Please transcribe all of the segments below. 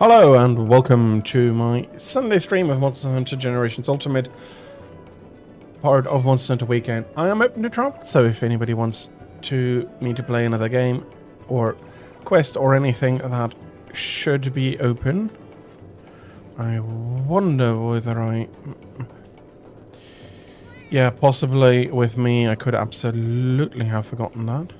Hello and welcome to my Sunday stream of Monster Hunter Generations Ultimate, part of Monster Hunter Weekend. I am open to travel, so if anybody wants me to play another game or quest or anything, that should be open. I wonder whether yeah, possibly with me, I could absolutely have forgotten that.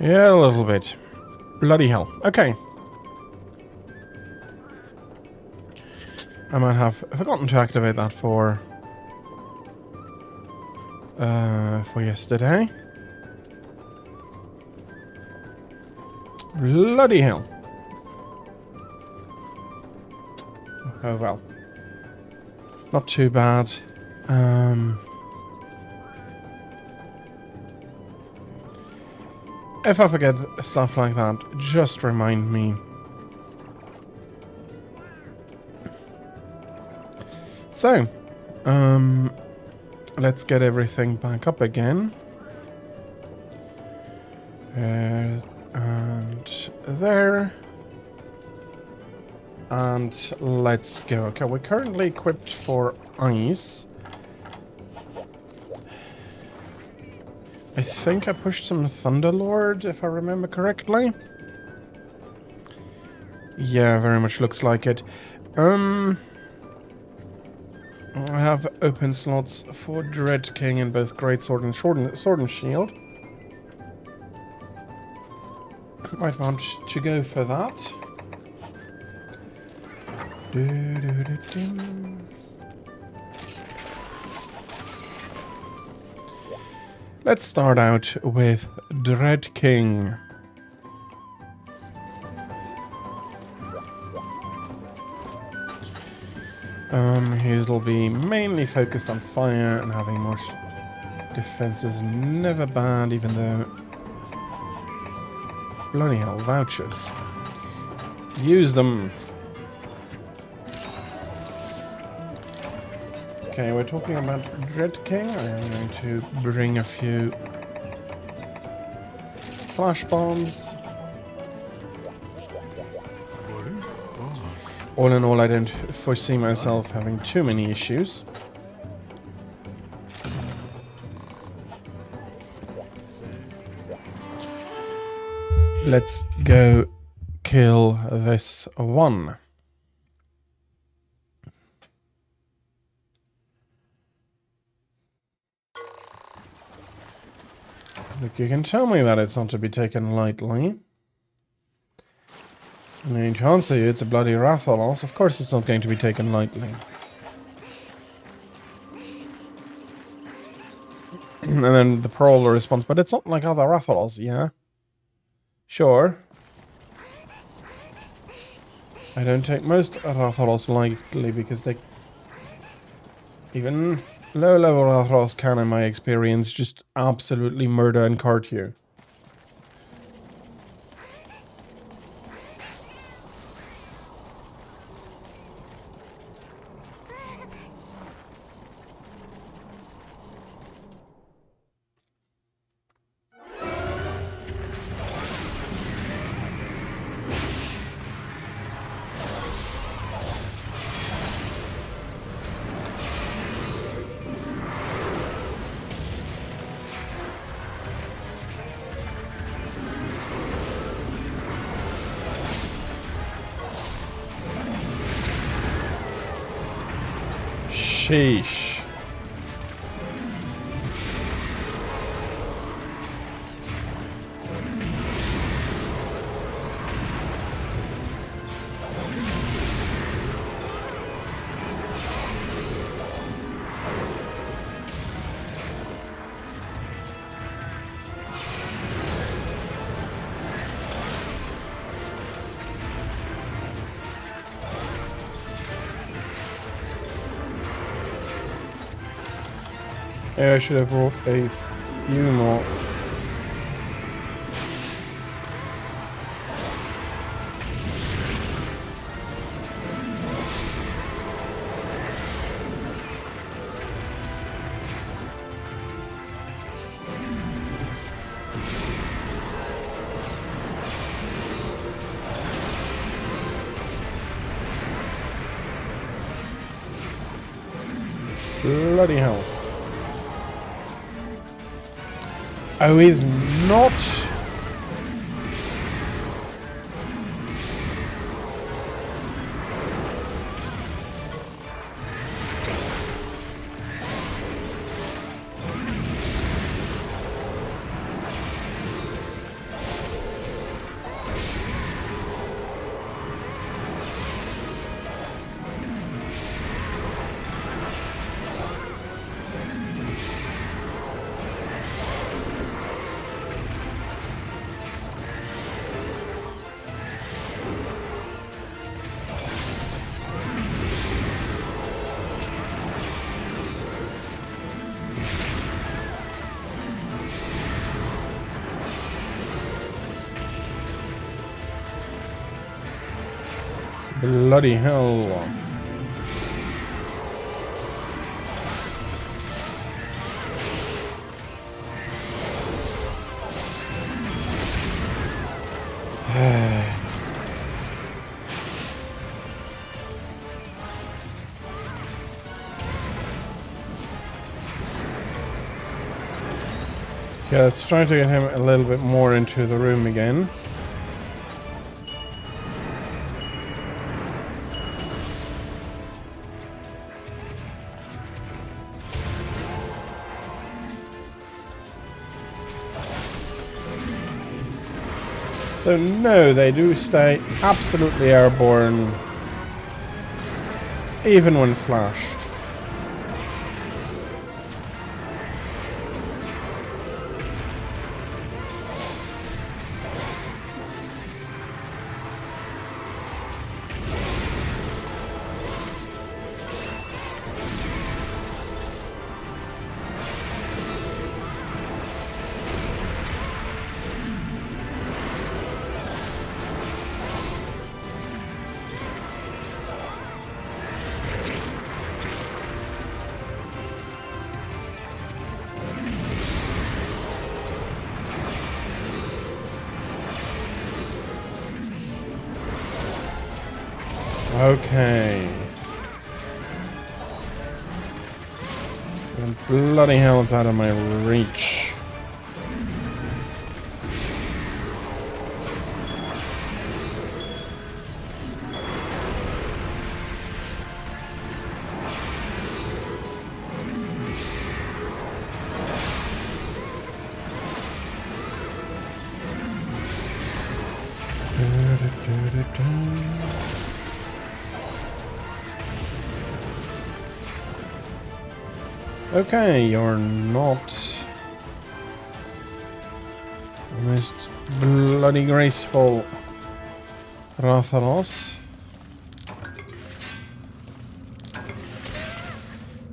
Yeah, a little bit. Bloody hell. Okay. I might have forgotten to activate that for yesterday. Bloody hell. Oh well. Not too bad. If I forget stuff like that, just remind me. So, let's get everything back up again. And there. And let's go. Okay, we're currently equipped for ice. I think I pushed some Thunderlord, if I remember correctly. Yeah, very much looks like it. I have open slots for Dread King in both Greatsword and Sword and Shield. Might want to go for that. Let's start out with Dread King. He'll be mainly focused on fire and having more defense is never bad, even though... Bloody hell, vouchers. Use them. Okay, we're talking about Dread King. I am going to bring a few flash bombs. All in all, I don't foresee myself having too many issues. Let's go kill this one. Look, you can tell me that it's not to be taken lightly. I mean, to answer you, it's a bloody Rathalos. Of course it's not going to be taken lightly. And then the Prowler responds, but it's not like other Rathalos, yeah? Sure. I don't take most Rathalos lightly because they... Even low-level Rathalos can, in my experience, just absolutely murder and cart you. Sheesh. Yeah, I should have brought a few more. Bloody hell. Oh, he's not. Bloody hell. Yeah, let's try to get him a little bit more into the room again. So no, they do stay absolutely airborne, even when flashed. Okay. And bloody hell, it's out of my reach. Okay, you're not the most bloody graceful Rathalos.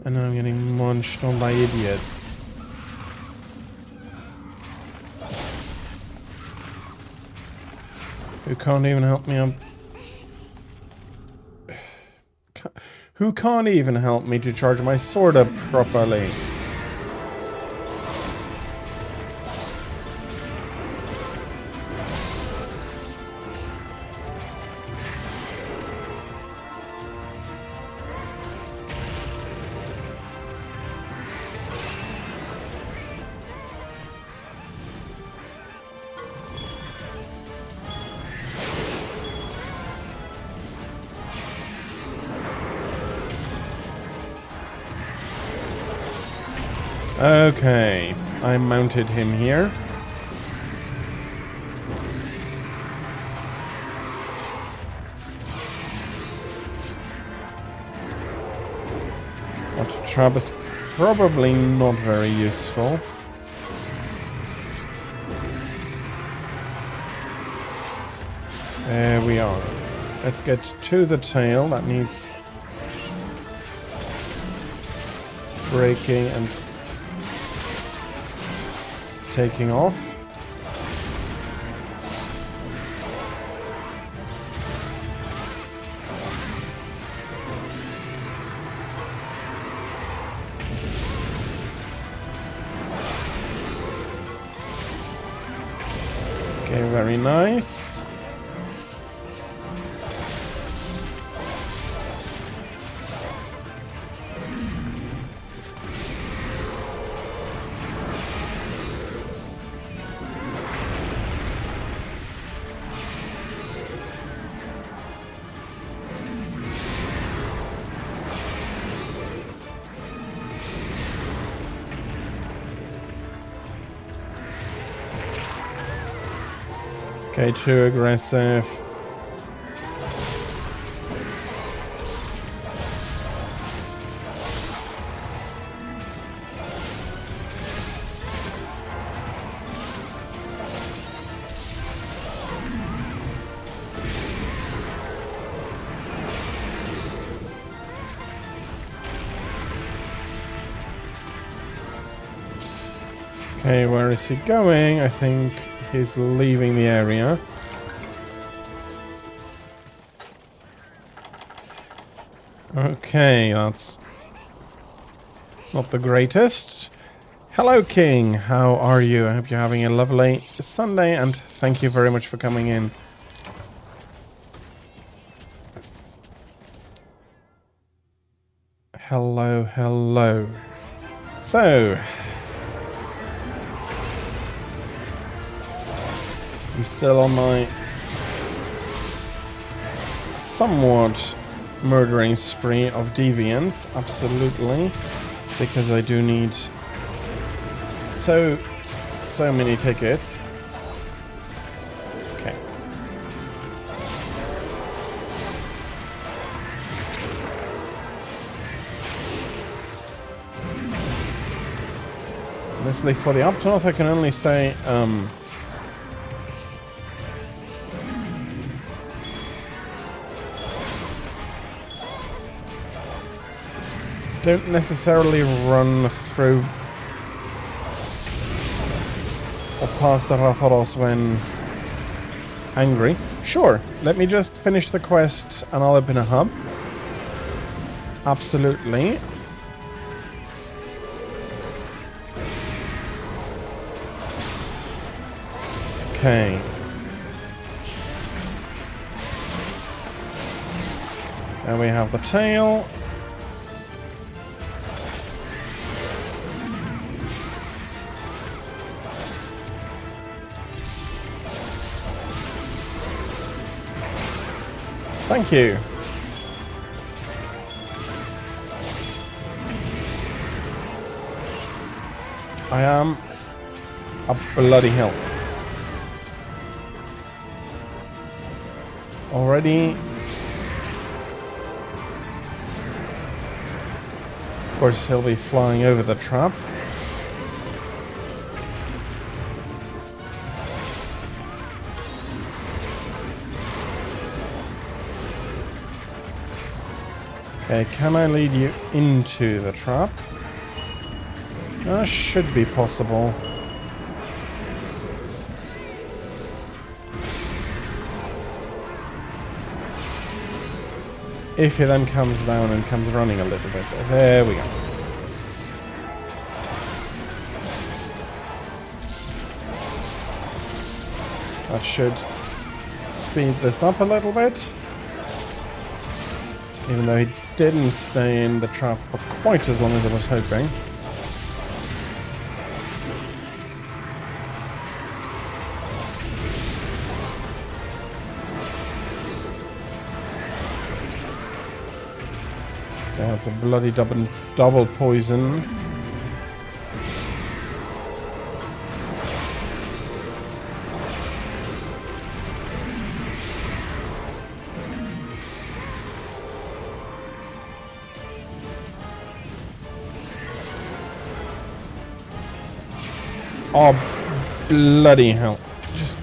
And I'm getting munched on by idiots. Who can't even help me up. Who can't even help me to charge my sword up properly? Okay, I mounted him here. That trap is probably not very useful. There we are. Let's get to the tail. That needs breaking and taking off. Okay, very nice. Okay, too aggressive. Okay, where is he going? I think he's leaving the area. Okay, that's not the greatest. Hello, King. How are you? I hope you're having a lovely Sunday, and thank you very much for coming in. Hello, hello. So, I'm still on my somewhat murdering spree of deviants, absolutely, because I do need so many tickets. Okay. Honestly, for the up north, I can only say, don't necessarily run through or past the Rathalos when angry. Sure, let me just finish the quest and I'll open a hub. Absolutely. Okay. And we have the tail. Thank you. I am a bloody hell. Already. Of course, he'll be flying over the trap. Okay, can I lead you into the trap? That should be possible. If he then comes down and comes running a little bit. There we go. That should speed this up a little bit. Even though he didn't stay in the trap for quite as long as I was hoping. That's a bloody double poison. Oh, bloody hell. Just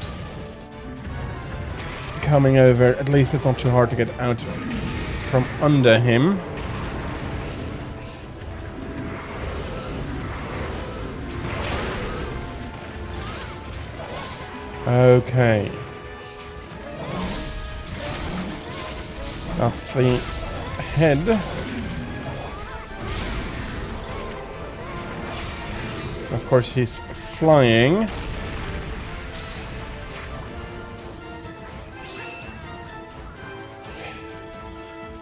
coming over. At least it's not too hard to get out from under him. Okay. That's the head. Of course, he's flying.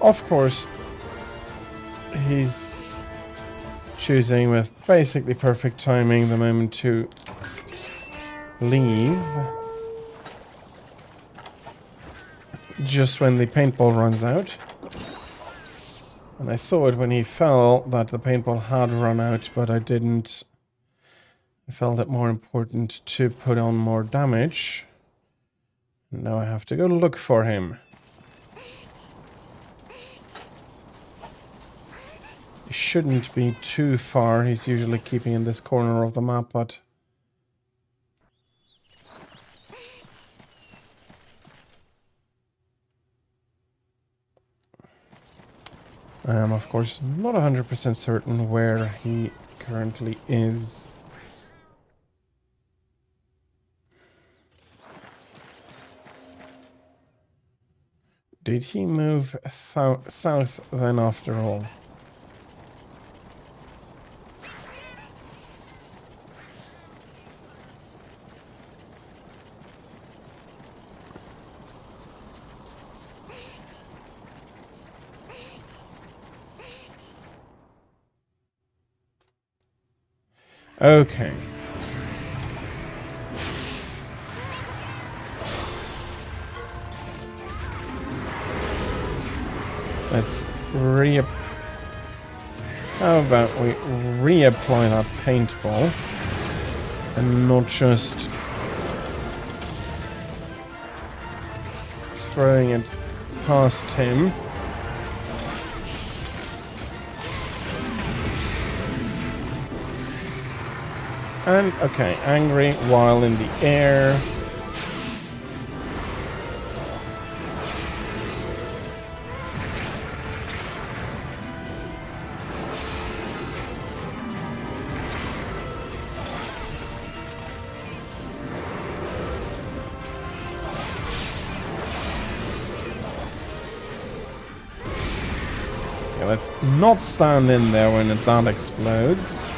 Of course, he's choosing with basically perfect timing the moment to leave. Just when the paintball runs out. And I saw it when he fell that the paintball had run out, but I didn't. I felt it more important to put on more damage. Now I have to go look for him. He shouldn't be too far. He's usually keeping in this corner of the map, but... I am, of course, not 100% certain where he currently is. Did he move south then after all? Okay. Let's How about we reapply that paintball and not just throwing it past him. And, okay, angry while in the air. Okay, let's not stand in there when that explodes.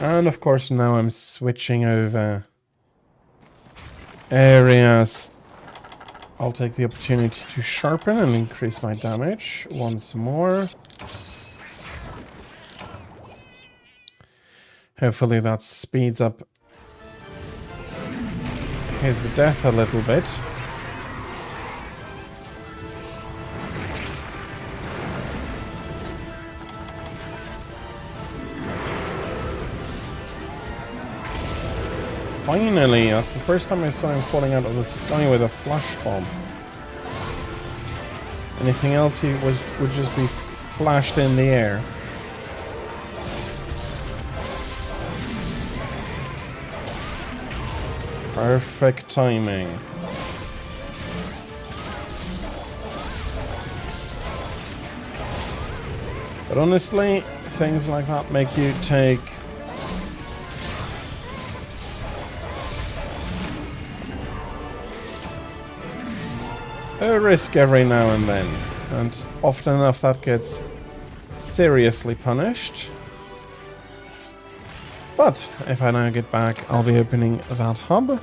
And of course now I'm switching over areas. I'll take the opportunity to sharpen and increase my damage once more. Hopefully that speeds up his death a little bit. Finally, that's the first time I saw him falling out of the sky with a flash bomb. Anything else he would just be flashed in the air. Perfect timing. But honestly, things like that make you take a risk every now and then, and often enough that gets seriously punished. But if I now get back, I'll be opening that hub.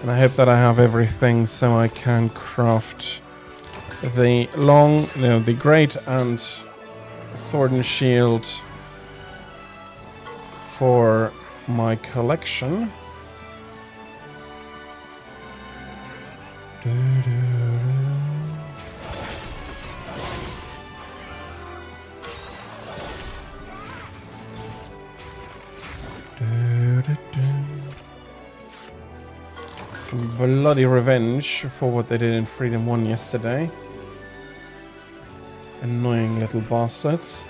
And I hope that I have everything so I can craft the great and sword and shield for my collection. Some bloody revenge for what they did in Freedom 1 yesterday. Annoying little bastards.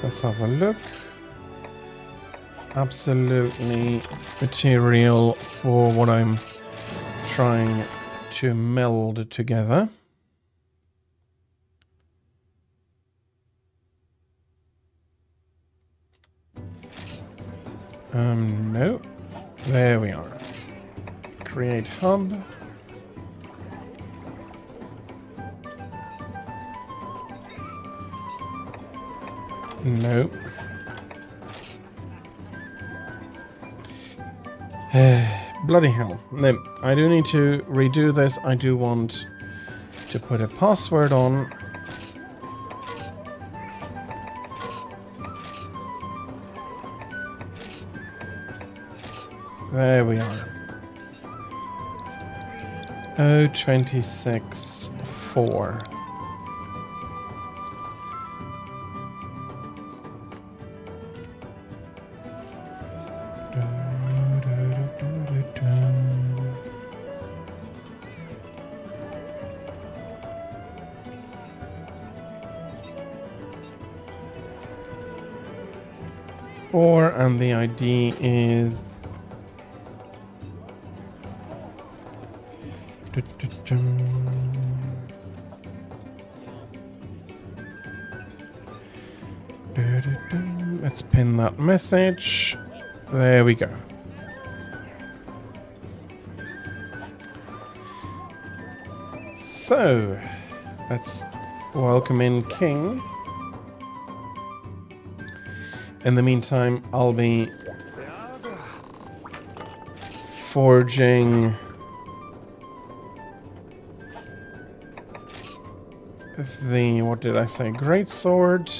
Let's have a look. Absolutely material for what I'm trying to meld together. No. There we are. create hub. No. Bloody hell. No, I do need to redo this. I do want to put a password on. There we are. 026-4. And the ID is let's pin that message. There we go. So let's welcome in King. In the meantime, I'll be forging the, what did I say, greatsword,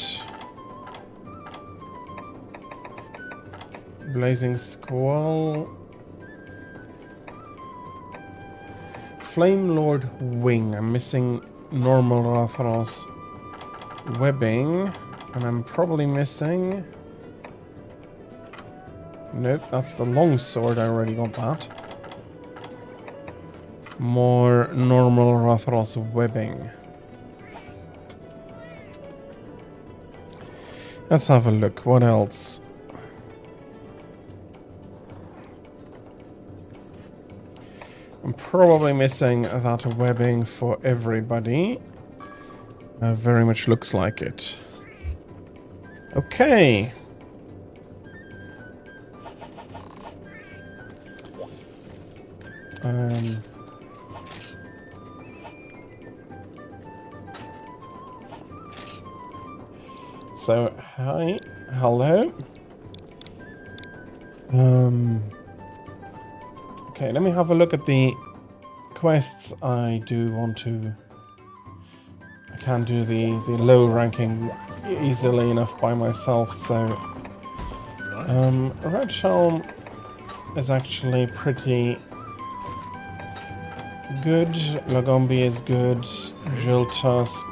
blazing squall, flame lord wing. I'm missing normal Rathalos webbing, and I'm probably missing. Nope, that's the long sword. I already got that. More normal Rathalos webbing. Let's have a look. What else? I'm probably missing that webbing for everybody. Very much looks like it. Okay. So, hi, hello. Okay, let me have a look at the quests. I do want to. I can't do the low ranking easily enough by myself. So, Red Helm is actually pretty good. Lagombi is good. Jill Tusk.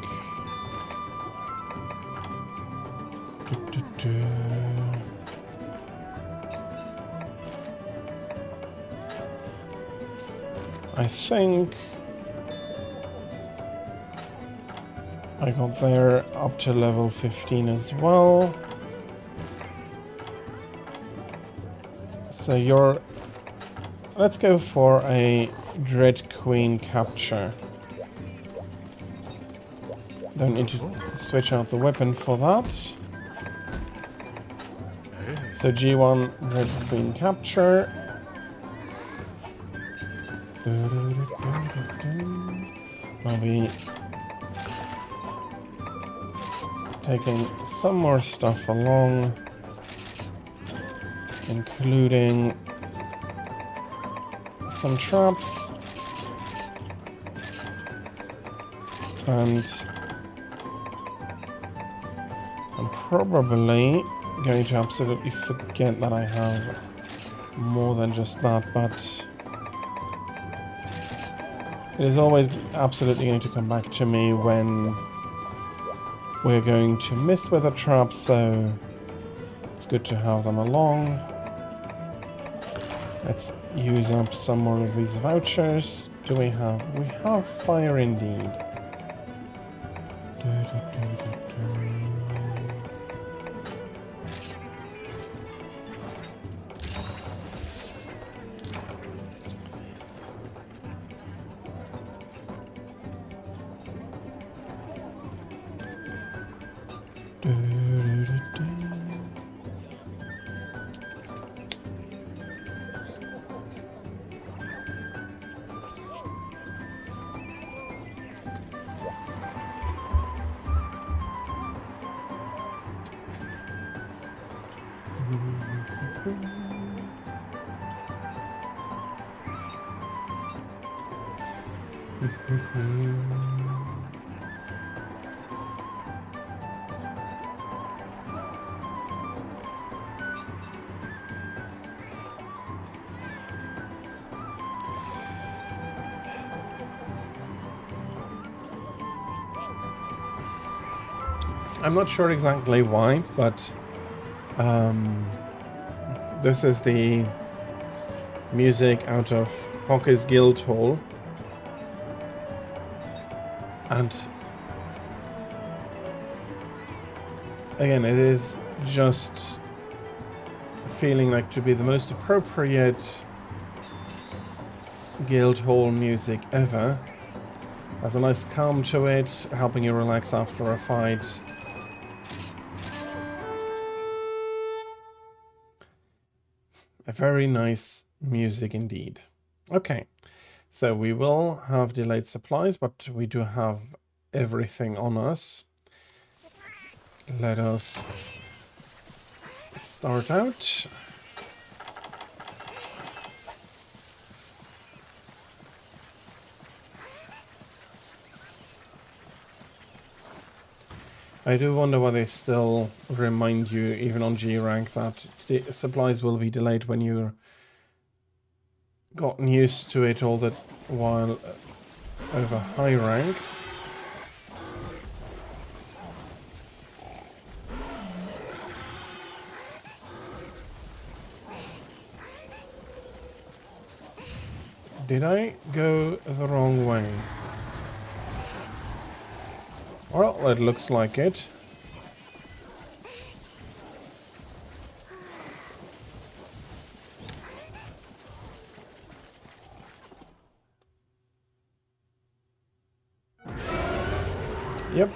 I think I got there up to level 15 as well. So you're... Let's go for a Dread Queen capture. Don't need to switch out the weapon for that. So G1 Dread Queen capture. I'll be taking some more stuff along, including some traps and I'm probably going to absolutely forget that I have more than just that, but it is always absolutely going to come back to me when we're going to miss with a trap, so it's good to have them along. Let's use up some more of these vouchers. Do we have? We have fire indeed. I'm not sure exactly why, but this is the music out of Pocket's Guild Hall, and again, it is just feeling like to be the most appropriate Guild Hall music ever. Has a nice calm to it, helping you relax after a fight. A very nice music indeed. Okay, so we will have delayed supplies, but we do have everything on us. Let us start out. I do wonder why they still remind you, even on G rank, that the supplies will be delayed when you're gotten used to it all the while over high rank. Did I go the wrong way? Well, it looks like it. Yep.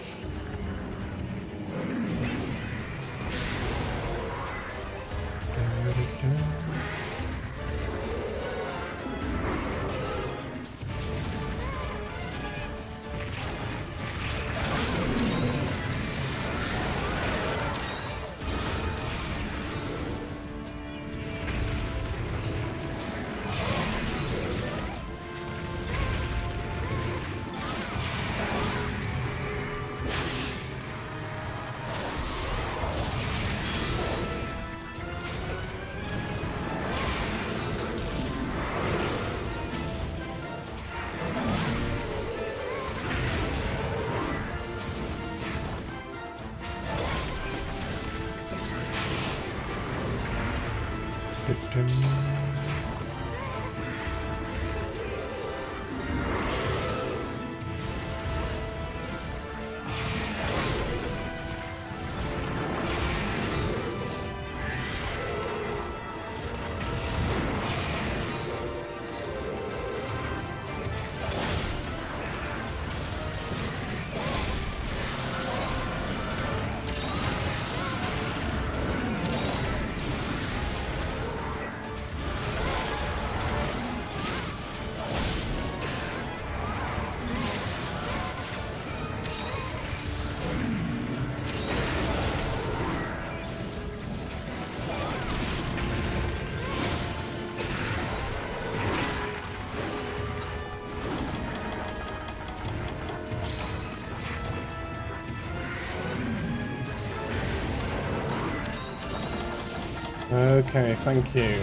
Okay, thank you.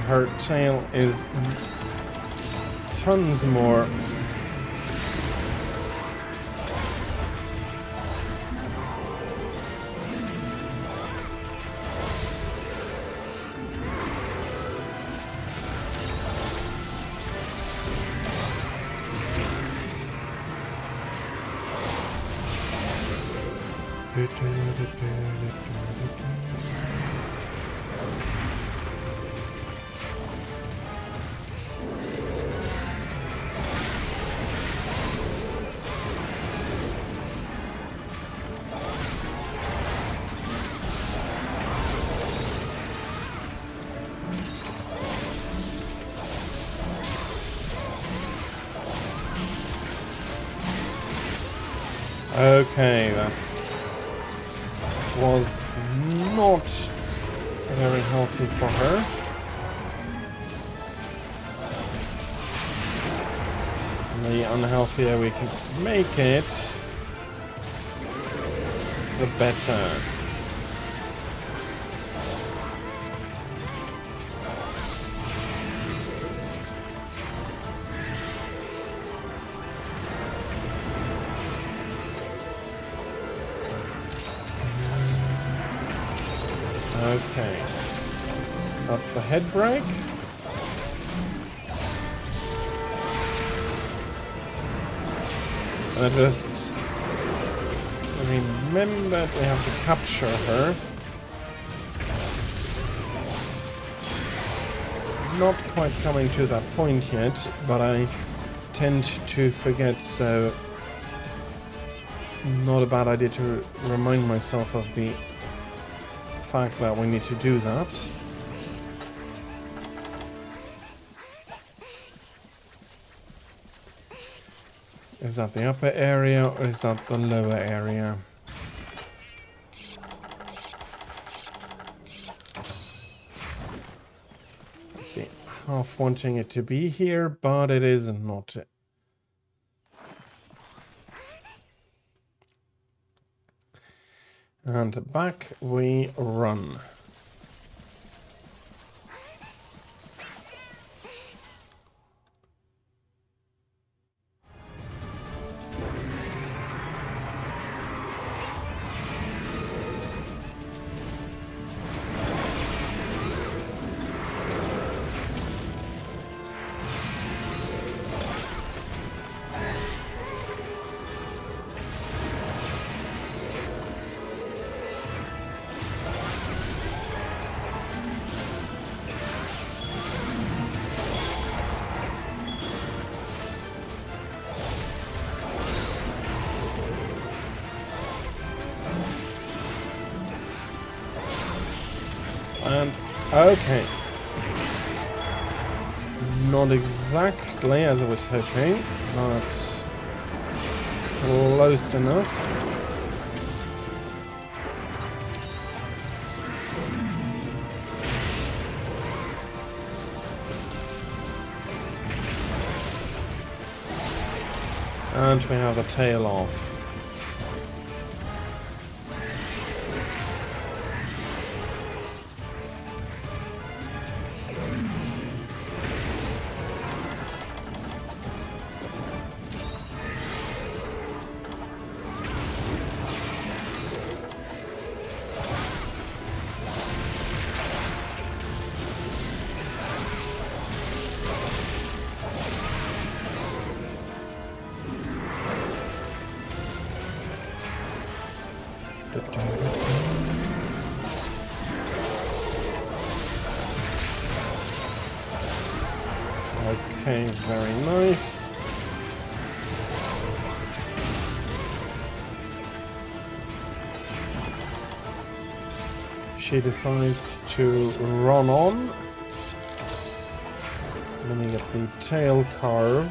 Her tail is tons more. Okay, that was not very healthy for her. The unhealthier we can make it, the better. Okay. That's the head break. I just remembered we have to capture her. Not quite coming to that point yet, but I tend to forget, so it's not a bad idea to remind myself of the fact that we need to do that. Is that the upper area or is that the lower area? Okay, half wanting it to be here, but it is not. And back we run. And okay, not exactly as I was hoping, but close enough. And we have the tail off. Okay, very nice. She decides to run on. Let me get the tail carve.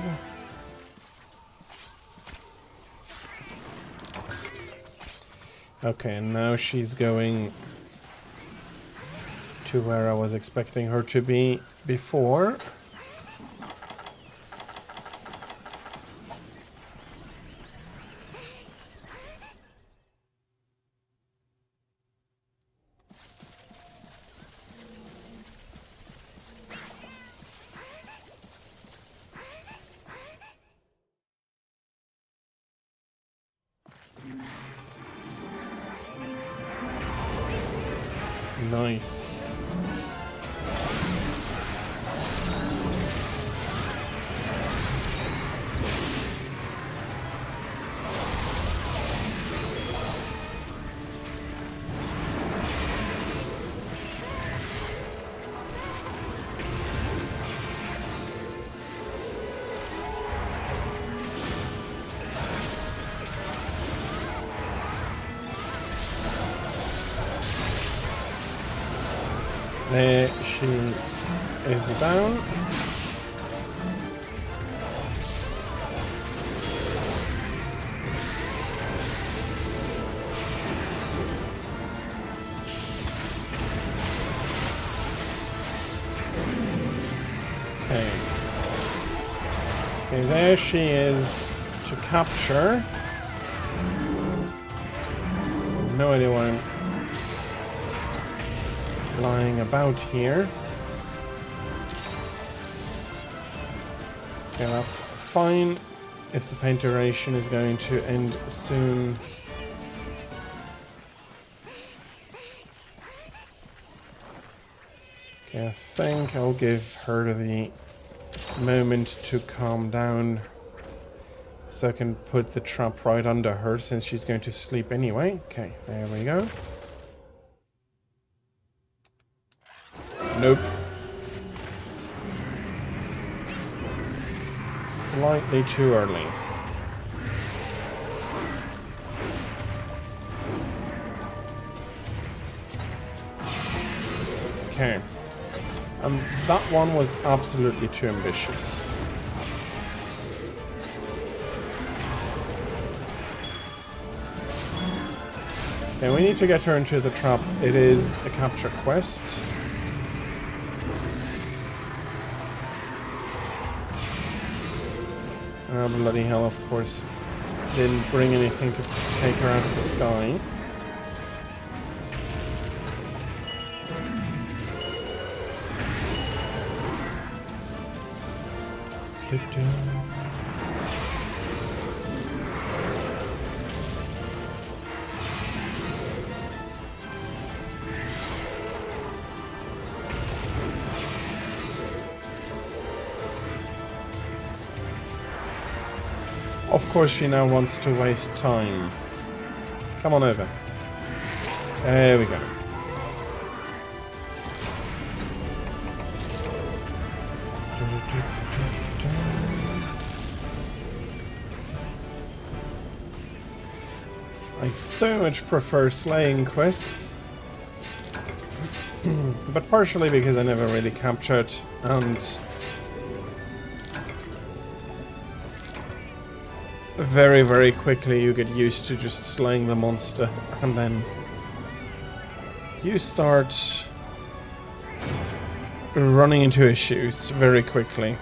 Okay, and now she's going to where I was expecting her to be before. Nice. There she is down. Okay. Okay, there she is to capture. No idea why I'm lying about here. Okay, that's fine if the paint duration is going to end soon. Okay, I think I'll give her the moment to calm down so I can put the trap right under her since she's going to sleep anyway. Okay, there we go. Nope. Slightly too early. Okay. That one was absolutely too ambitious. Okay, we need to get her into the trap. It is a capture quest. Bloody hell, of course. Didn't bring anything to take her out of the sky. Of course she now wants to waste time. Come on over. There we go. I so much prefer slaying quests. But partially because I never really captured, and very, very quickly you get used to just slaying the monster, and then you start running into issues very quickly.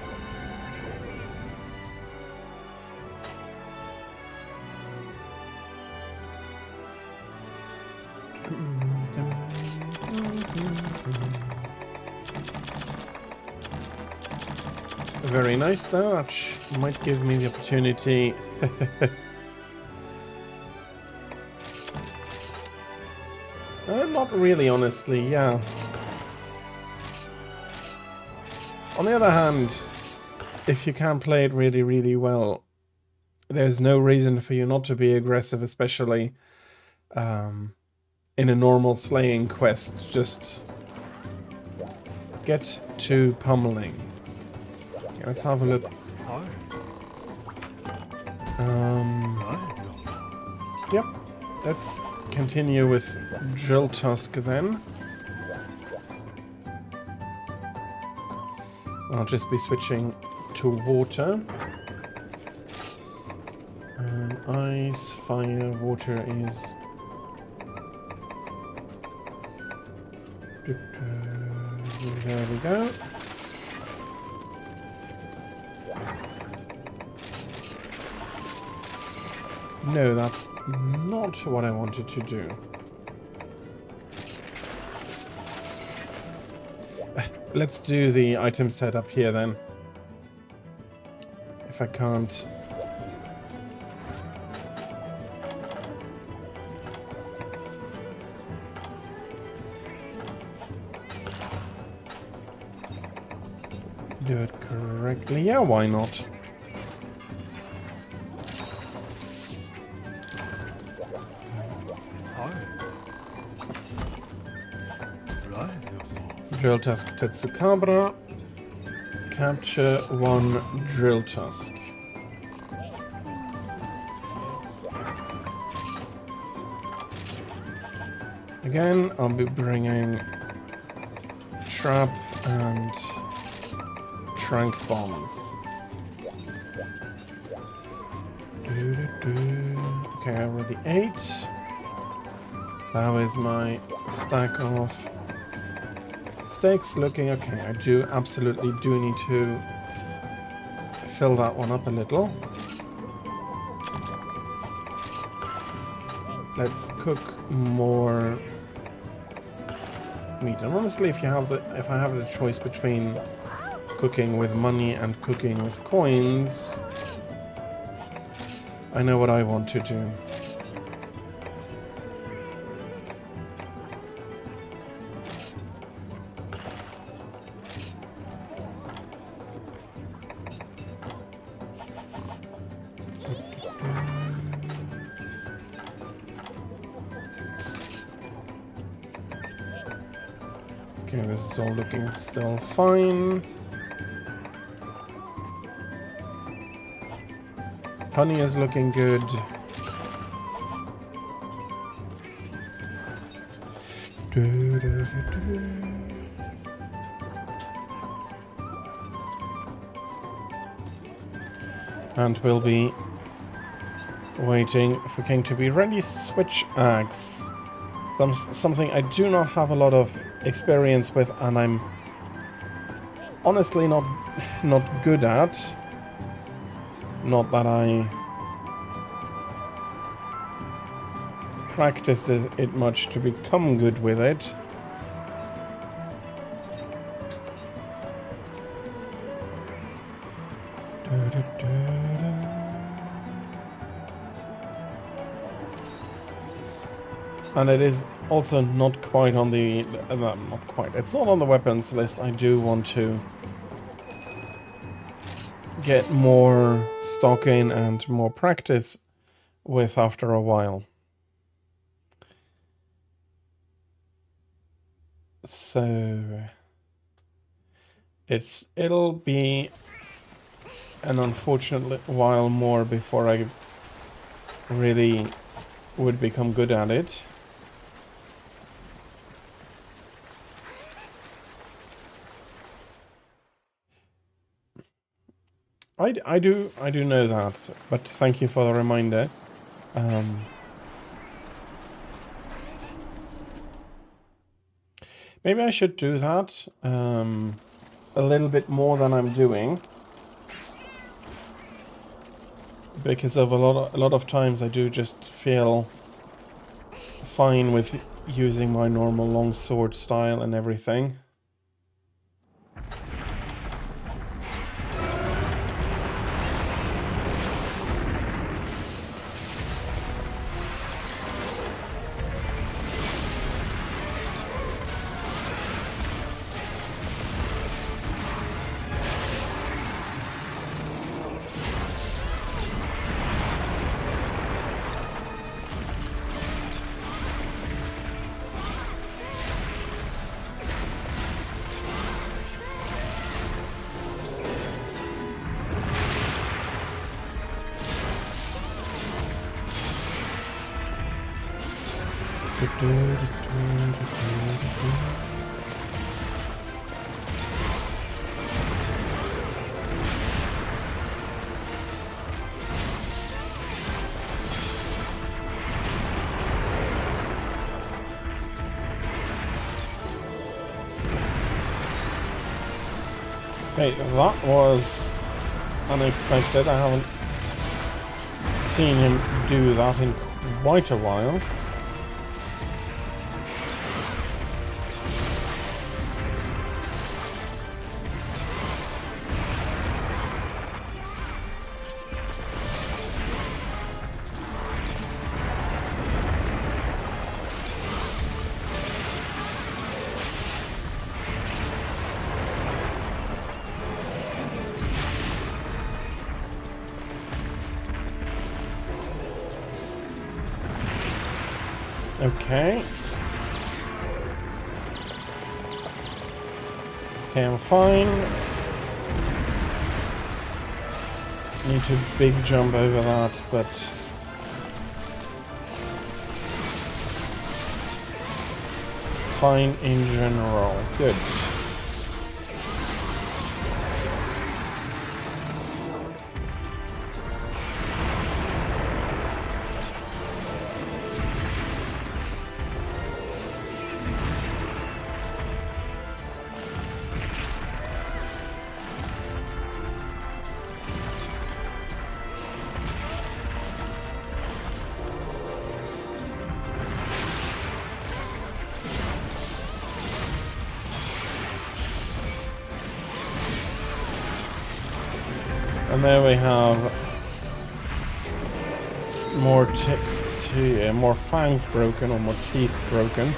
Very nice though, that might give me the opportunity. Not really, honestly, yeah. On the other hand, if you can play it really, really well, there's no reason for you not to be aggressive, especially in a normal slaying quest. Just get to pummeling. Okay, let's have a look. Yep, let's continue with Drill Tusk then. I'll just be switching to water. Ice, fire, water is... There we go. No, that's not what I wanted to do. Let's do the item setup here then. If I can't... do it correctly. Yeah, why not? Drill Tusk Tetsukabra. Capture one Drill Tusk. Again, I'll be bringing Trap and Trank Bombs. Okay, I already ate. That is my stack of steaks looking okay. I absolutely do need to fill that one up a little. Let's cook more meat. And honestly, if I have the choice between cooking with money and cooking with coins, I know what I want to do. Okay, this is all looking still fine. Honey is looking good. And we'll be waiting for King to be ready. Switch axe. Something I do not have a lot of experience with, and I'm honestly not good at. Not that I practiced it much to become good with it. And it is also not quite on the... not quite. It's not on the weapons list. I do want to get more stock in and more practice with after a while. So it'll be an unfortunate while more before I really would become good at it. I do know that, but thank you for the reminder. Maybe I should do that a little bit more than I'm doing, because of a lot of times I do just feel fine with using my normal longsword style and everything. Okay, that was unexpected. I haven't seen him do that in quite a while. Okay. Okay, I'm fine. Need to big jump over that, but fine in general. Good. And there we have more more fangs broken, or more teeth broken.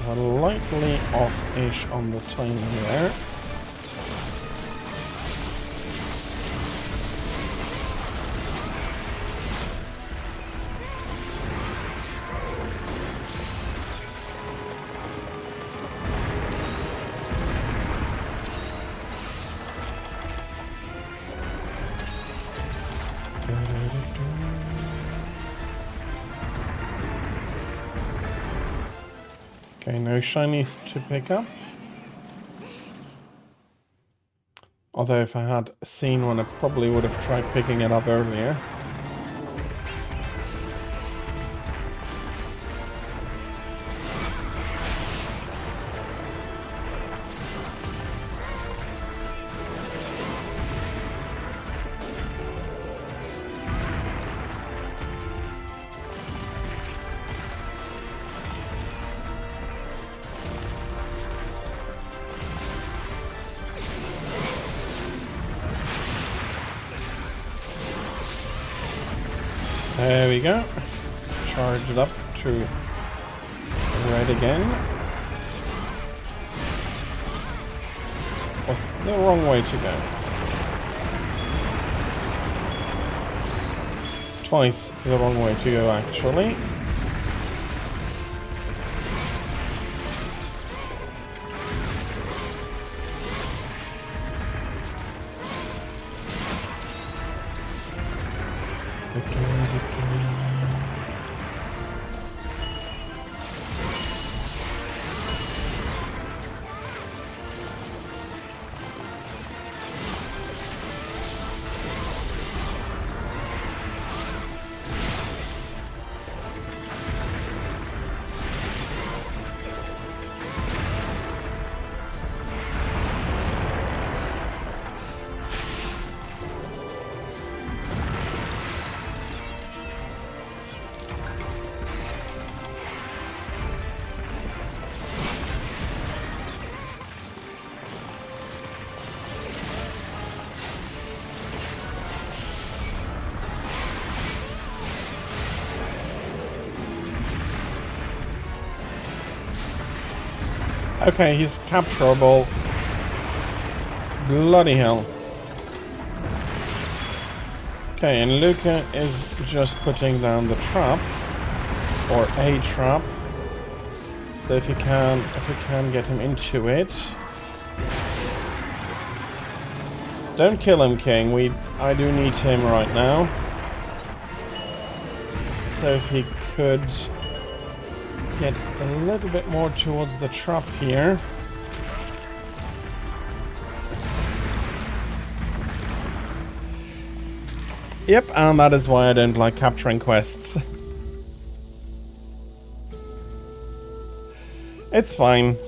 Slightly off-ish on the timing there. Okay, no shinies to pick up. Although if I had seen one, I probably would have tried picking it up earlier. There we go. Charge it up to red again. Was the wrong way to go. Twice the wrong way to go, actually. Okay, he's capturable. Bloody hell. Okay, and Luca is just putting down the trap. Or a trap. So if you can get him into it. Don't kill him, King. I do need him right now. So if he could get a little bit more towards the trap here. Yep, and that is why I don't like capturing quests. It's fine.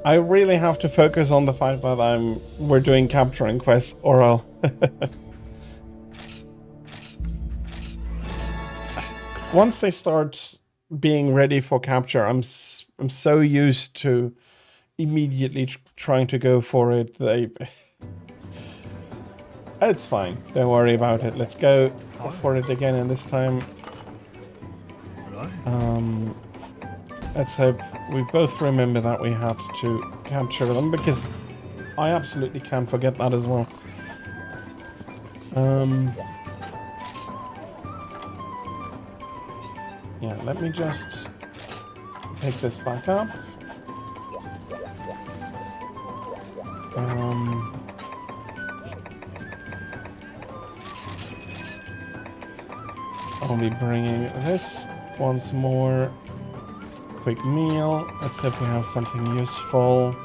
I really have to focus on the fact that we're doing capturing quests, or I'll once they start being ready for capture, I'm so used to immediately trying to go for it. It's fine. Don't worry about it. Let's go for it again, and this time, let's hope we both remember that we had to capture them, because I absolutely can forget that as well. Yeah, let me just pick this back up. I'll be bringing this once more. Quick meal. Let's hope we have something useful.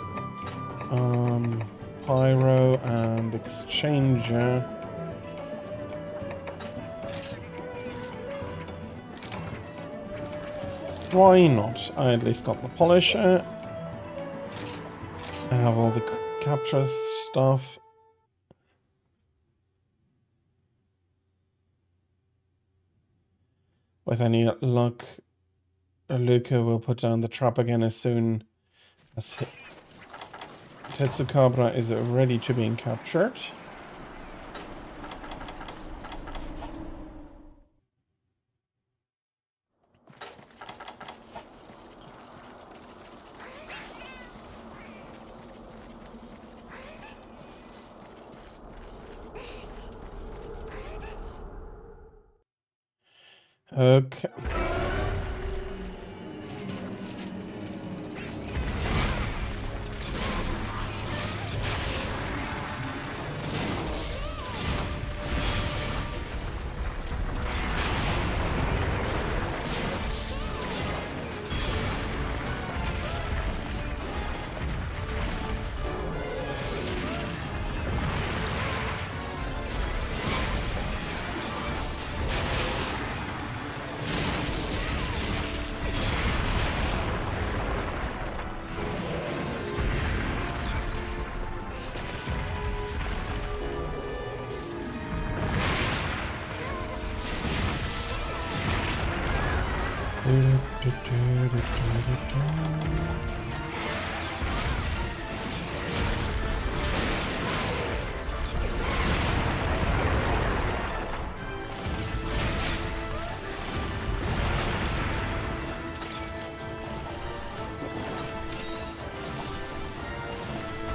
Pyro and exchanger. Why not? I at least got the polisher. I have all the capture stuff. With any luck, Luca will put down the trap again as soon as Tetsukabra is ready to be captured. Okay.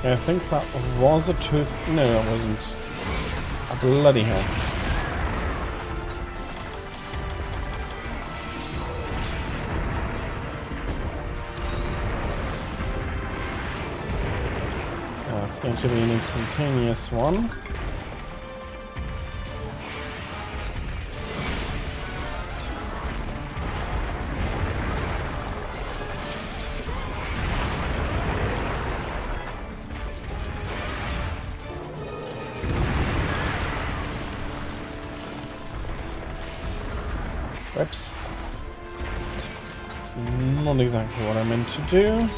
I think that was a tooth. No, it wasn't. A bloody hell. It's going to be an instantaneous one. Whoops. Not exactly what I meant to do.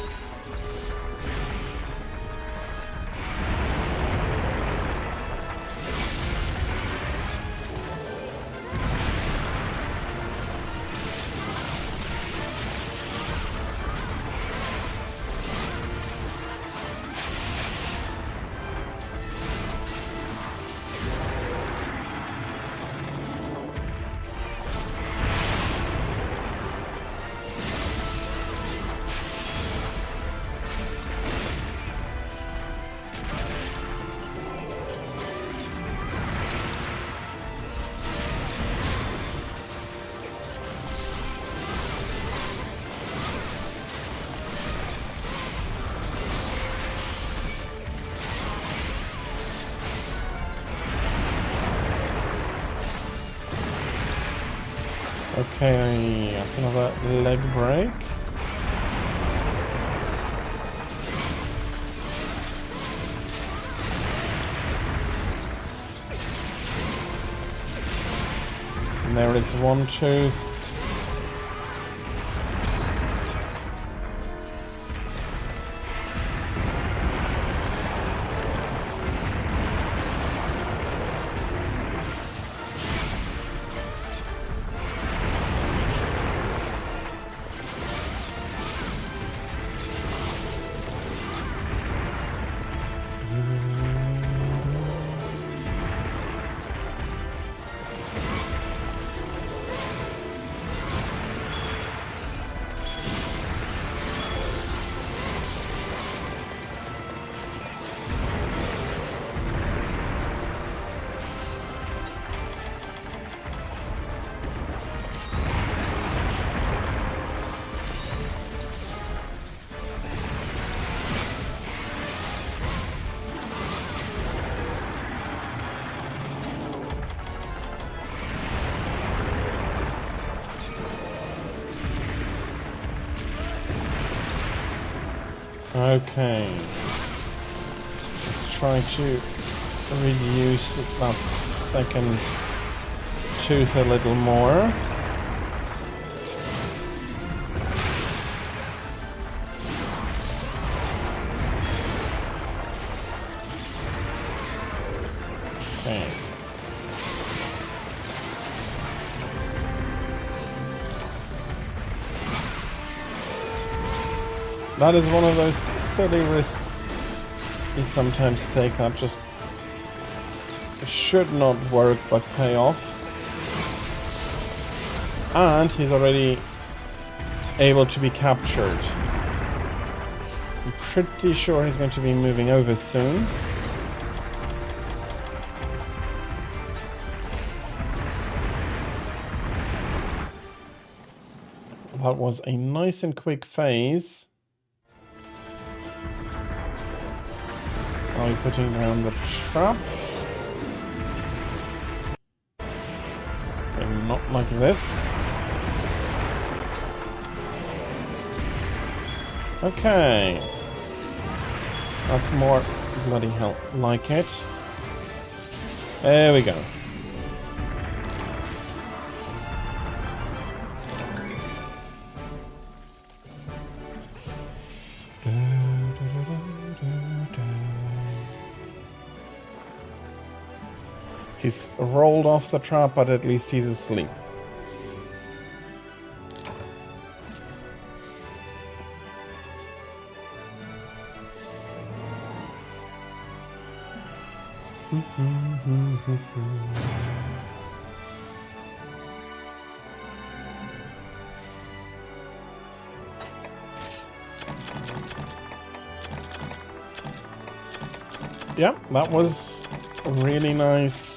Okay, another leg break. And there is one tooth. Okay, let's try to reduce that second tooth a little more. Okay. That is one of those silly risks you sometimes take that just should not work but pay off. And he's already able to be captured. I'm pretty sure he's going to be moving over soon. That was a nice and quick phase. Are we putting down the trap? Okay, not like this. Okay. That's more bloody hell like it. There we go. He's rolled off the trap, but at least he's asleep. Yeah, that was really nice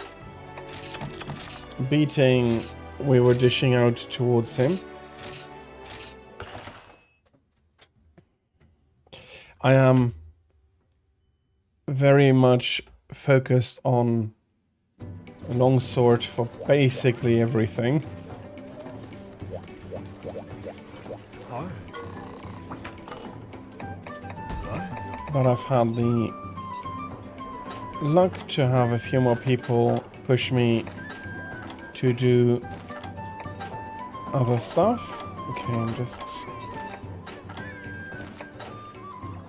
beating we were dishing out towards him. I am very much focused on longsword for basically everything. But I've had the luck to have a few more people push me to do other stuff. Okay, I'm just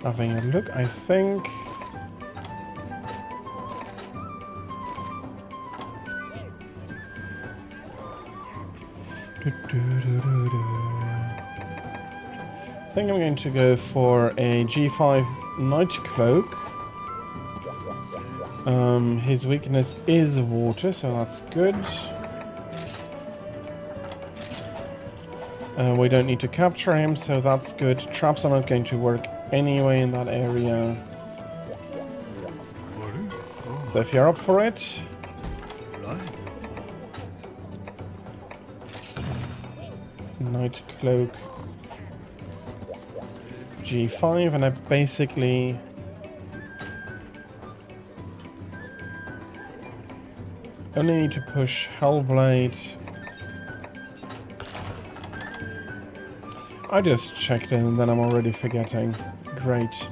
having a look, I think. I think I'm going to go for a G5 Night Cloak. His weakness is water, so that's good. We don't need to capture him, so that's good. Traps are not going to work anyway in that area. So if you're up for it... Night Cloak G5, and I basically only need to push Hellblade. I just checked in and then I'm already forgetting. Great.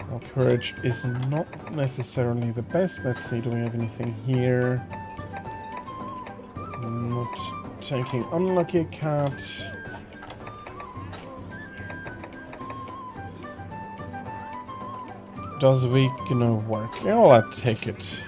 Well, courage is not necessarily the best. Let's see, do we have anything here? Not taking Unlucky Cat. Does weakener work? Yeah, well, I'll take it.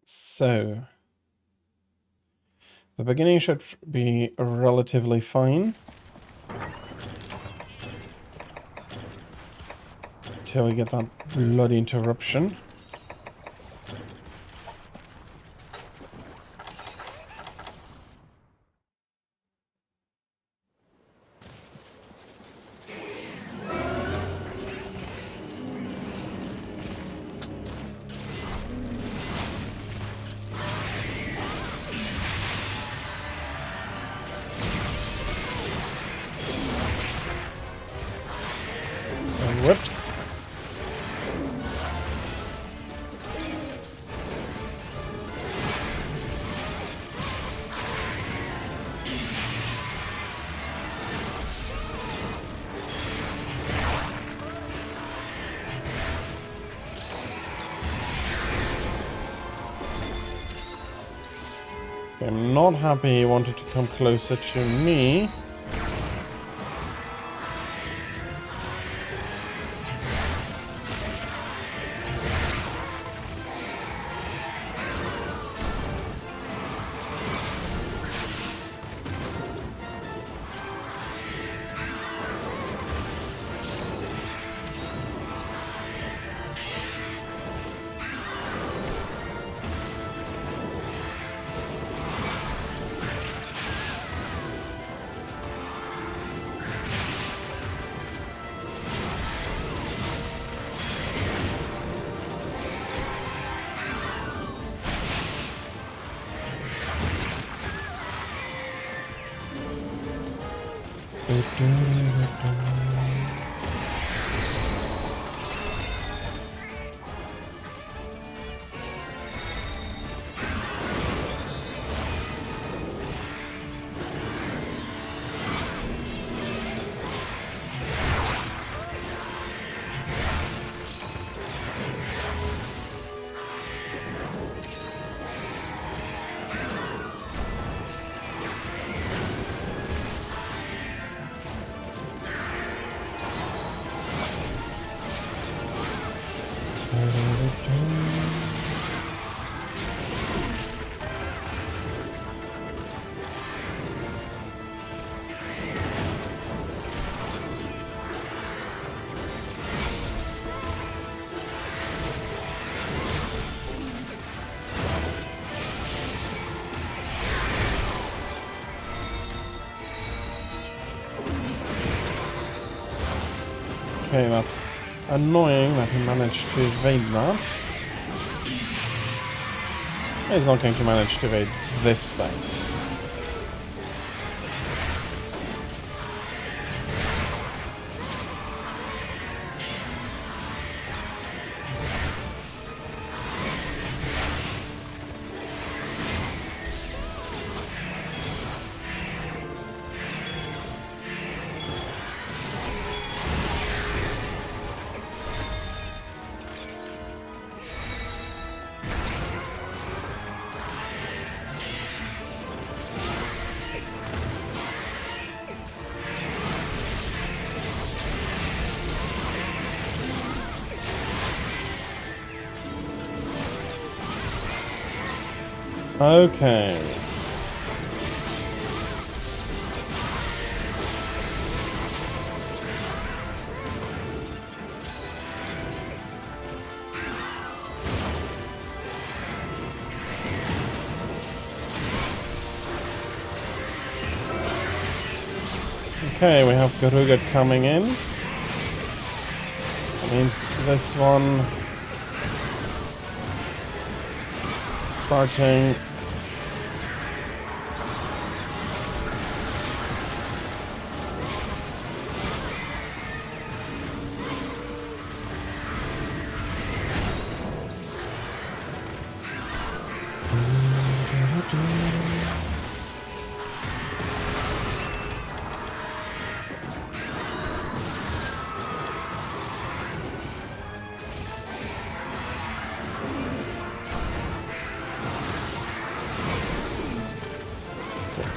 So, the beginning should be relatively fine. Till we get that bloody interruption. I'm not happy he wanted to come closer to me. Okay, that's annoying that he managed to evade that. He's not going to manage to evade this thing. Okay. Okay, we have Garuga coming in. That means this one starting.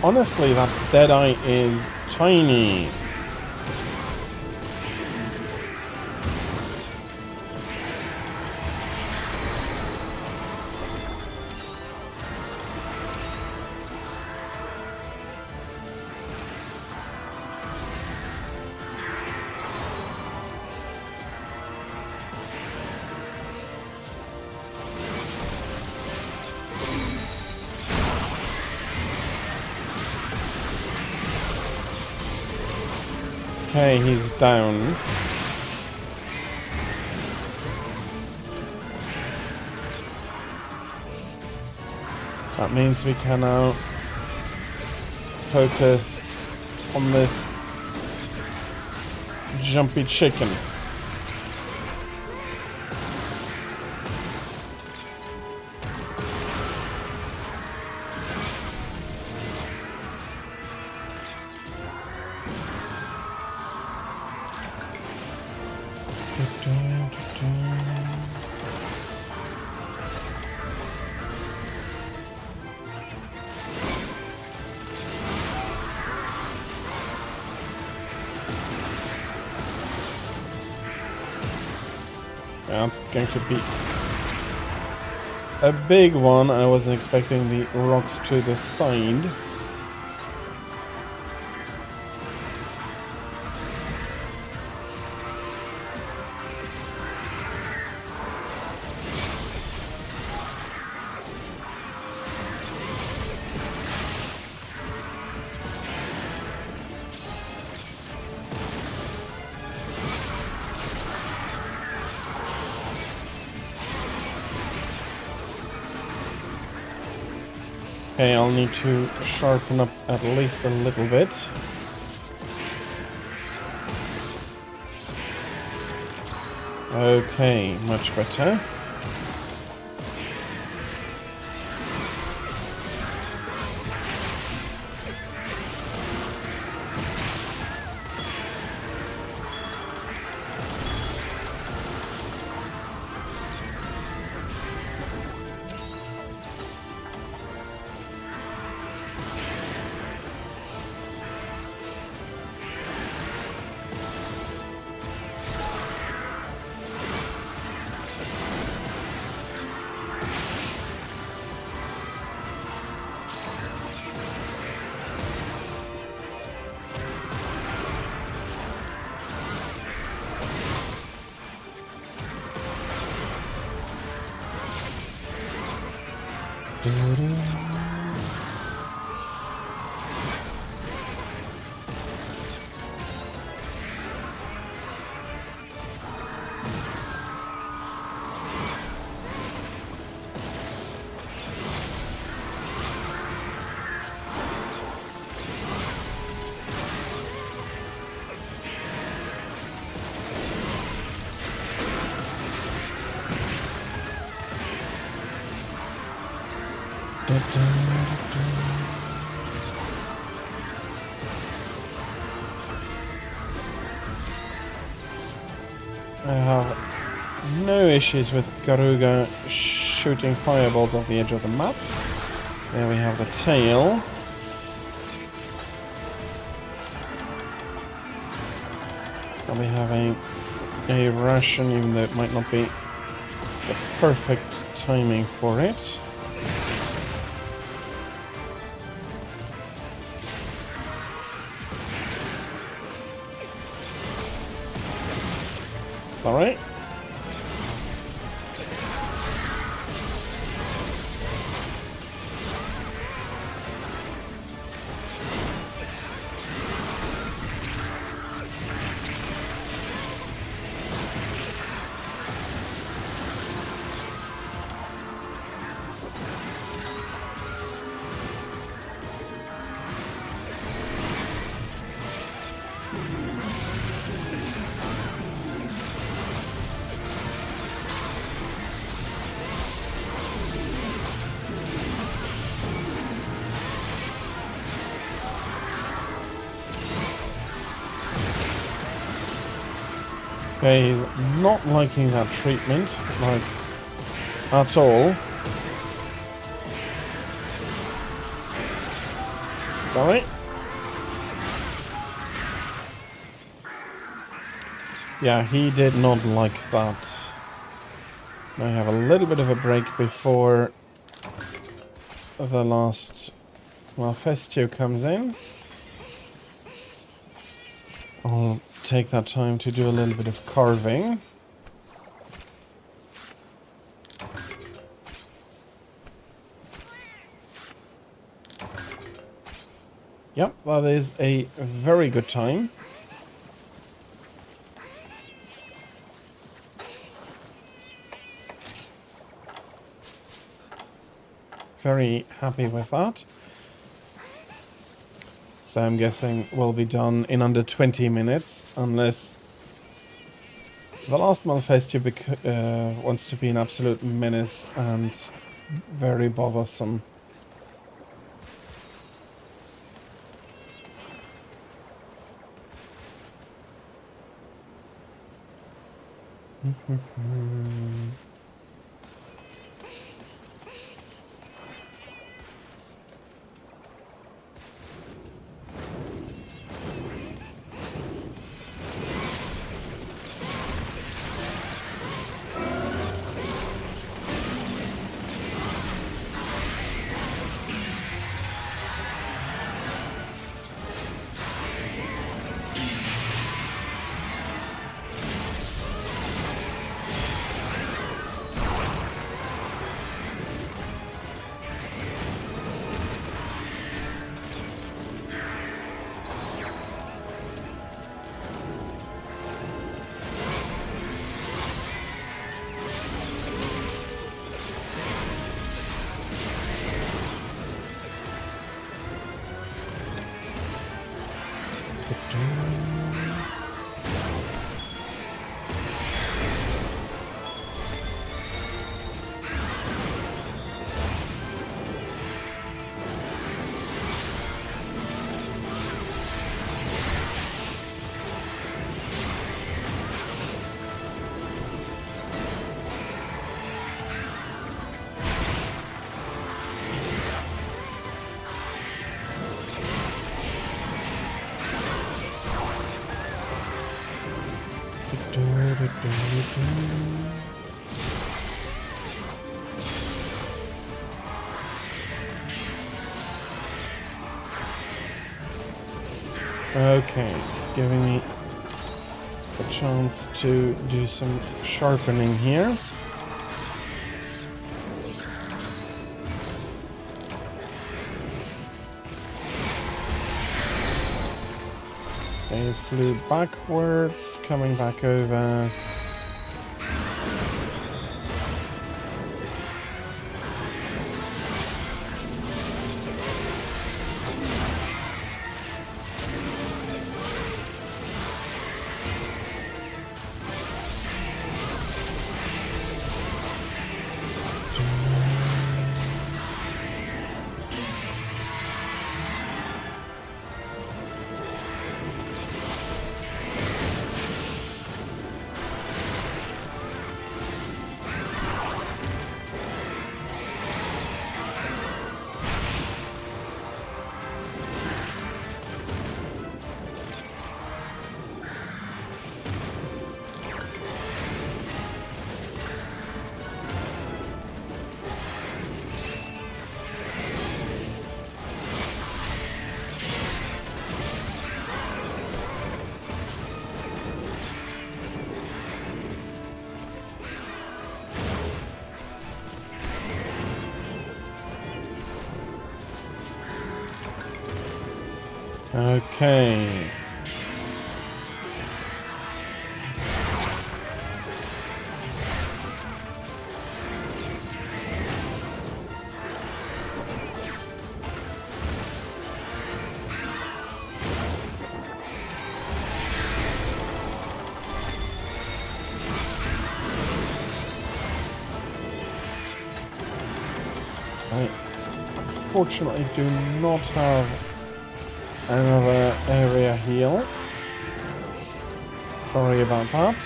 Honestly, that Deadeye is tiny. Okay, he's down. That means we can now focus on this jumpy chicken. That's going to be a big one. I wasn't expecting the rocks to the side. Okay, I'll need to sharpen up at least a little bit. Okay, much better. I have no issues with Garuga shooting fireballs off the edge of the map. There we have the tail. I'll be having a ration, even though it might not be the perfect timing for it. Alright. Okay, he's not liking that treatment, like, at all. Sorry. Yeah, he did not like that. I have a little bit of a break before the last Malfestio comes in. I'll take that time to do a little bit of carving. Yep, that is a very good time. Very happy with that. So I'm guessing we'll be done in under 20 minutes, unless the last Malfestio wants to be an absolute menace and very bothersome. Okay, giving me a chance to do some sharpening here. They flew backwards, coming back over. Okay. I unfortunately do not have another area heal. Sorry about that.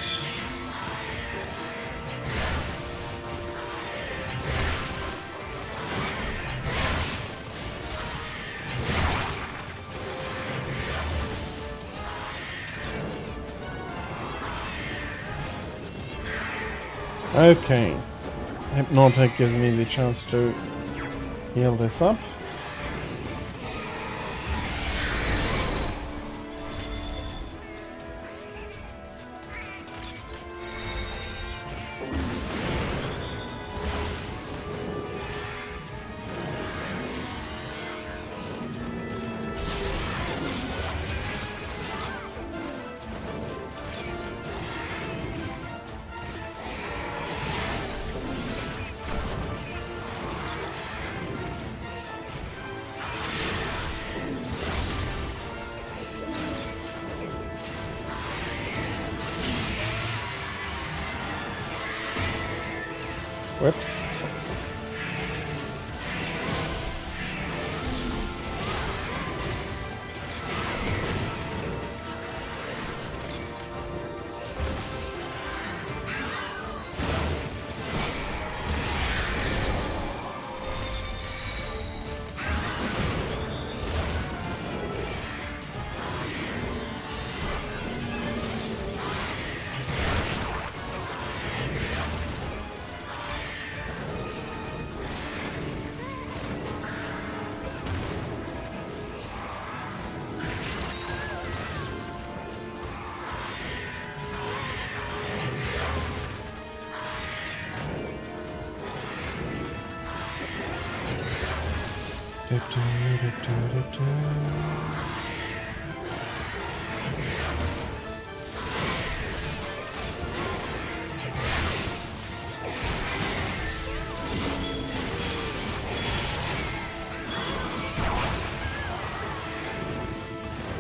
Okay. Hypnotic gives me the chance to heal this up. Whoops.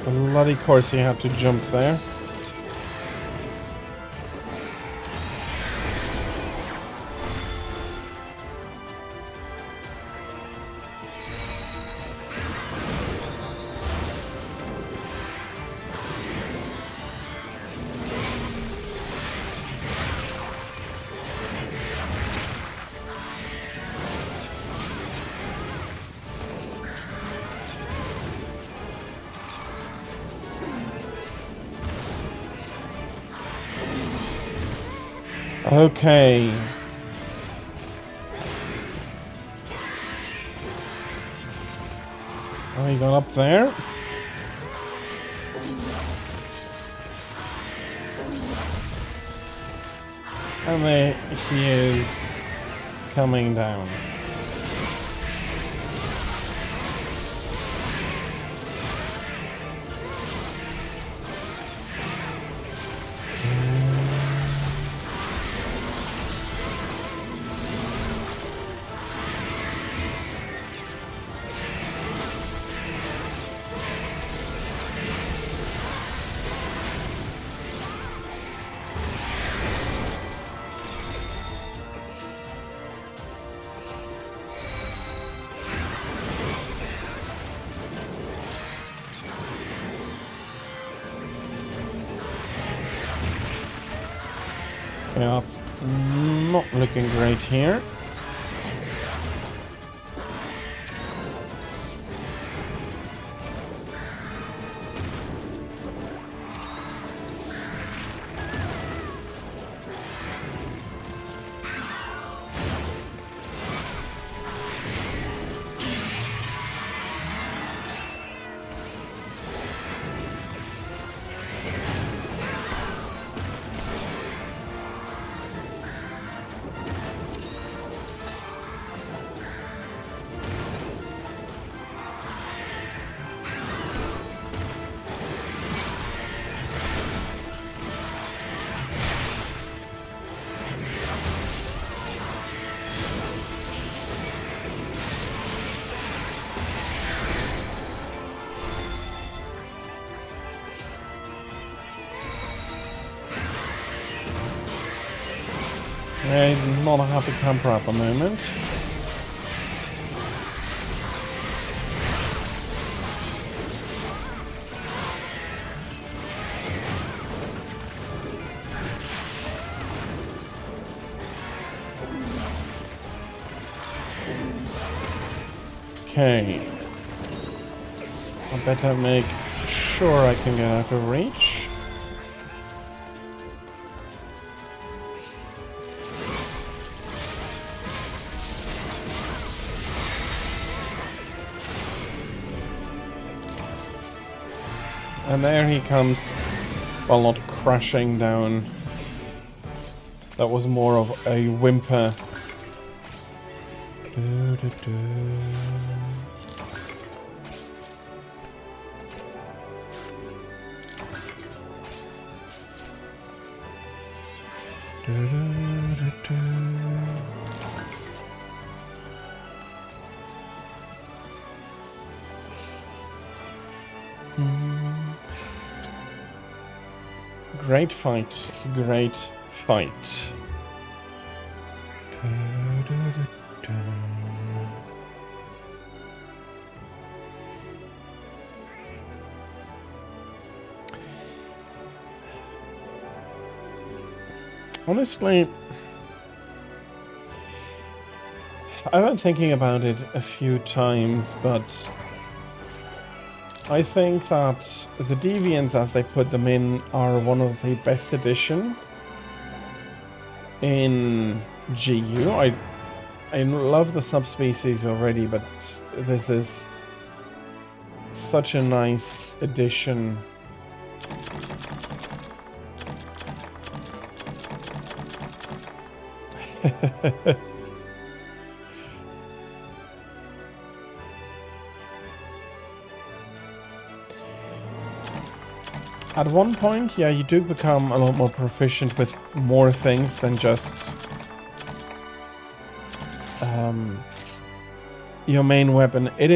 Bloody course you had to jump there. Okay. Oh, he got up there. And there he is coming down. Yeah, it's not looking great here. He's not a happy camper at the moment. Okay. I better make sure I can get out of reach. And there he comes, well, not crashing down. That was more of a whimper. Great fight, great fight. Honestly, I've been thinking about it a few times, but I think that the deviants, as they put them in, are one of the best addition in GU. I love the subspecies already, but this is such a nice addition. At one point, yeah, you do become a lot more proficient with more things than just your main weapon. It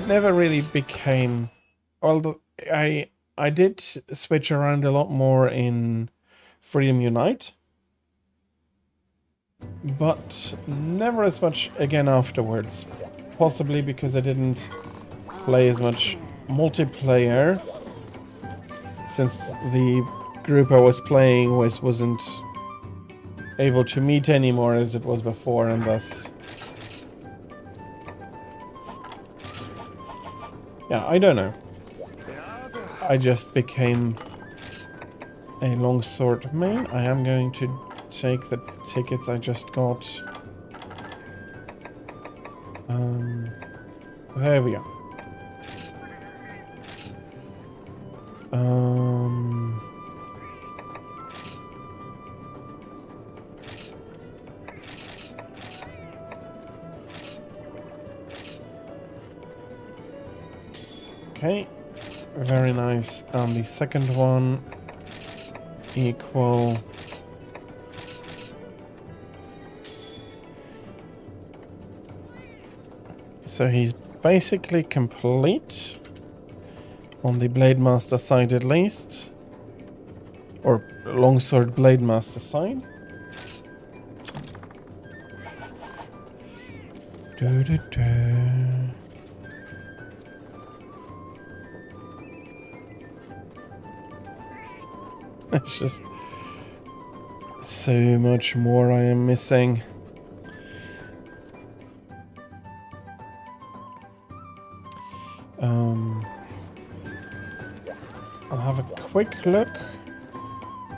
never really became, although I did switch around a lot more in Freedom Unite, but never as much again afterwards. Possibly because I didn't play as much multiplayer, since the group I was playing wasn't able to meet anymore as it was before, and thus, yeah, I don't know. I just became a longsword main. I am going to take the tickets I just got. There we are. Okay, very nice. And the second one equal. So he's basically complete on the Blade Master side at least, or Longsword Blade Master side. It's just so much more I am missing. I'll have a quick look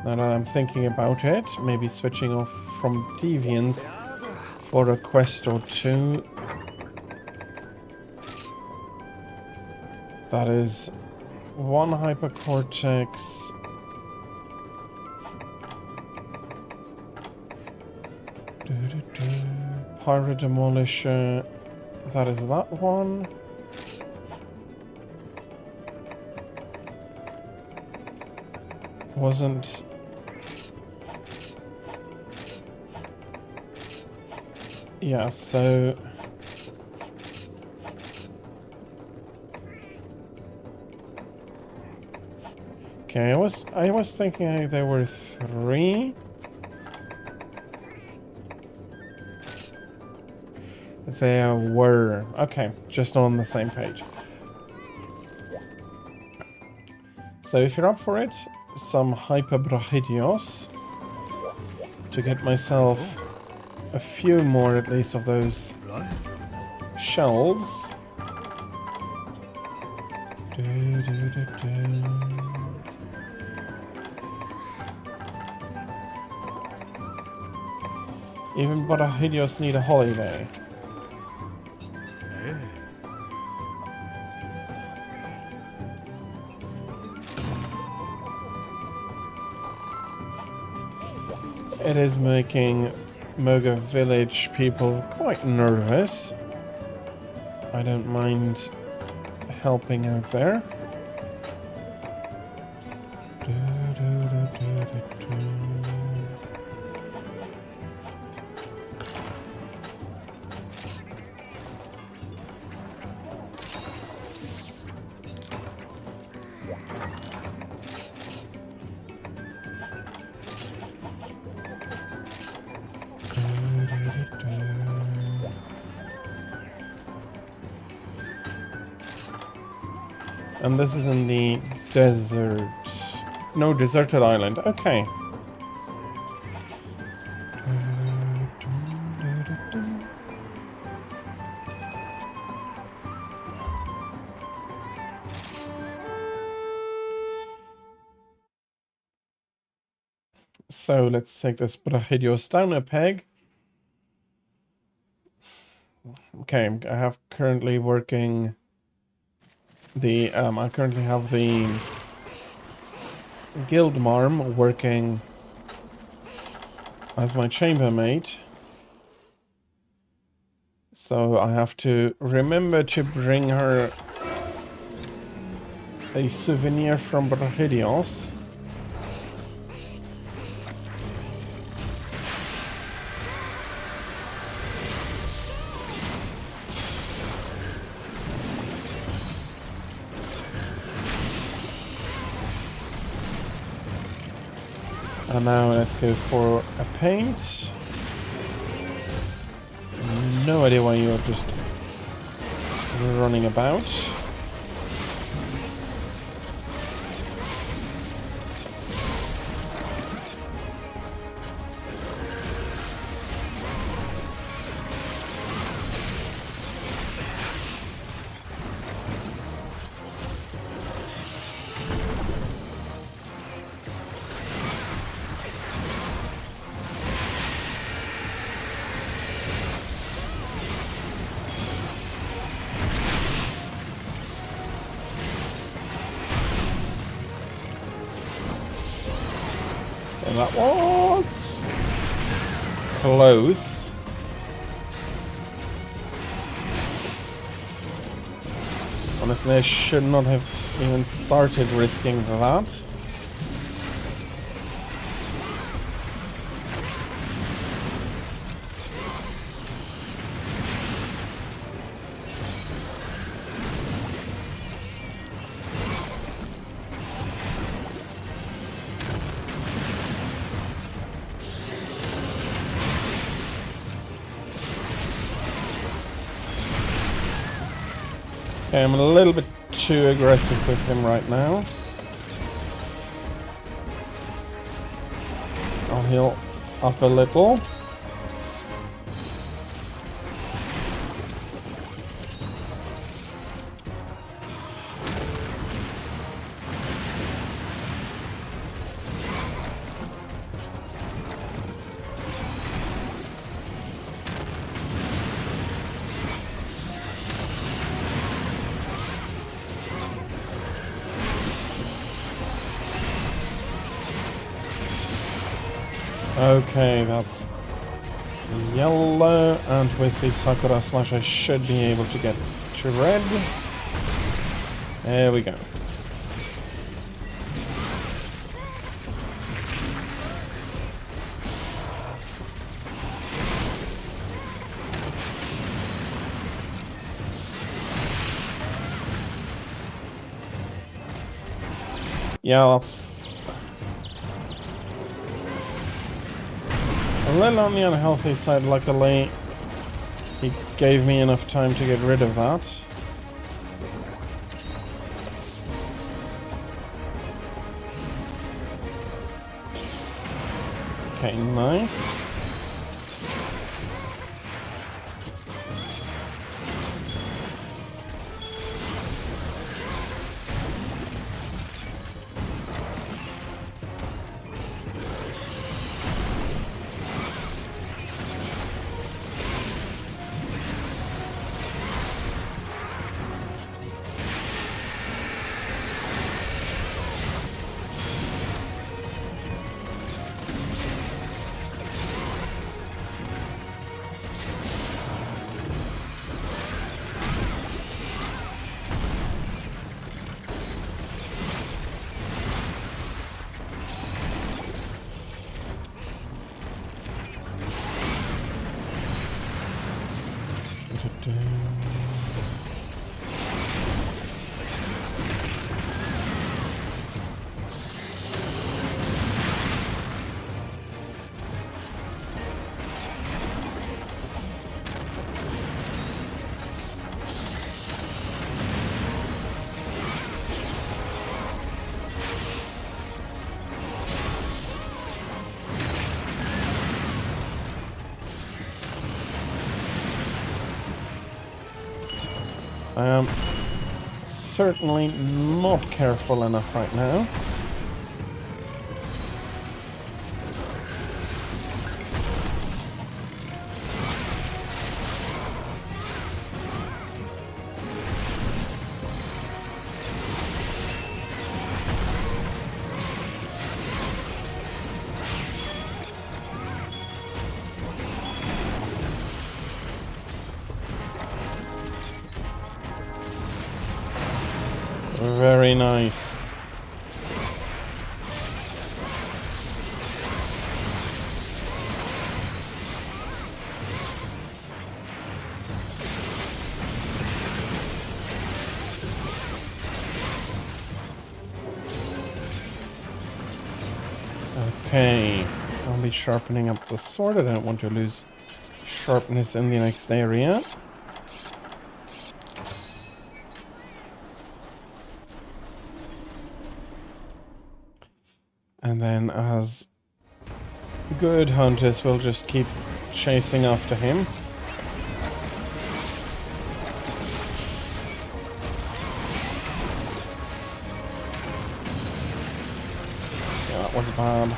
now that I'm thinking about it. Maybe switching off from deviants for a quest or two. That is one hypercortex. Pirate Demolisher. That is that one. Wasn't... Yeah, so... Okay, I was thinking there were 3. There were. Okay, just on the same page. So if you're up for it, some Hyper Brachidios to get myself a few more at least of those shells. Even Brachidios need a holiday. It is making Moga Village people quite nervous. I don't mind helping out there. And this is in the desert. No, deserted island. Okay. So let's take this Brachidios down a peg. Okay, I have currently working the I currently have the Guild Marm working as my chambermaid. So I have to remember to bring her a souvenir from Brachidios. And now let's go for a paint. No idea why you're just running about. That was close. Honestly, I should not have even started risking that. Okay, I'm a little bit too aggressive with him right now. I'll heal up a little. Okay, that's yellow, and with the Sakura Slash I should be able to get to red. There we go. Yeah, that's a little on the unhealthy side. Luckily, he gave me enough time to get rid of that. Okay, nice. I am certainly not careful enough right now. Very nice. Okay, I'll be sharpening up the sword. I don't want to lose sharpness in the next area. And then as good hunters, we'll just keep chasing after him. Yeah, that was bad.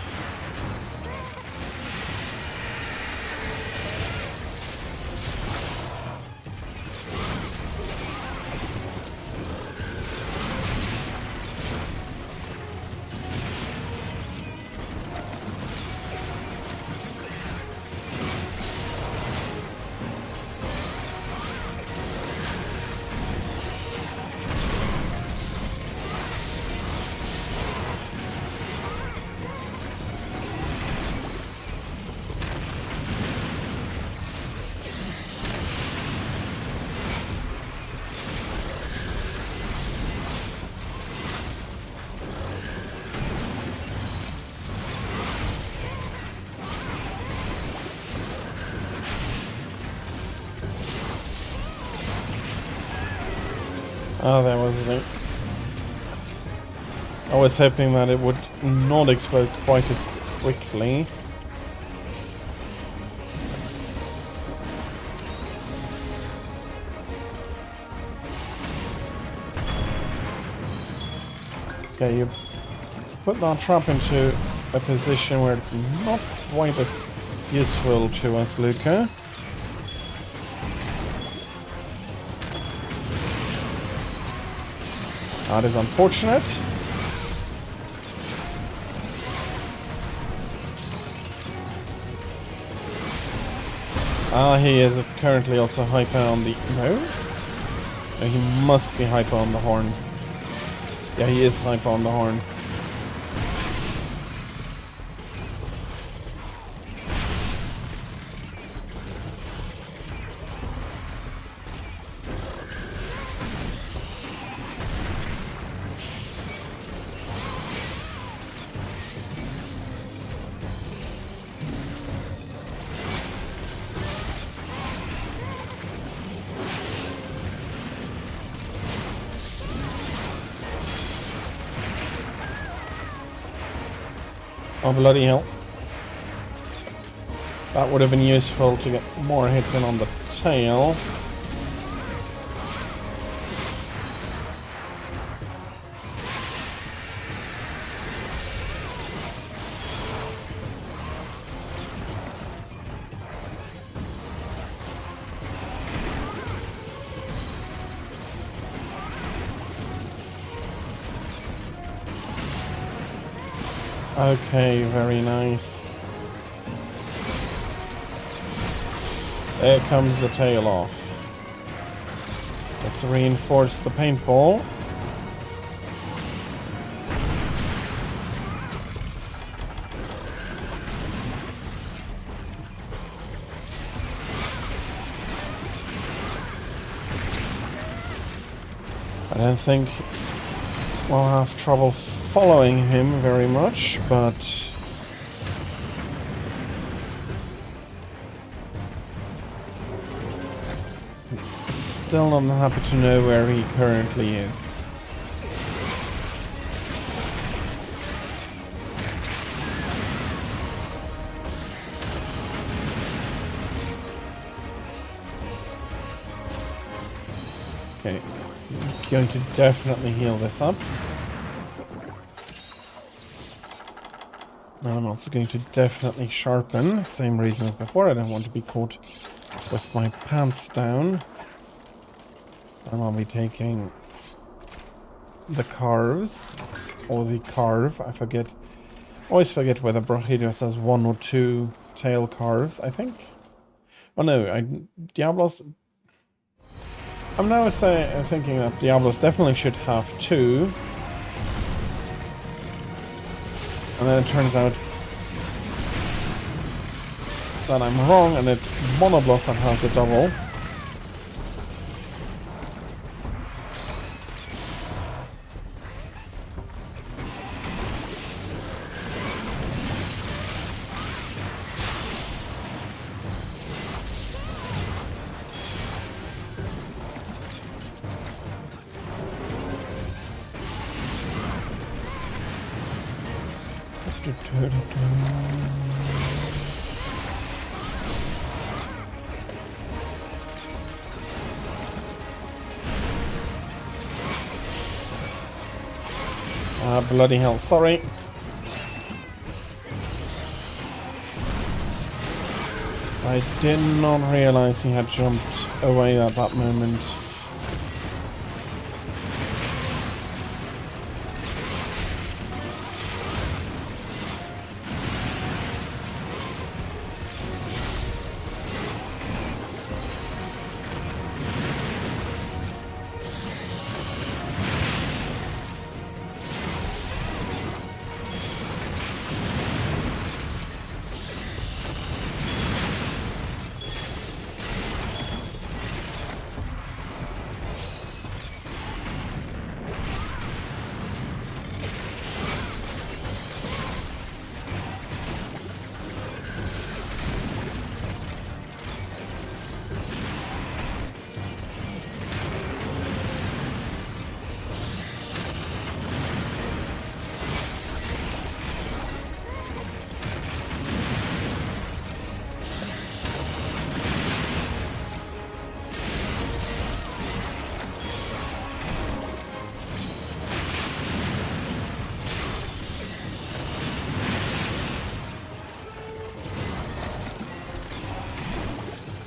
Oh, that was it. I was hoping that it would not explode quite as quickly. Okay, you put that trap into a position where it's not quite as useful to us, Luca. That is unfortunate. He is currently also hyper on the... No? No, he must be hyper on the horn. Yeah, he is hyper on the horn. Oh, bloody hell. That would have been useful to get more hits in on the tail. Okay, very nice. There comes the tail off. Let's reinforce the paintball. I don't think we'll have trouble following him very much, but still not happy to know where he currently is. Okay, I'm going to definitely heal this up. And I'm also going to definitely sharpen, same reason as before, I don't want to be caught with my pants down. And I'll be taking the carves, or the carve, I forget. Always forget whether Brachelios has 1 or 2 tail carves, I think. Oh no, Diablos... I'm now thinking that Diablos definitely should have 2. And then it turns out that I'm wrong, and it's Monoblos that has the double. Bloody hell, sorry. I did not realize he had jumped away at that moment.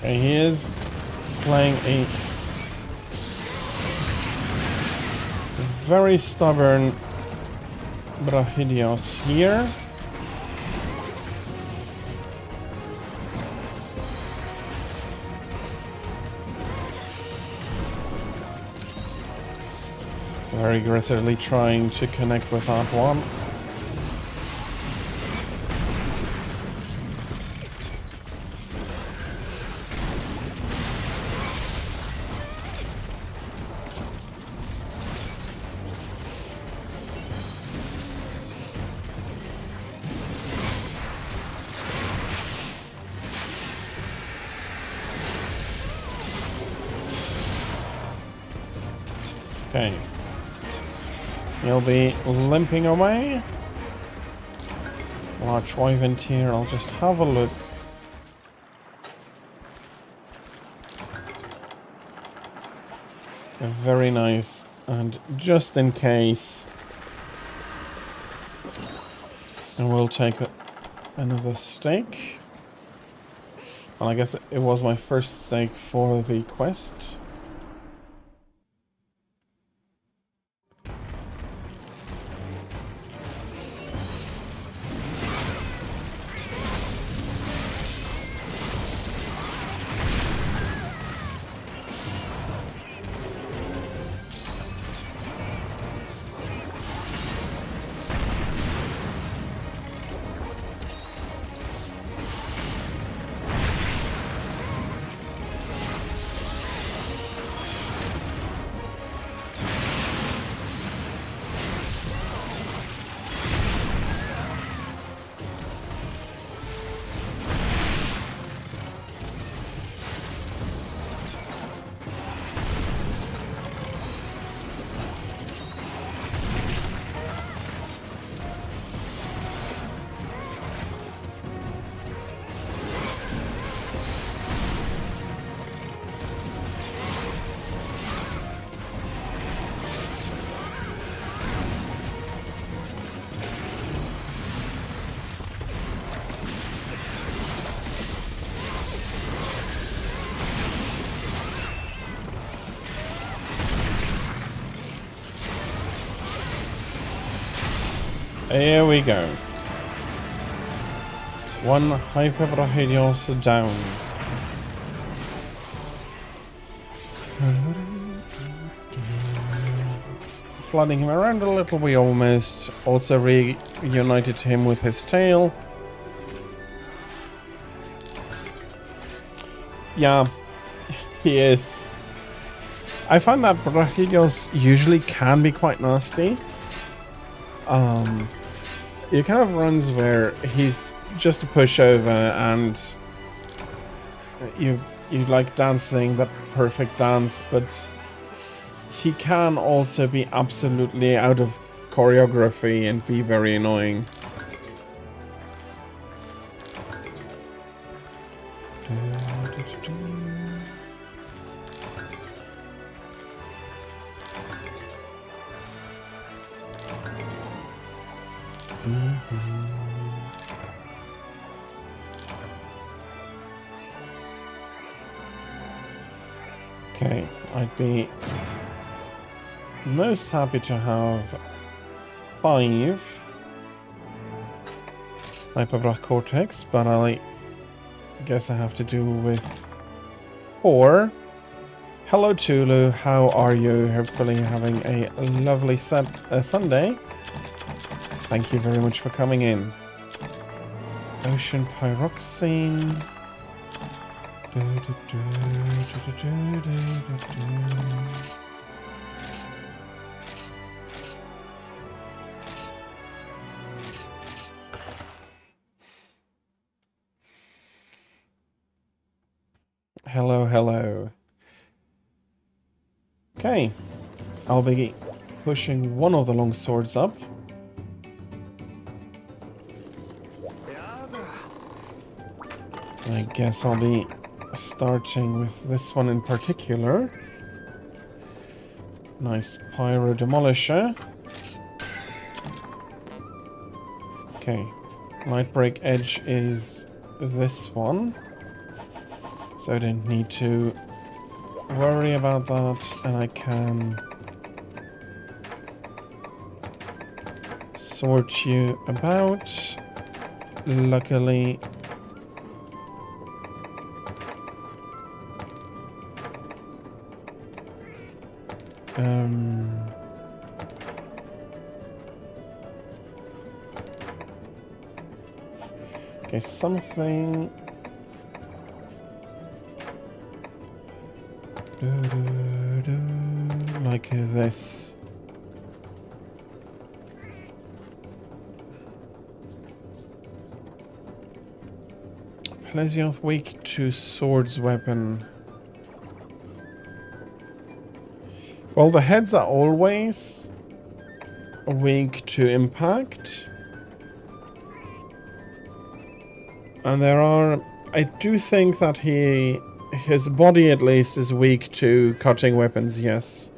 Okay, he is playing a very stubborn Brahidios here. Very aggressively trying to connect with that one. Okay. He'll be limping away. Large wyvern here, I'll just have a look. Very nice. And just in case, I will take another stake. Well, I guess it was my first stake for the quest. Here we go. One Hyperbrachelios down. Sliding him around a little, we almost also reunited him with his tail. Yeah, he is. I find that Brachelios usually can be quite nasty. He kind of runs where he's just a pushover and you like dancing that perfect dance, but he can also be absolutely out of choreography and be very annoying. Okay, I'd be most happy to have 5 Hyperbrach Cortex, but I guess I have to do with 4. Hello Tulu, how are you? Hopefully having a lovely Sunday. Thank you very much for coming in. Ocean Pyroxene. Hello, hello. Okay, I'll be pushing one of the long swords up. I guess I'll be starting with this one in particular. Nice Pyro Demolisher. Okay, Light Break Edge is this one. So I don't need to worry about that, and I can sort you about. Luckily, okay, something like this. Plesioth weak to swords weapon. Well, the heads are always weak to impact. And there are... I do think that his body at least is weak to cutting weapons, yes.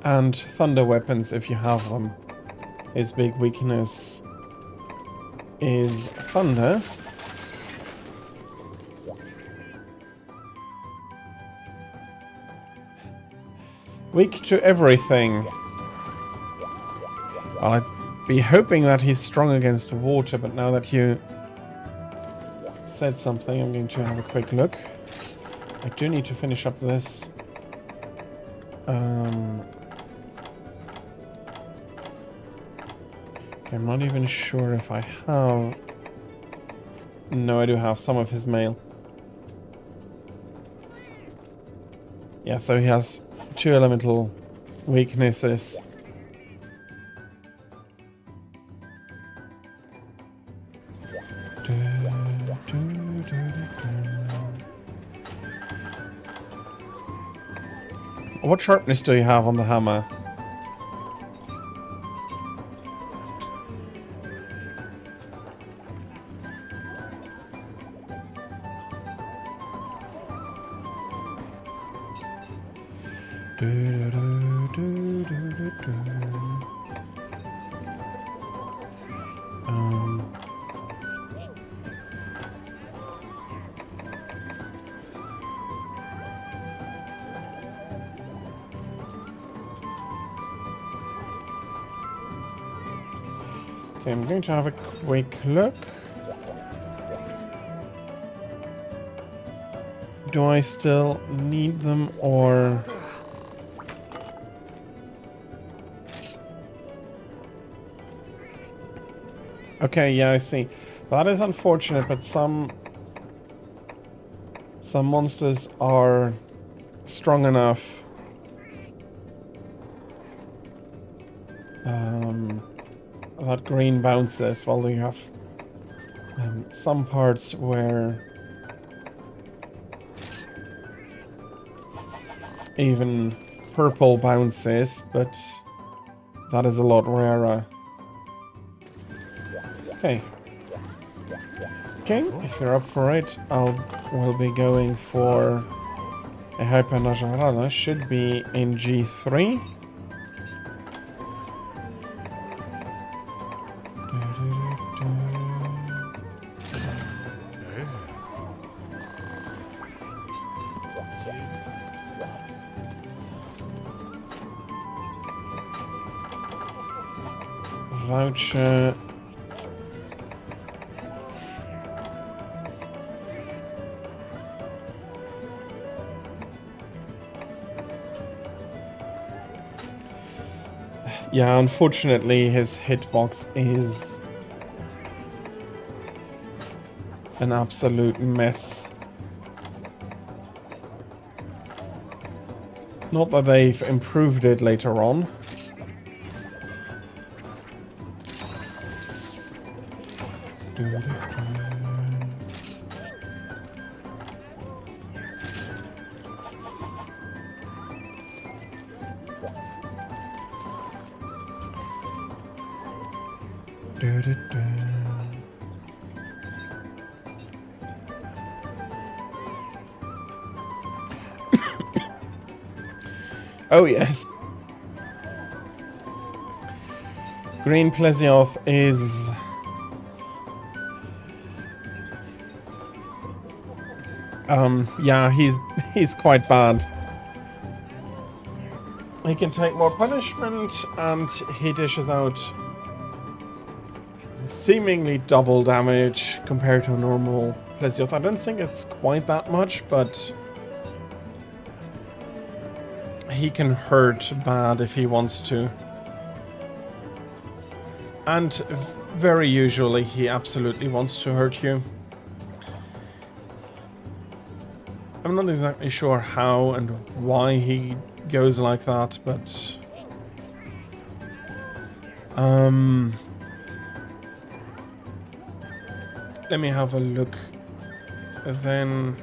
And thunder weapons, if you have them. His big weakness is thunder. Weak to everything. Well, I'd be hoping that he's strong against water, but now that you said something, I'm going to have a quick look. I do need to finish up this. Okay, I'm not even sure if I have... No, I do have some of his mail. Yeah, so he has 2 elemental weaknesses. What sharpness do you have on the hammer? Okay, I'm going to have a quick look. Do I still need them, or... Okay, yeah, I see. That is unfortunate, but some monsters are strong enough that green bounces, while you have some parts where even purple bounces, but that is a lot rarer. Okay. Okay, if you're up for it, we'll be going for a Hyper Najarada. Should be in G3. Voucher. Yeah, unfortunately his hitbox is an absolute mess. Not that they've improved it later on. Oh yes. Green Plesioth is... yeah, he's quite bad. He can take more punishment, and he dishes out seemingly double damage compared to a normal Plesioth. I don't think it's quite that much, but he can hurt bad if he wants to. And very usually he absolutely wants to hurt you. I'm not exactly sure how and why he goes like that, but let me have a look then.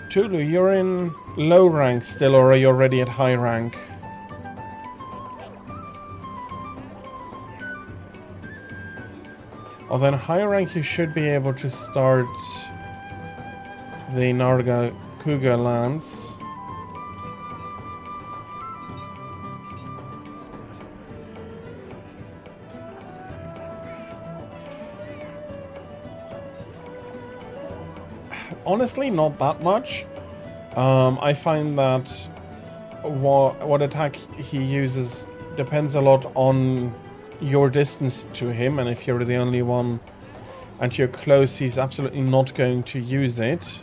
Tulu, you're in low rank still, or are you already at high rank? Well, then high rank you should be able to start the Narga Kuga lands. Honestly, not that much. I find that what attack he uses depends a lot on your distance to him, and if you're the only one and you're close, he's absolutely not going to use it.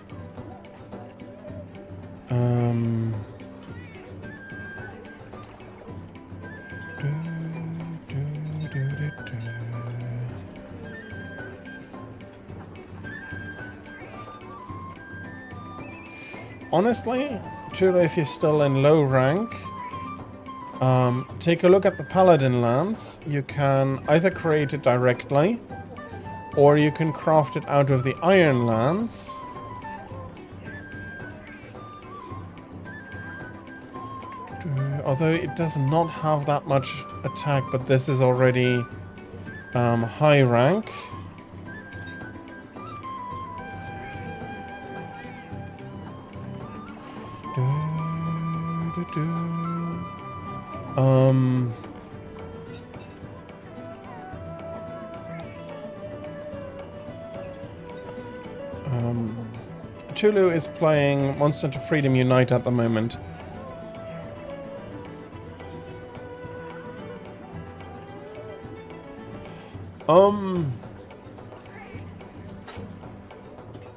Honestly, Tula, if you're still in low rank, take a look at the Paladin lands. You can either create it directly, or you can craft it out of the Iron lands. Although it does not have that much attack, but this is already high rank. Tulu is playing Monster Hunter Freedom Unite at the moment.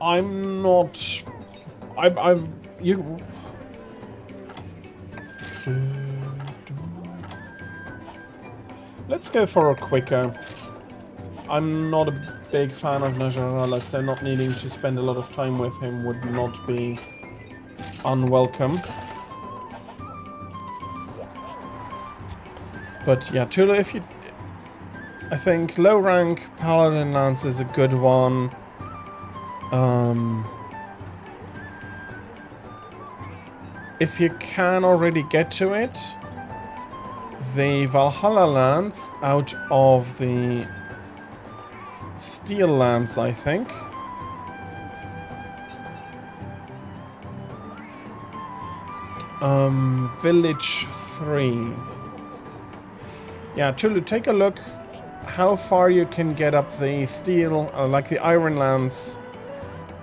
I'm not... you... Let's go for a quicker. I'm not a big fan of Najarala, so not needing to spend a lot of time with him would not be unwelcome. But yeah, Tula, if you... I think low rank Paladin Lance is a good one. If you can already get to it, the Valhalla lands out of the Steel lands, I think. Village 3. Yeah, Tulu, take a look how far you can get up the Steel, like the Iron lands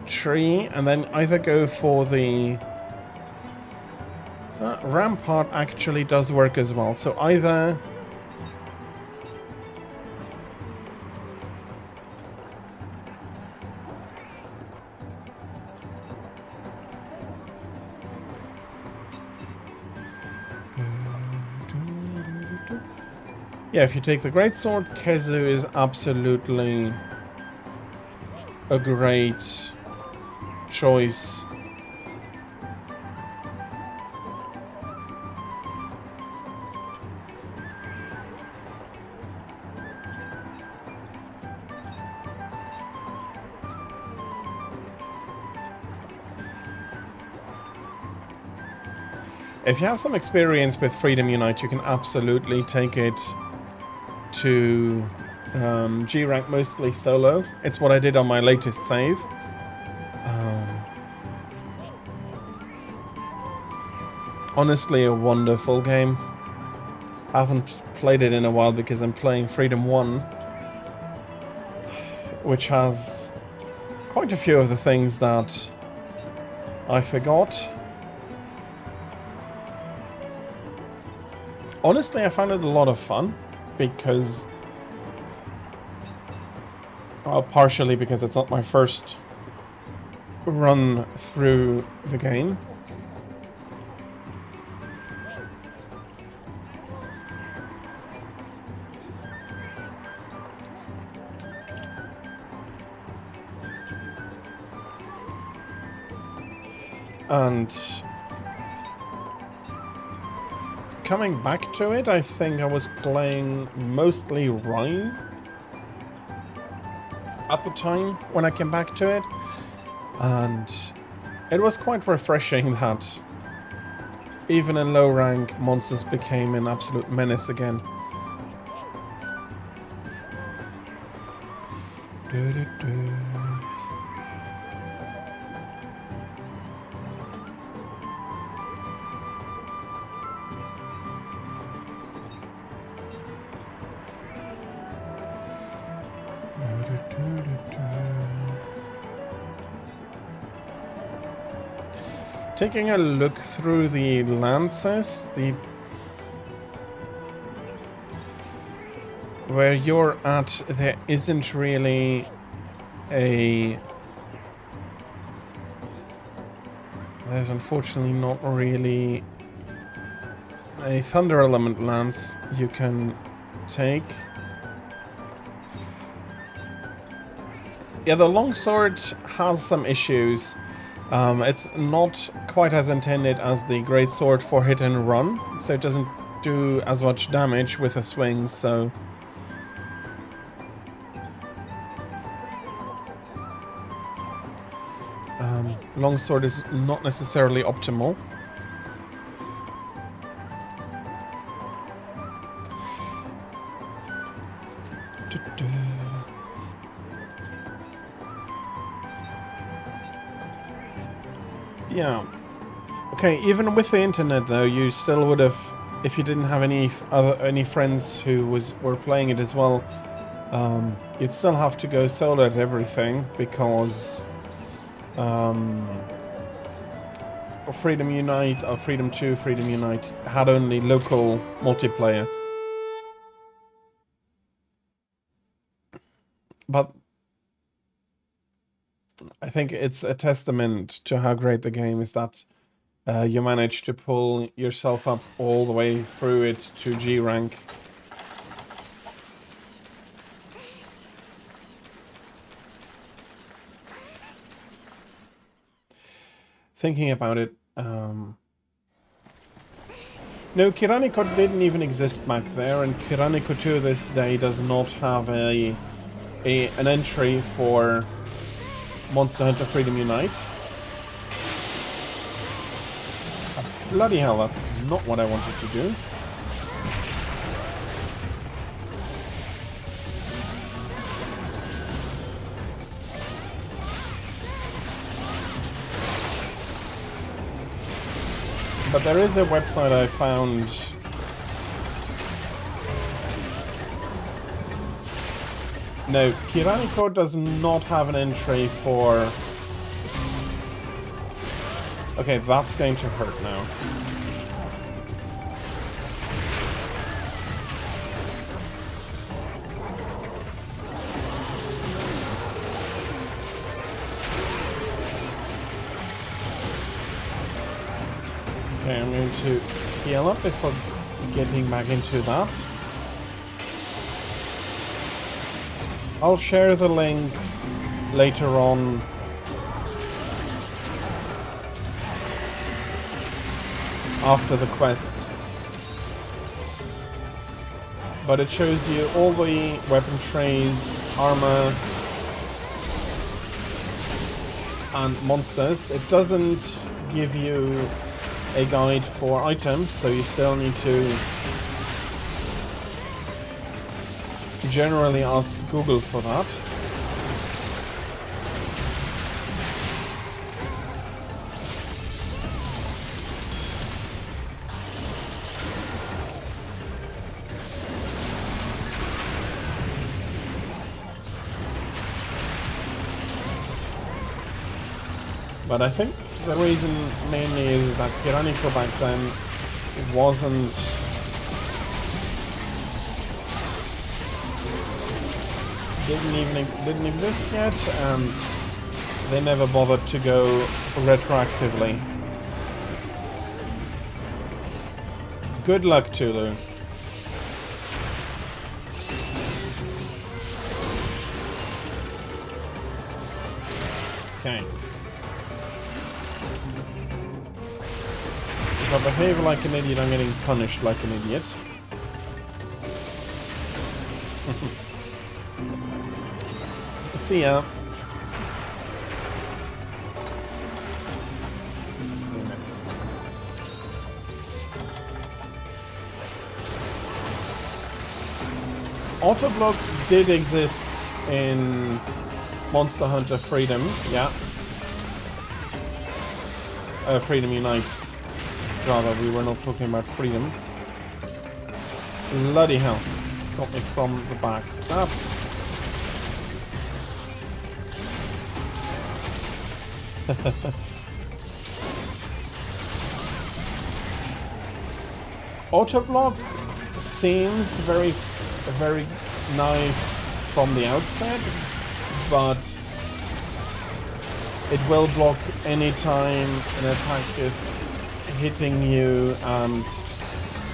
tree, and then either go for the... Rampart actually does work as well, so either... Yeah, if you take the Greatsword, Kezu is absolutely a great choice. If you have some experience with Freedom Unite, you can absolutely take it to G rank, mostly solo. It's what I did on my latest save. Honestly, a wonderful game. I haven't played it in a while because I'm playing Freedom 1, which has quite a few of the things that I forgot. Honestly, I found it a lot of fun because, well, partially because it's not my first run through the game. And coming back to it, I think I was playing mostly Rhine at the time when I came back to it. And it was quite refreshing that even in low rank, monsters became an absolute menace again. Taking a look through the lances, where you're at, there isn't really there's unfortunately not really a Thunder Element lance you can take. Yeah, the longsword has some issues. It's not quite as intended as the greatsword for hit and run, so it doesn't do as much damage with a swing, so... longsword is not necessarily optimal. Yeah. Okay, even with the internet though, you still would have, if you didn't have any friends who were playing it as well, you'd still have to go solo at everything because Freedom Unite or Freedom 2, Freedom Unite had only local multiplayer. But I think it's a testament to how great the game is that you managed to pull yourself up all the way through it to G rank. Thinking about it, no, Kiraniko didn't even exist back there, and Kiraniko to this day does not have an entry for Monster Hunter Freedom Unite. Bloody hell, that's not what I wanted to do. But there is a website I found. No, Kiraniko does not have an entry for... Okay, that's going to hurt now. Okay, I'm going to heal up before getting back into that. I'll share the link later on after the quest. But it shows you all the weapon trays, armor, and monsters. It doesn't give you a guide for items, so you still need to generally ask Google for that. But I think the reason mainly is that Tyrannical back then didn't exist yet, and they never bothered to go retroactively. Good luck, Tulu. Okay. If I behave like an idiot, I'm getting punished like an idiot. See ya. Autoblock did exist in Monster Hunter Freedom, yeah. Freedom Unite. Rather, we were not talking about Freedom. Bloody hell. Got me from the back. Ah. Autoblock seems very nice from the outset, but it will block anytime an attack is hitting you, and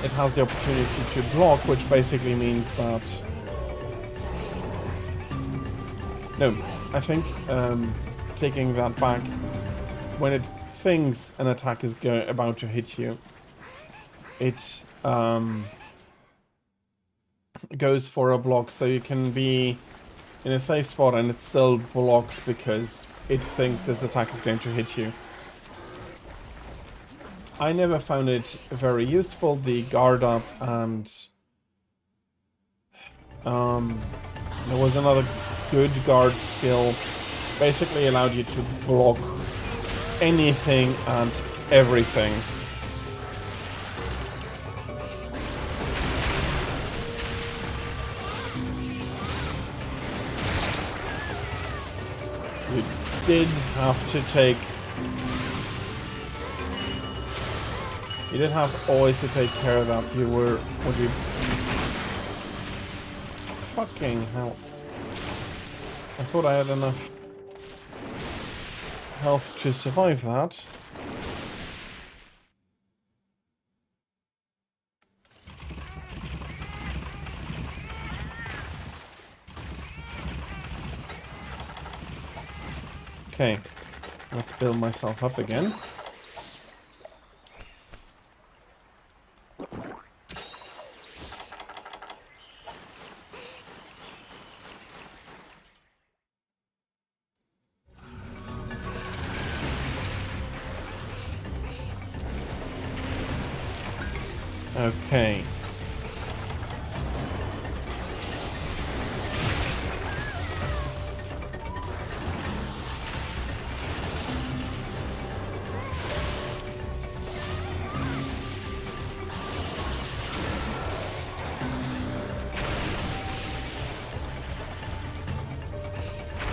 it has the opportunity to block, which basically means that... No, I think taking that back, when it thinks an attack is about to hit you, it goes for a block, so you can be in a safe spot and it still blocks because it thinks this attack is going to hit you. I never found it very useful, the guard up, and there was another good guard skill, basically allowed you to block anything and everything. You did have to take... You did have always to take care of that. You would be... Fucking hell. I thought I had enough health to survive that. Okay, let's build myself up again. Okay.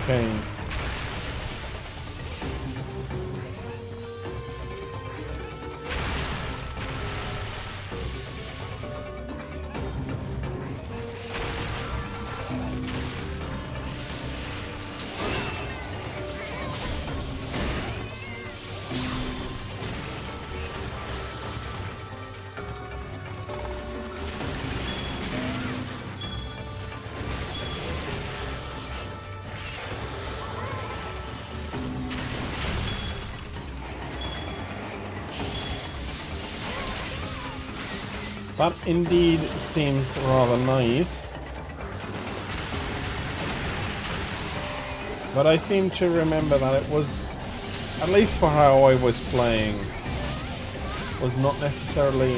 Okay. That indeed seems rather nice. But I seem to remember that it was, at least for how I was playing, was not necessarily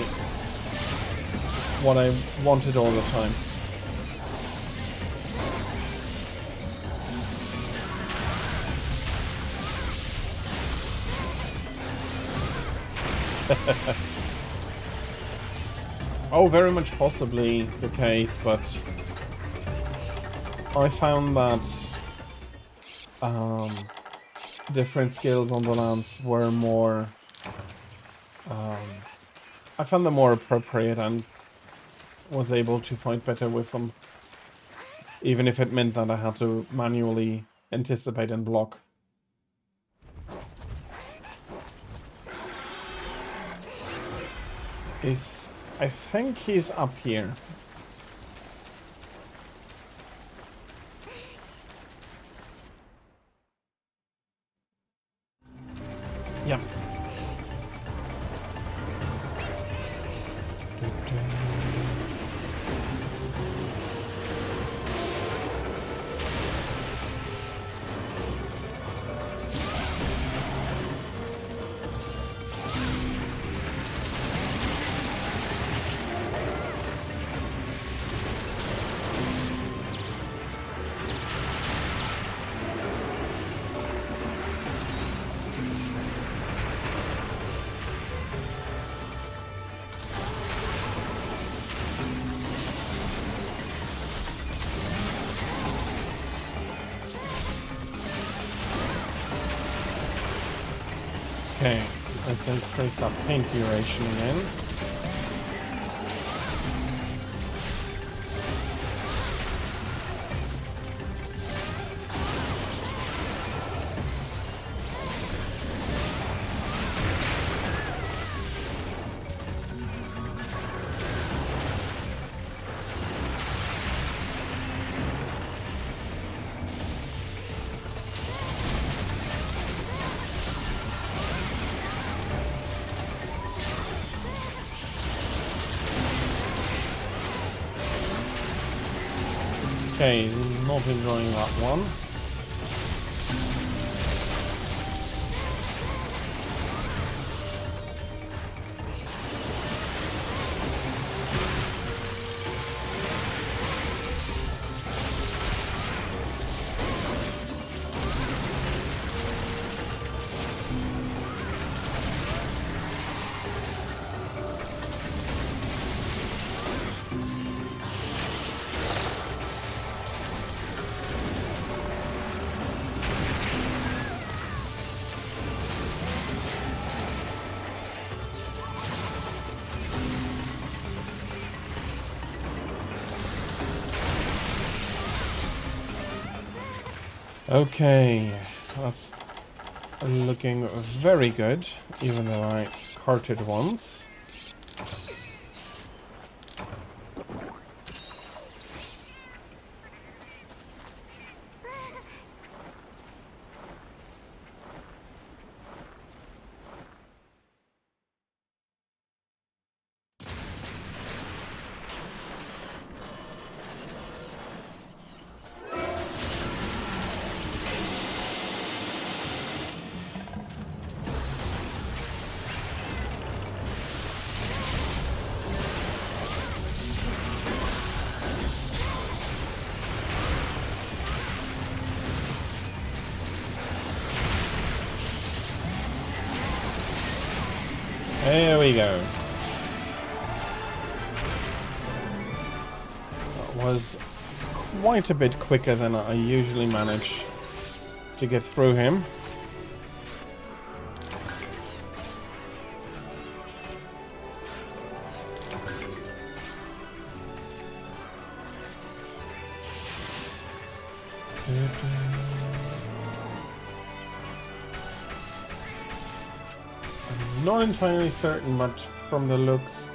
what I wanted all the time. Oh, very much possibly the case, but I found that different skills on the lance were more... I found them more appropriate and was able to fight better with them, even if it meant that I had to manually anticipate and block. I think he's up here. Yep. Okay, let's increase that paint duration again. Okay, not enjoying that one. Okay, that's looking very good, even though I carted once. There we go. That was quite a bit quicker than I usually manage to get through him. Not entirely certain, but from the looks,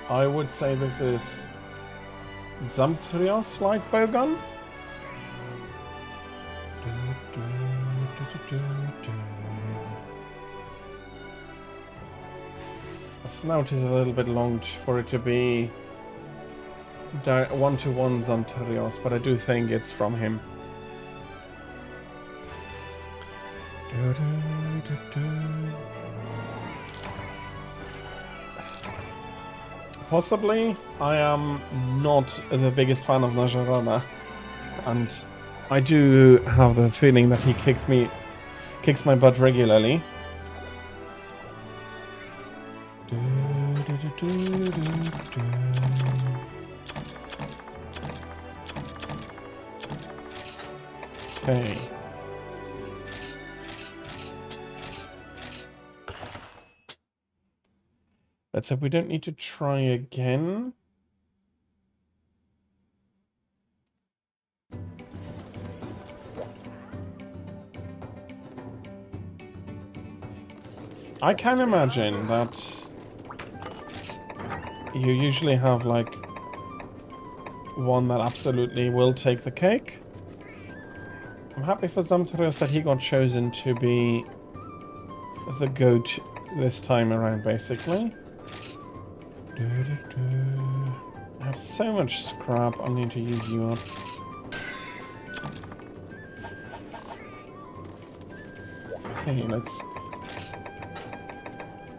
I would say this is Zamtrios light bowgun. The snout is a little bit long for it to be one-to-one Zamtrios, but I do think it's from him. Possibly. I am not the biggest fan of Najarada, and I do have the feeling that he kicks my butt regularly. Okay. Let's hope we don't need to try again. I can imagine that you usually have like one that absolutely will take the cake. I'm happy for Zamtaros that he got chosen to be the goat this time around, basically. I have so much scrap, I need to use you up. Okay, let's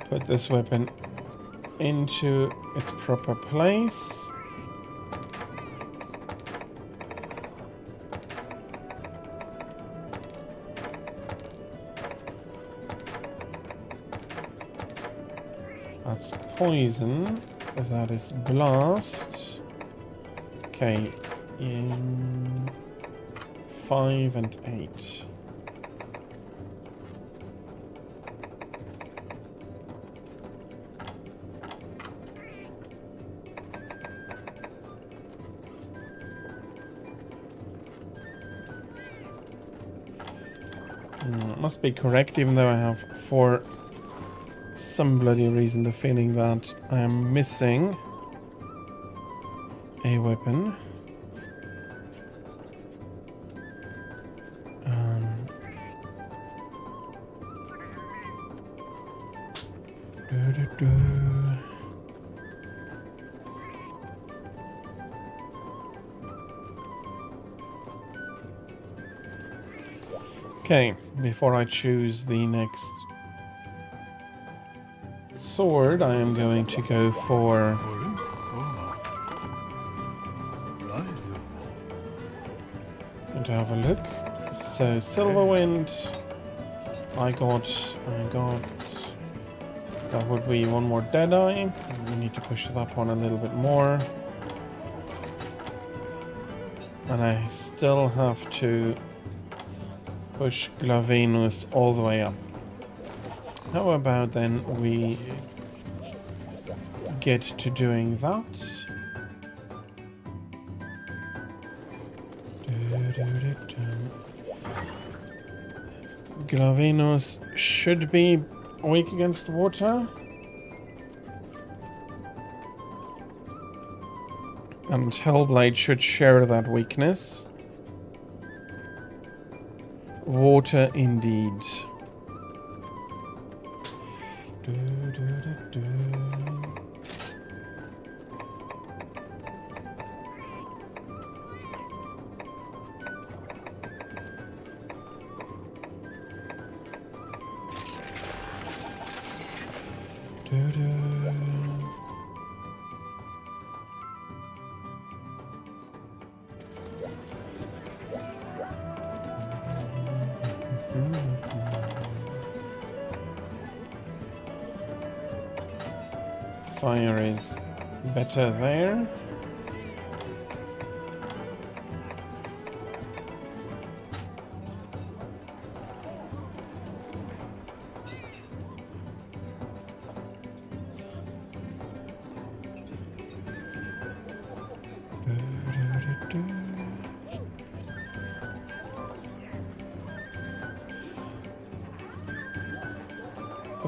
put this weapon into its proper place. That's poison. That is blast. Okay, in 5 and 8. Must be correct, even though I have, for some bloody reason, the feeling that I am missing a weapon. Okay, before I choose the next sword, I am going to go for and to have a look. So Silverwind, I got that would be one more Deadeye. We need to push that one a little bit more. And I still have to push Glavenus all the way up. How about then we get to doing that? Glavenus should be weak against water. And Hellblade should share that weakness. Water indeed. Fire is better there.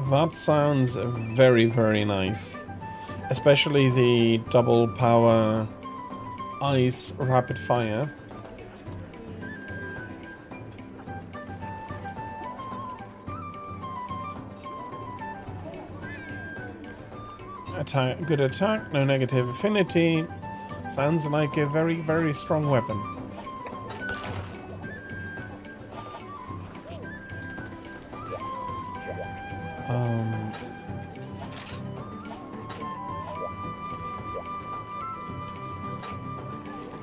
That sounds very, very nice. Especially the double power ice rapid fire. Attack, good attack, no negative affinity. Sounds like a very, very strong weapon.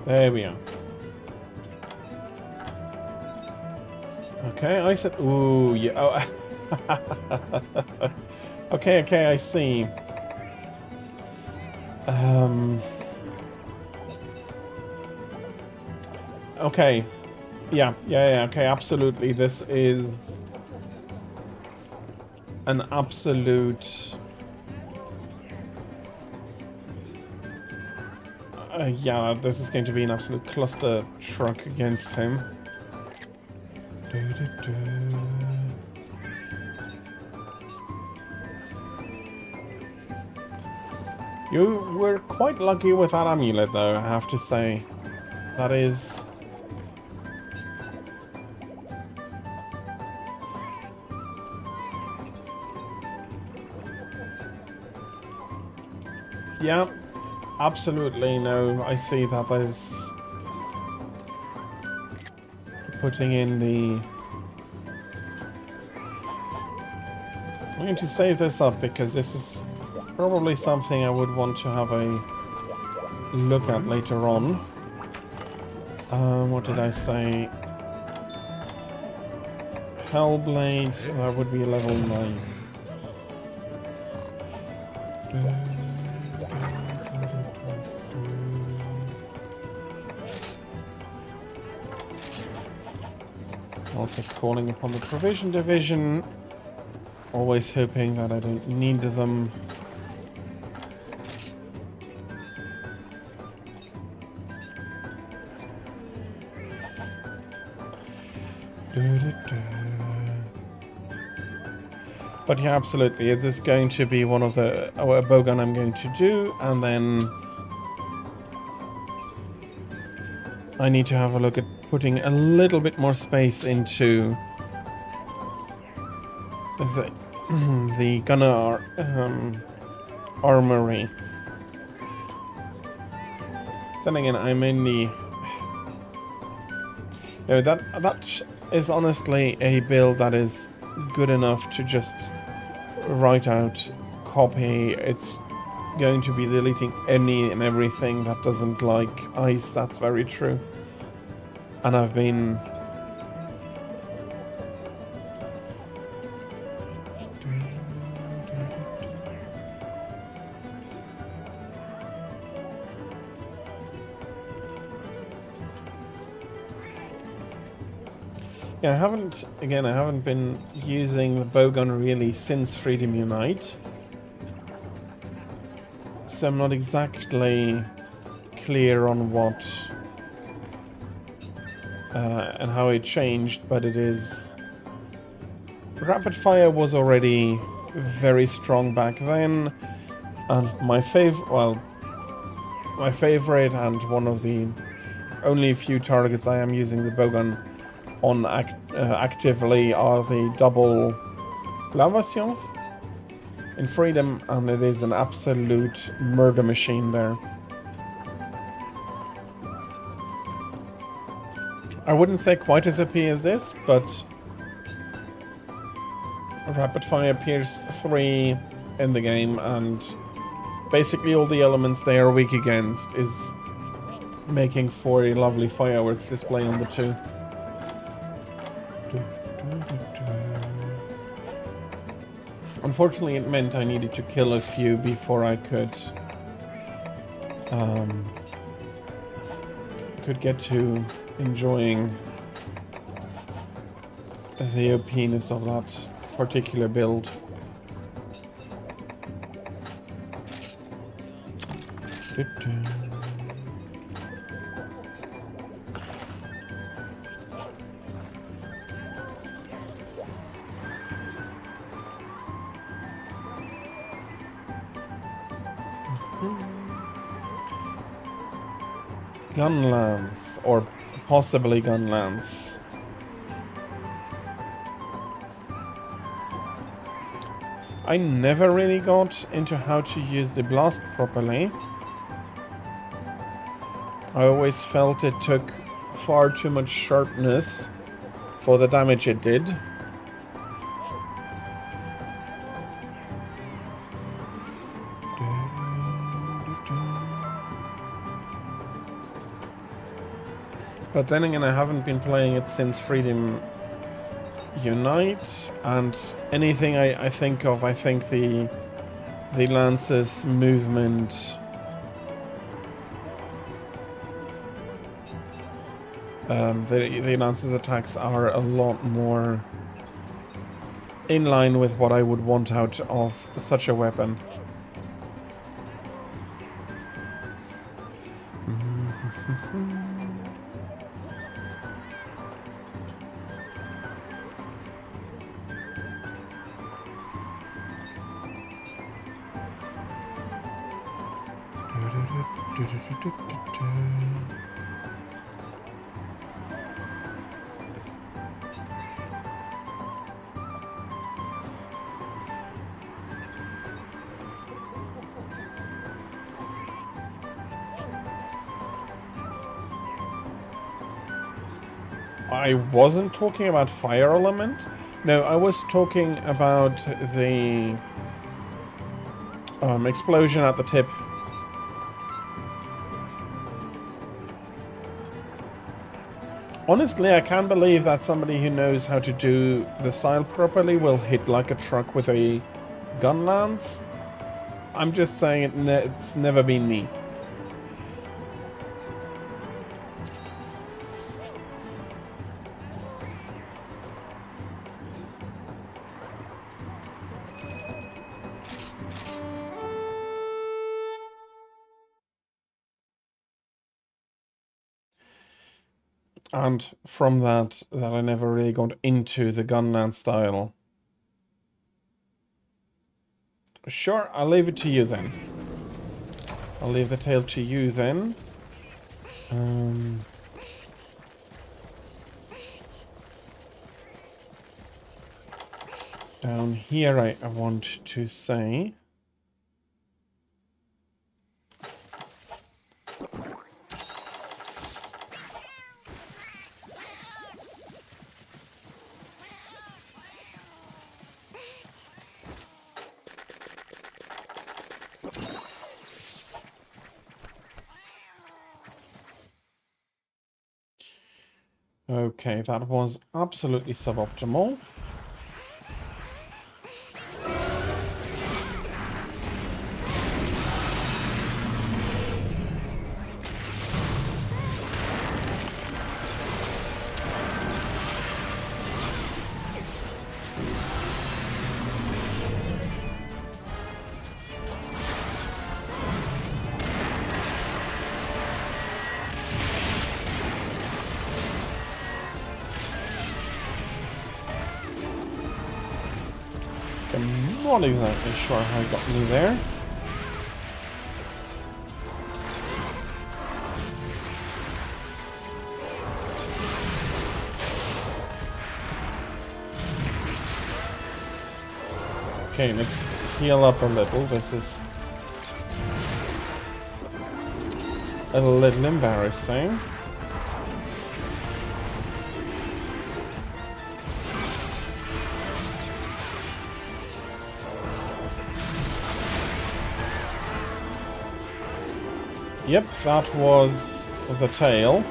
There we are. Okay, I said... Ooh, yeah. Oh. Okay, I see. Okay. Yeah, okay, absolutely. This is an absolute... yeah, this is going to be an absolute cluster truck against him. You were quite lucky with that amulet, though, I have to say. That is... Yeah, absolutely, no, I see that as putting in the... I'm going to save this up because this is probably something I would want to have a look at later on. What did I say? Hellblade, that would be level 9. Also calling upon the provision division. Always hoping that I don't need them. But yeah, absolutely. Is this going to be one of the a bowgun I'm going to do, and then I need to have a look at putting a little bit more space into the gunner armory. Then again, I mainly that is honestly a build that is good enough to just write out, copy. It's going to be deleting any and everything that doesn't like ice. That's very true. And I've been yeah, I haven't been using the bowgun really since Freedom Unite. So I'm not exactly clear on what and how it changed, but it is... Rapid fire was already very strong back then, and my favorite and one of the only few targets I am using the bowgun on actively are the double lavations in Freedom, and it is an absolute murder machine there. I wouldn't say quite as OP as this, but Rapid Fire Pierce 3 in the game, and basically all the elements they are weak against is making for a lovely fireworks display on the two. Unfortunately, it meant I needed to kill a few before I could get to enjoying the OPness of that particular build. Gunlance, or possibly Gunlance. I never really got into how to use the blast properly. I always felt it took far too much sharpness for the damage it did. But then again, I haven't been playing it since Freedom Unite, and anything I think of, I think the Lance's movement, the Lance's attacks are a lot more in line with what I would want out of such a weapon. I wasn't talking about fire element. No, I was talking about the explosion at the tip. Honestly, I can't believe that somebody who knows how to do the style properly will hit like a truck with a gun lance. I'm just saying it's never been me. And from that I never really got into the gunland style. Sure, I'll leave it to you then. I'll leave the tail to you then. Down here I want to say... Okay, that was absolutely suboptimal. I'm not exactly sure how it got me there. Okay, let's heal up a little. This is a little embarrassing. Yep, that was the tail.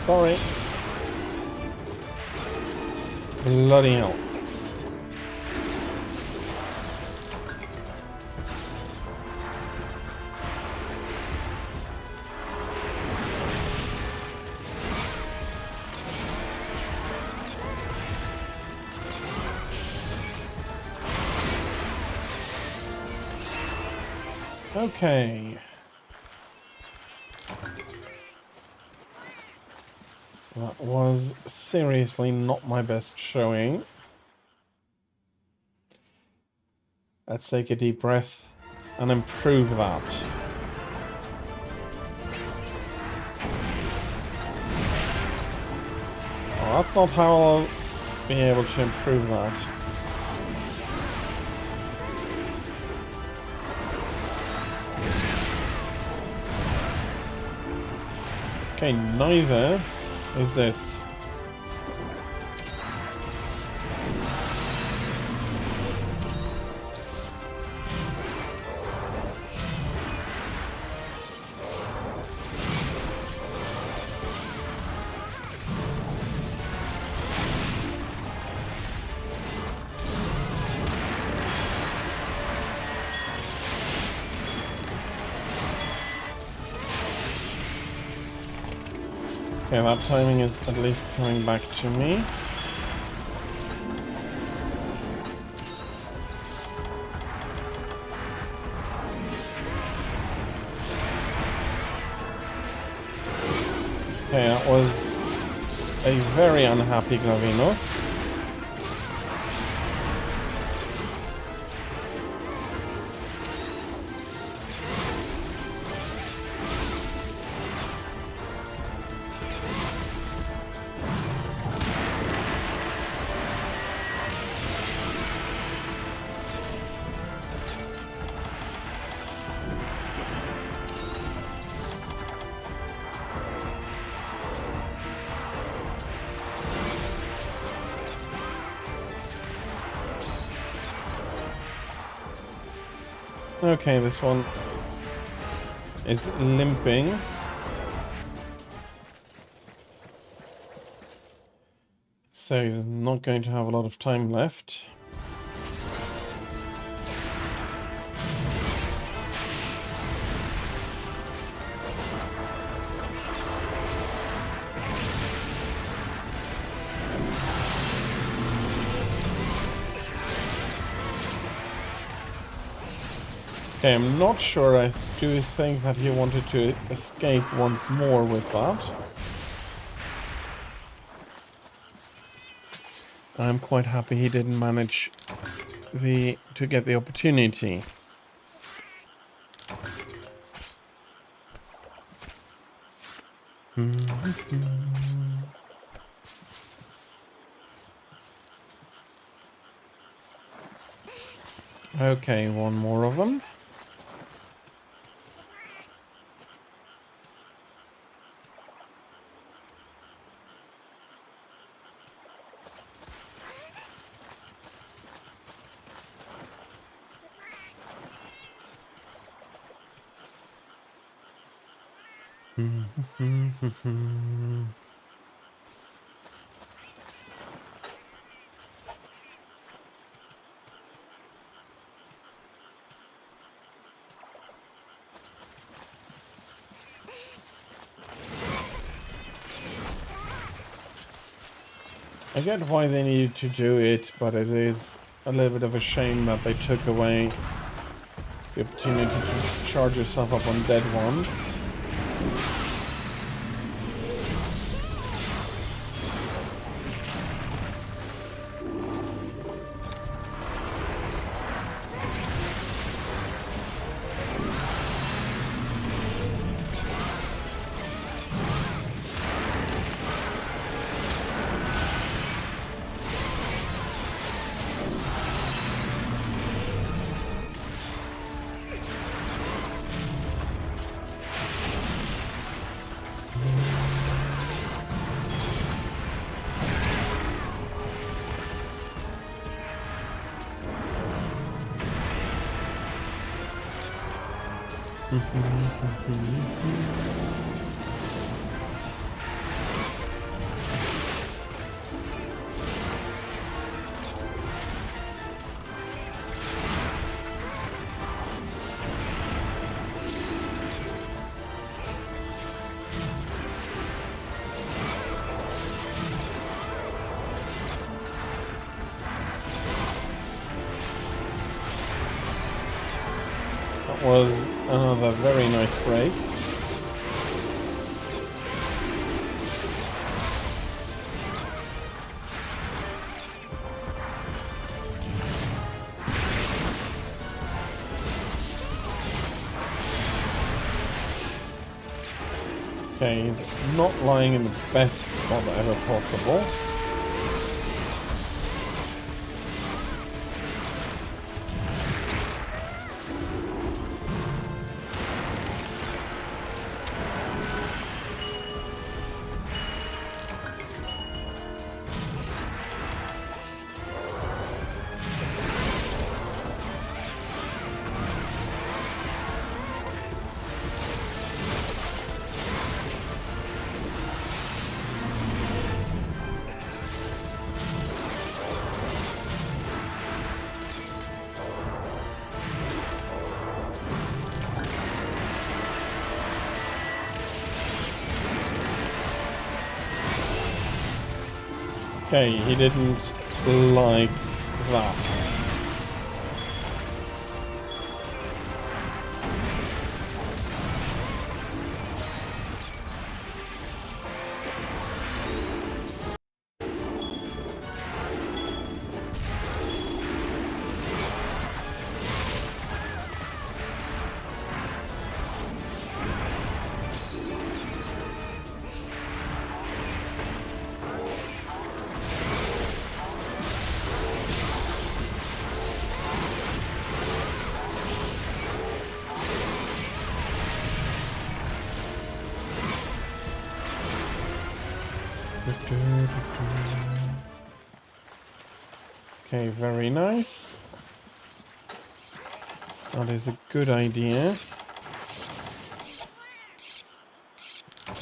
Sorry. Bloody hell. Okay. That was seriously not my best showing. Let's take a deep breath and improve that. Oh, that's not how I'll be able to improve that. Okay, neither is this. Okay, that timing is at least coming back to me. Okay, that was a very unhappy Glavinus. Okay, this one is limping. So he's not going to have a lot of time left. Okay, I'm not sure. I do think that he wanted to escape once more with that. I'm quite happy he didn't manage to get the opportunity. Okay, one more of them. I get why they needed to do it, but it is a little bit of a shame that they took away the opportunity to charge yourself up on dead ones. That was another very nice break. Okay, he's not lying in the best spot ever possible. Okay, he didn't like that. Okay, very nice. That is a good idea.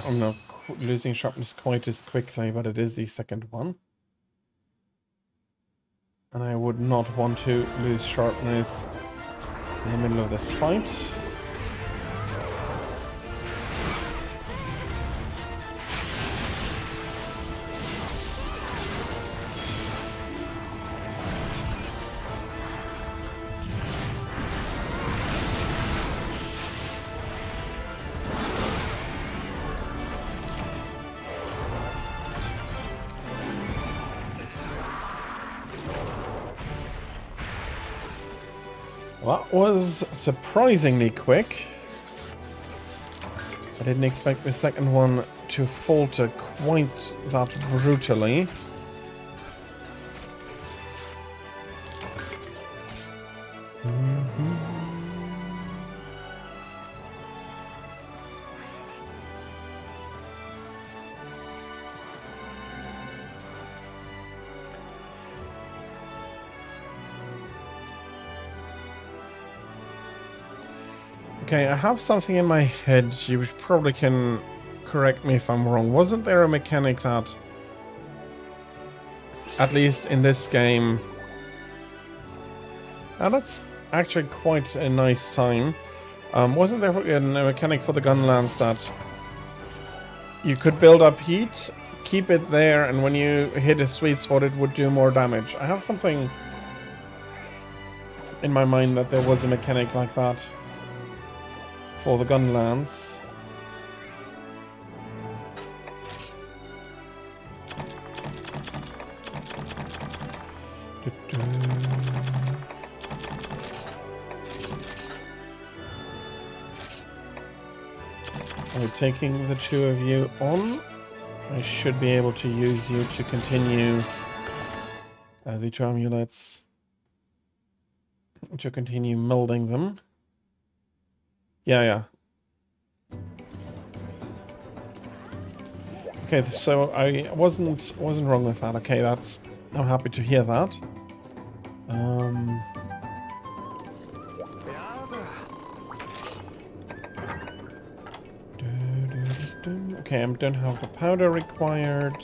I'm not losing sharpness quite as quickly, but it is the second one. And I would not want to lose sharpness in the middle of this fight. That was surprisingly quick. I didn't expect the second one to falter quite that brutally. Okay, I have something in my head. You probably can correct me if I'm wrong. Wasn't there a mechanic that, at least in this game... Now that's actually quite a nice time. Wasn't there a mechanic for the gun lance that you could build up heat, keep it there, and when you hit a sweet spot it would do more damage? I have something in my mind that there was a mechanic like that for the gun lance. By taking the two of you on, I should be able to use you to continue the two amulets, to continue melding them. Yeah. Okay, so I wasn't wrong with that. Okay, I'm happy to hear that. Okay, I don't have the powder required.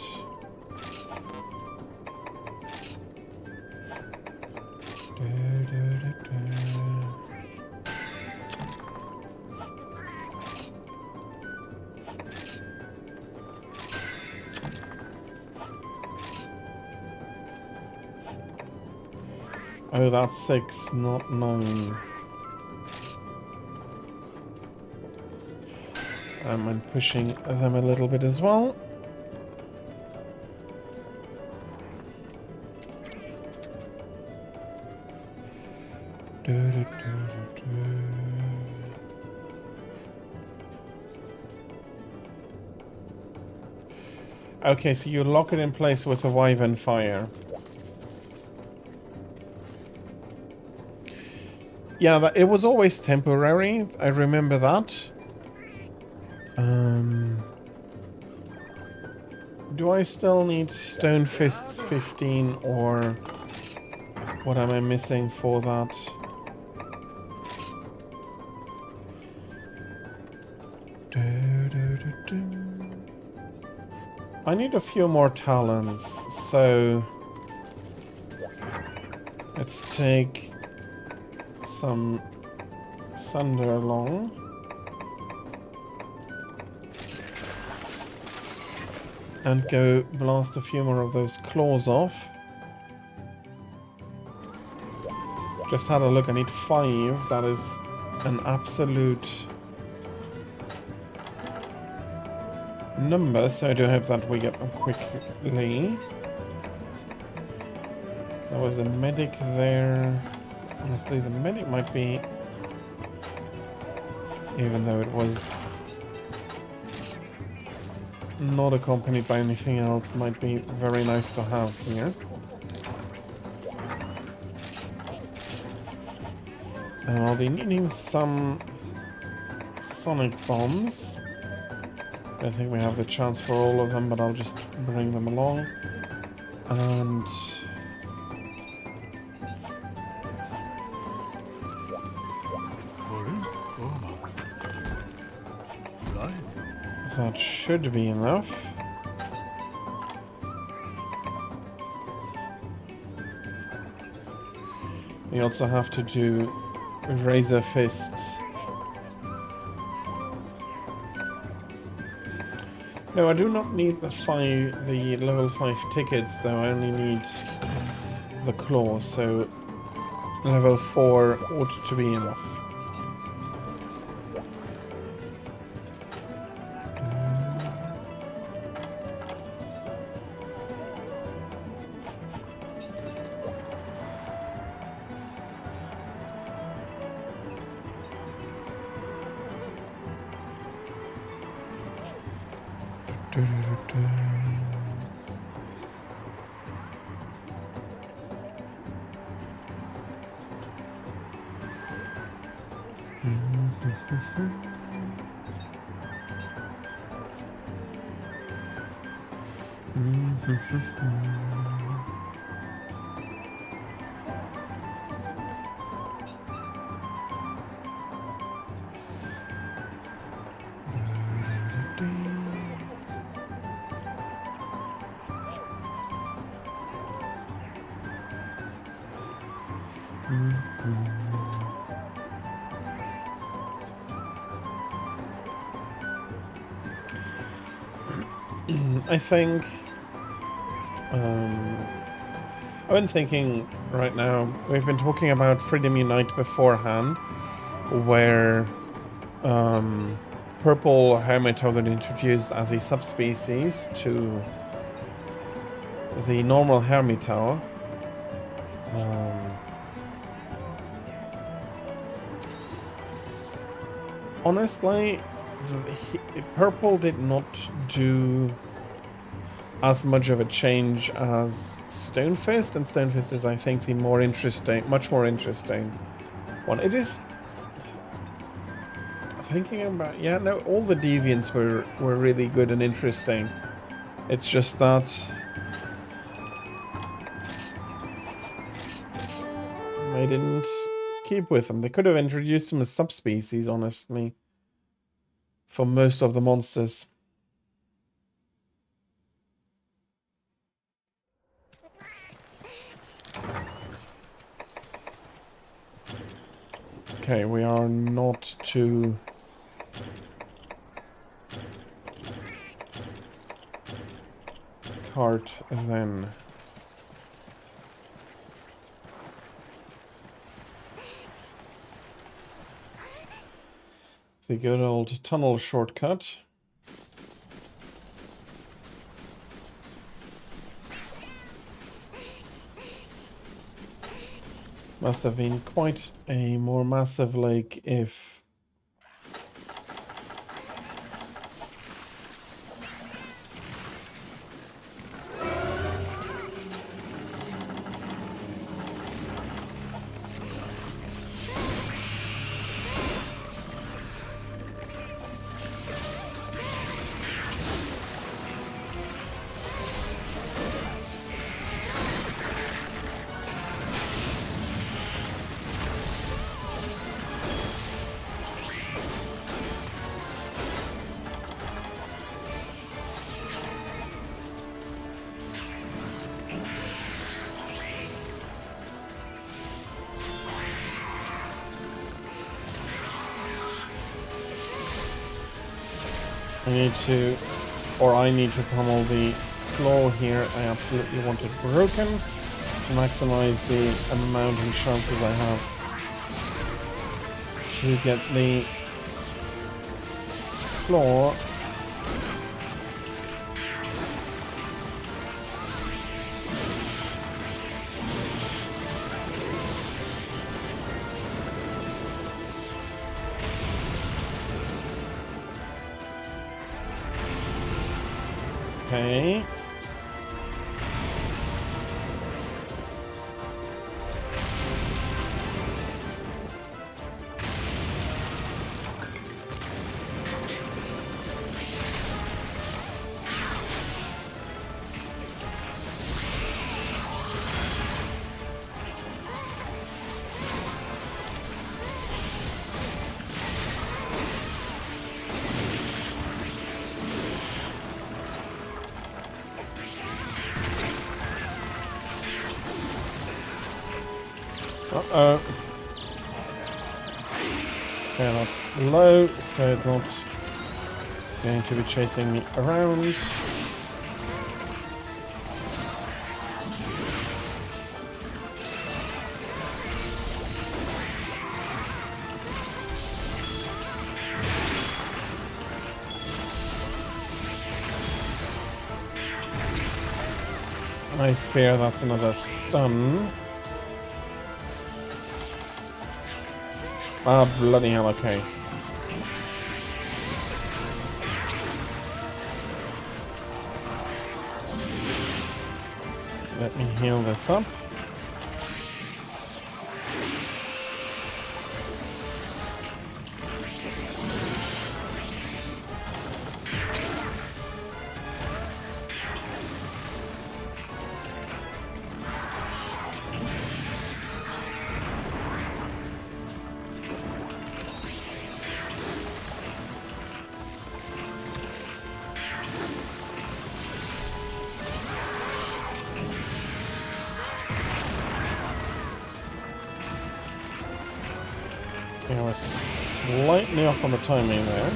Oh, that's 6, not 9. Don't mind pushing them a little bit as well. Okay, so you lock it in place with a Wyvern fire. Yeah, it was always temporary. I remember that. Do I still need Stone Fists 15 or what am I missing for that? I need a few more talents, so let's take some thunder along. And go blast a few more of those claws off. Just had a look, I need 5. That is an absolute number, so I do hope that we get them quickly. There was a medic there. Honestly, the medic might be... Even though it was not accompanied by anything else, might be very nice to have here. And I'll be needing some sonic bombs. I don't think we have the chance for all of them, but I'll just bring them along. And that should be enough. We also have to do Razor Fist. No, I do not need the level 5 tickets though, I only need the claw, so level 4 ought to be enough. I think I've been thinking right now, we've been talking about Freedom Unite beforehand, where purple hermit are introduced as a subspecies to the normal hermitaur. Honestly, purple did not do as much of a change as Stonefist, and Stonefist is, I think, the more interesting, much more interesting one. It is thinking about, yeah, no, all the deviants were really good and interesting. It's just that they didn't keep with them. They could have introduced them as subspecies, honestly, for most of the monsters. Okay, we are not too cart then. The good old tunnel shortcut. Must have been quite a more massive lake if... I need to pummel the floor here. I absolutely want it broken to maximize the amount and chances I have to get the floor okay. Uh-oh. Okay, that's low, so it's not going to be chasing me around. I fear that's another stun. Ah, bloody hell, okay. Let me heal this up. I was slightly off on the timing there.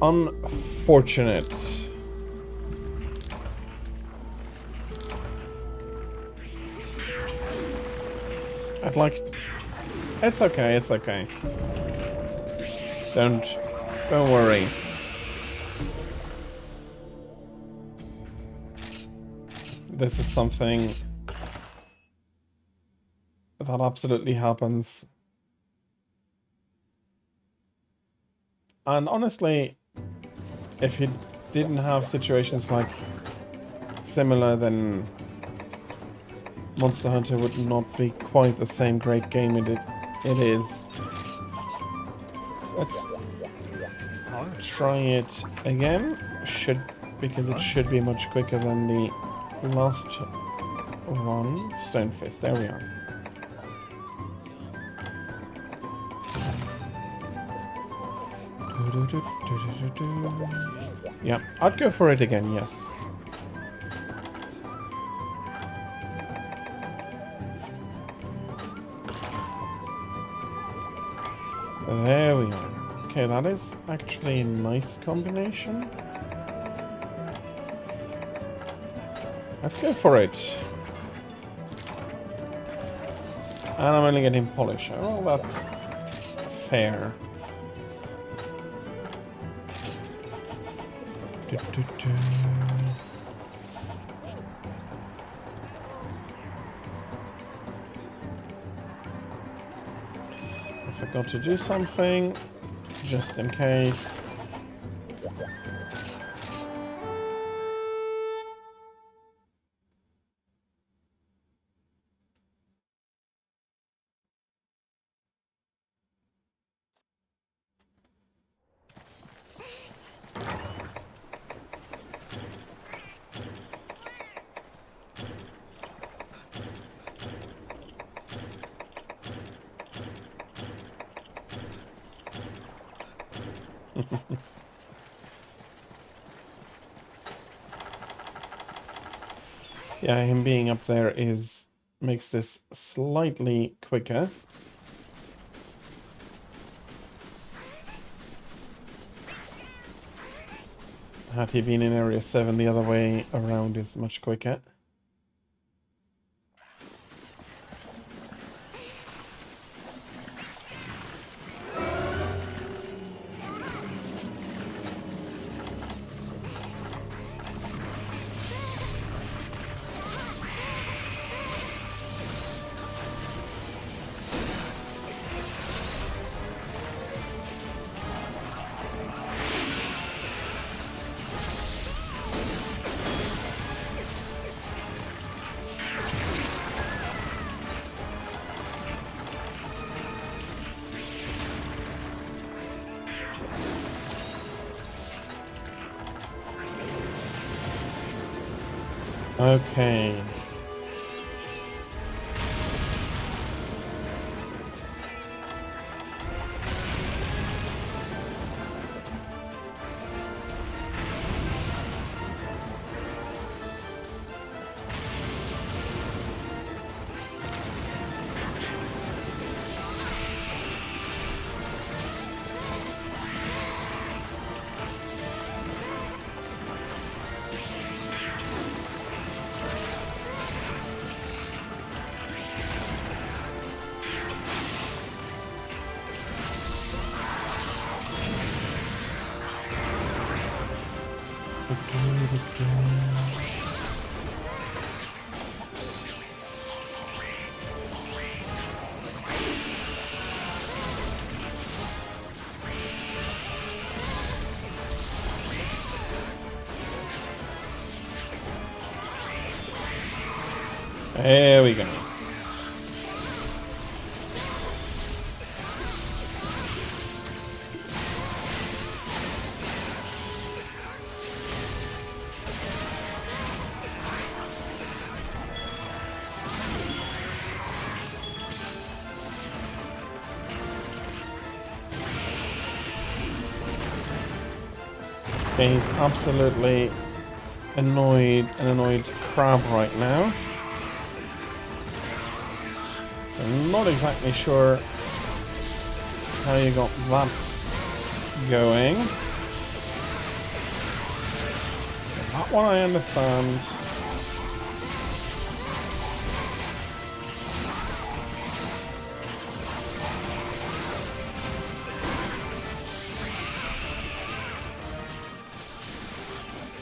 Unfortunate. I'd like... It's okay, it's okay. Don't worry. This is something that absolutely happens. And honestly, if you didn't have situations like similar, then Monster Hunter would not be quite the same great game it is. Let's try it again. Because it should be much quicker than the last one. Stone Fist, there we are. Yeah, I'd go for it again, yes. There we are. Okay, that is actually a nice combination. Let's go for it. And I'm only getting polish. Oh, that's fair. I forgot to do something, just in case. Yeah, him being up there makes this slightly quicker. Had he been in area 7, the other way around is much quicker. Okay. There we go. Okay, he's absolutely an annoyed crab right now. I'm not exactly sure how you got that going. That one I understand.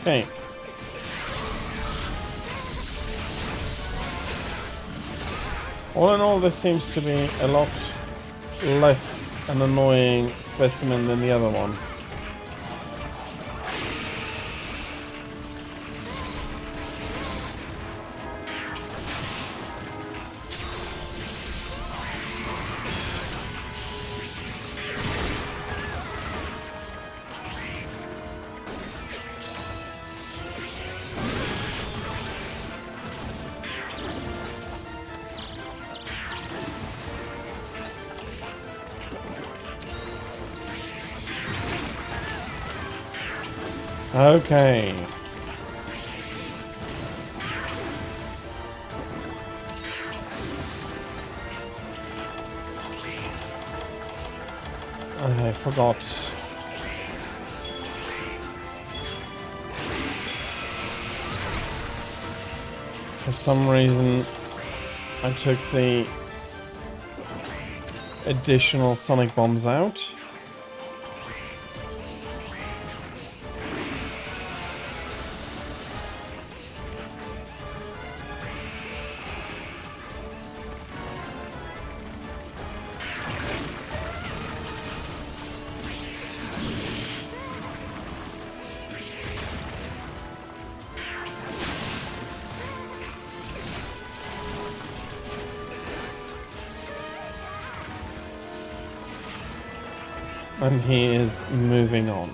Okay. All in all, this seems to be a lot less an annoying specimen than the other one. Okay. I forgot. For some reason, I took the additional sonic bombs out. And he is moving on.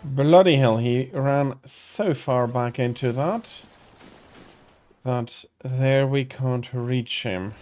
Bloody hell, he ran so far back into that there we can't reach him.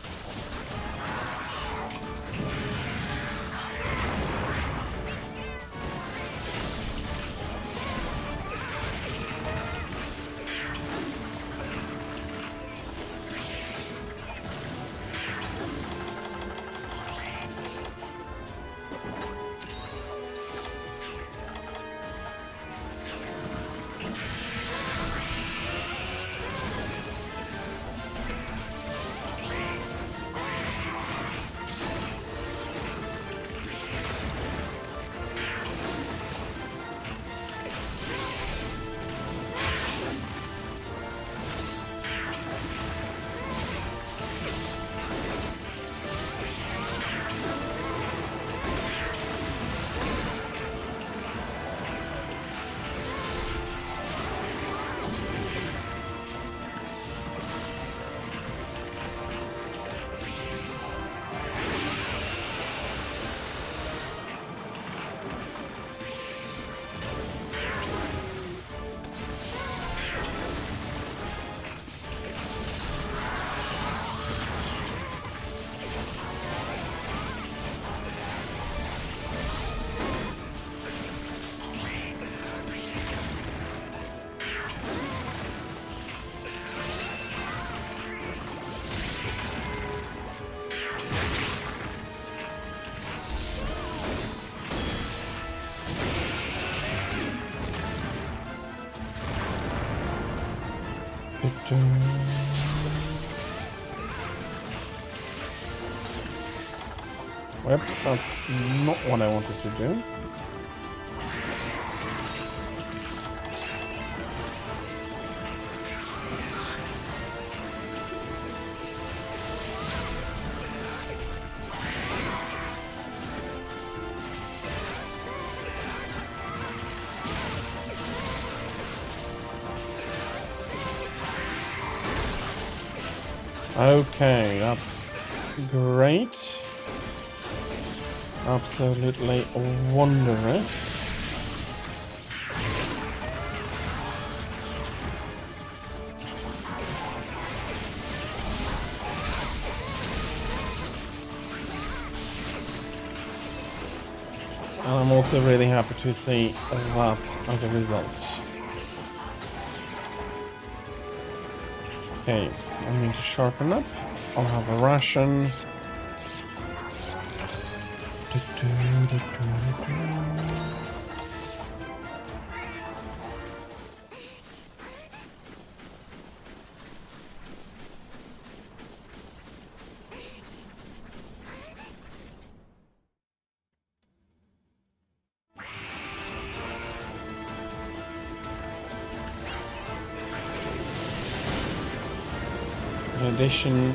Whoops, that's not what I wanted to do. Okay, that's great. Absolutely wondrous. And I'm also really happy to see that as a result. Okay, I need to sharpen up. I'll have a ration. In addition,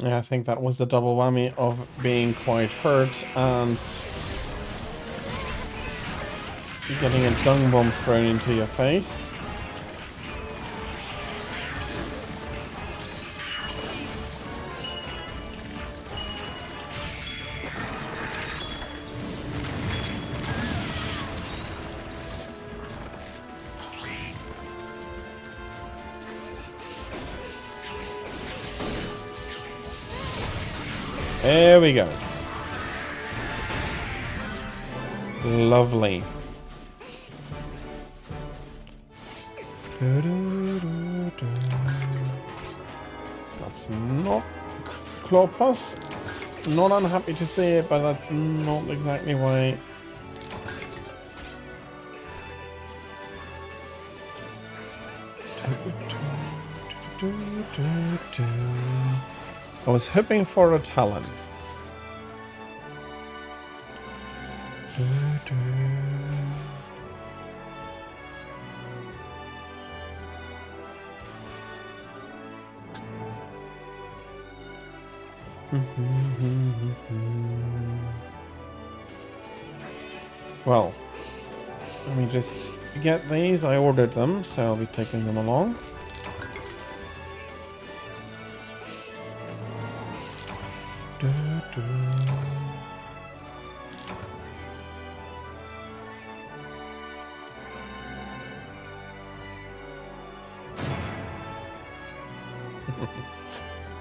Yeah, I think that was the double whammy of being quite hurt and getting a dung bomb thrown into your face. There we go. Lovely. That's not Claw Plus. Not unhappy to see it, but that's not exactly why. I was hoping for a Talon. Well, let me just get these. I ordered them, so I'll be taking them along.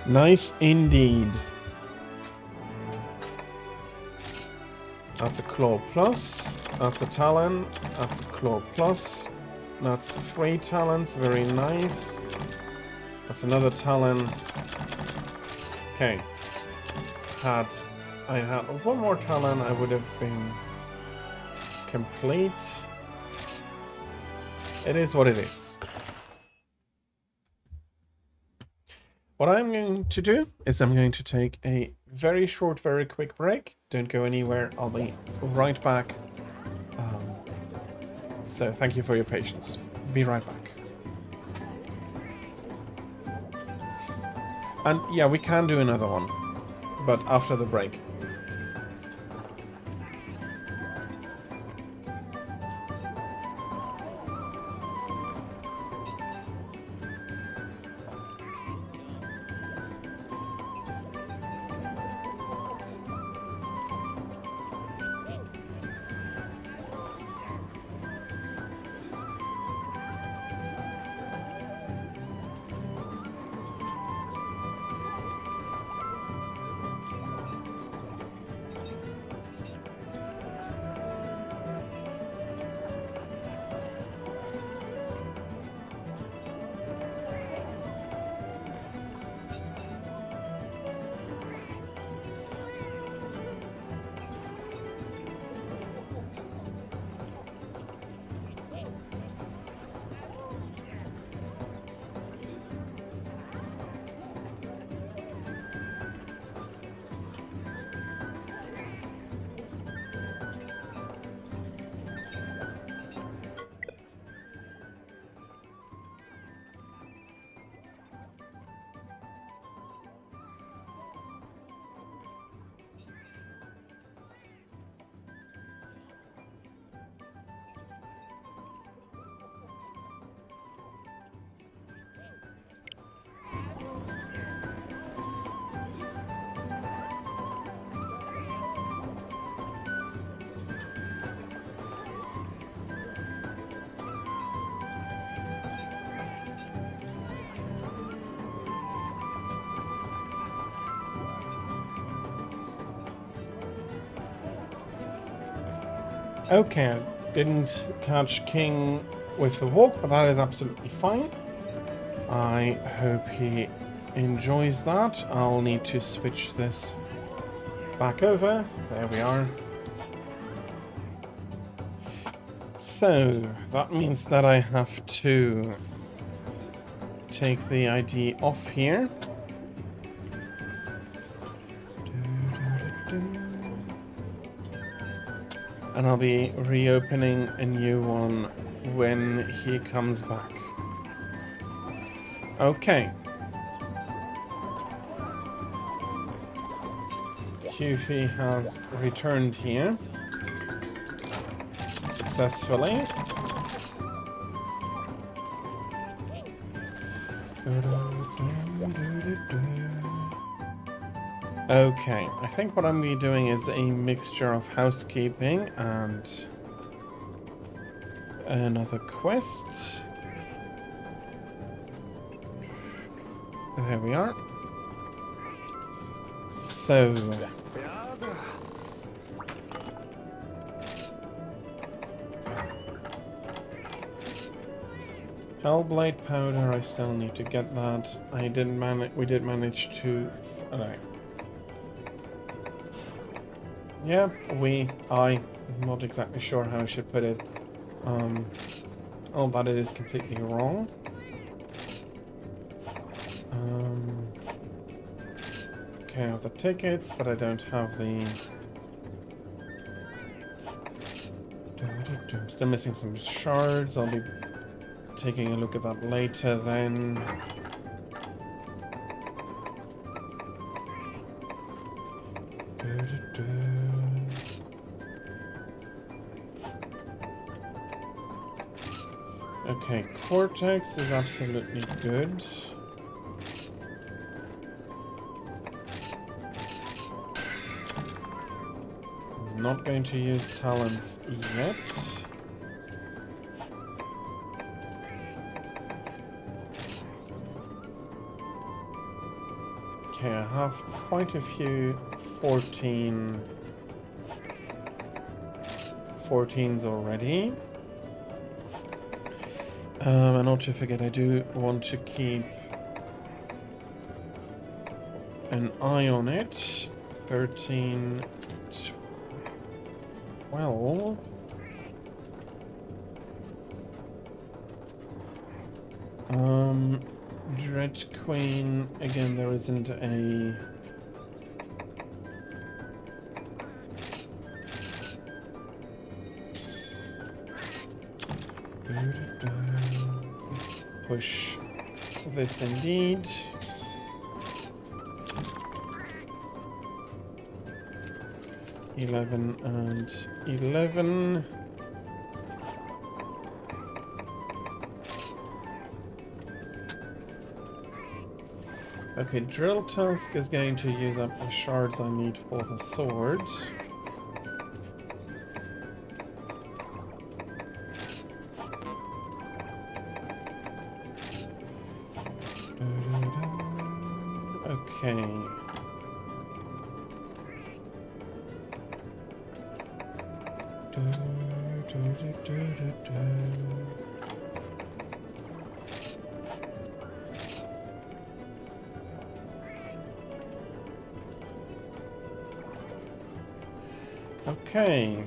Nice indeed. That's a Claw Plus. That's a Talon. That's a Claw Plus. That's 3 Talons. Very nice. That's another Talon. Okay. Had I had one more Talon, I would have been complete. It is what it is. What I'm going to do is I'm going to take a very short, very quick break. Don't go anywhere. I'll be right back. So thank you for your patience. Be right back. And yeah, we can do another one, but after the break. Okay, I didn't catch King with the walk, but that is absolutely fine. I hope he enjoys that. I'll need to switch this back over. There we are. So, that means that I have to take the ID off here. And I'll be reopening a new one when he comes back. Okay. Hughie has returned here successfully. Okay, I think what I'm going to be doing is a mixture of housekeeping and another quest. There we are. So, Hellblade powder, I still need to get that. We did manage to... Alright. Yeah, I'm not exactly sure how I should put it. Oh, but it is completely wrong. Okay, I have the tickets, but I don't have the... I'm still missing some shards. I'll be taking a look at that later then. Okay, Cortex is absolutely good. I'm not going to use talents yet. Okay, I have quite a few 14s already. And not to forget, I do want to keep an eye on it. 13, 12. Dread Queen, again, there isn't a... Let's push this indeed. $11 and $11. Okay, Drill Tusk is going to use up the shards I need for the sword. Okay. Okay,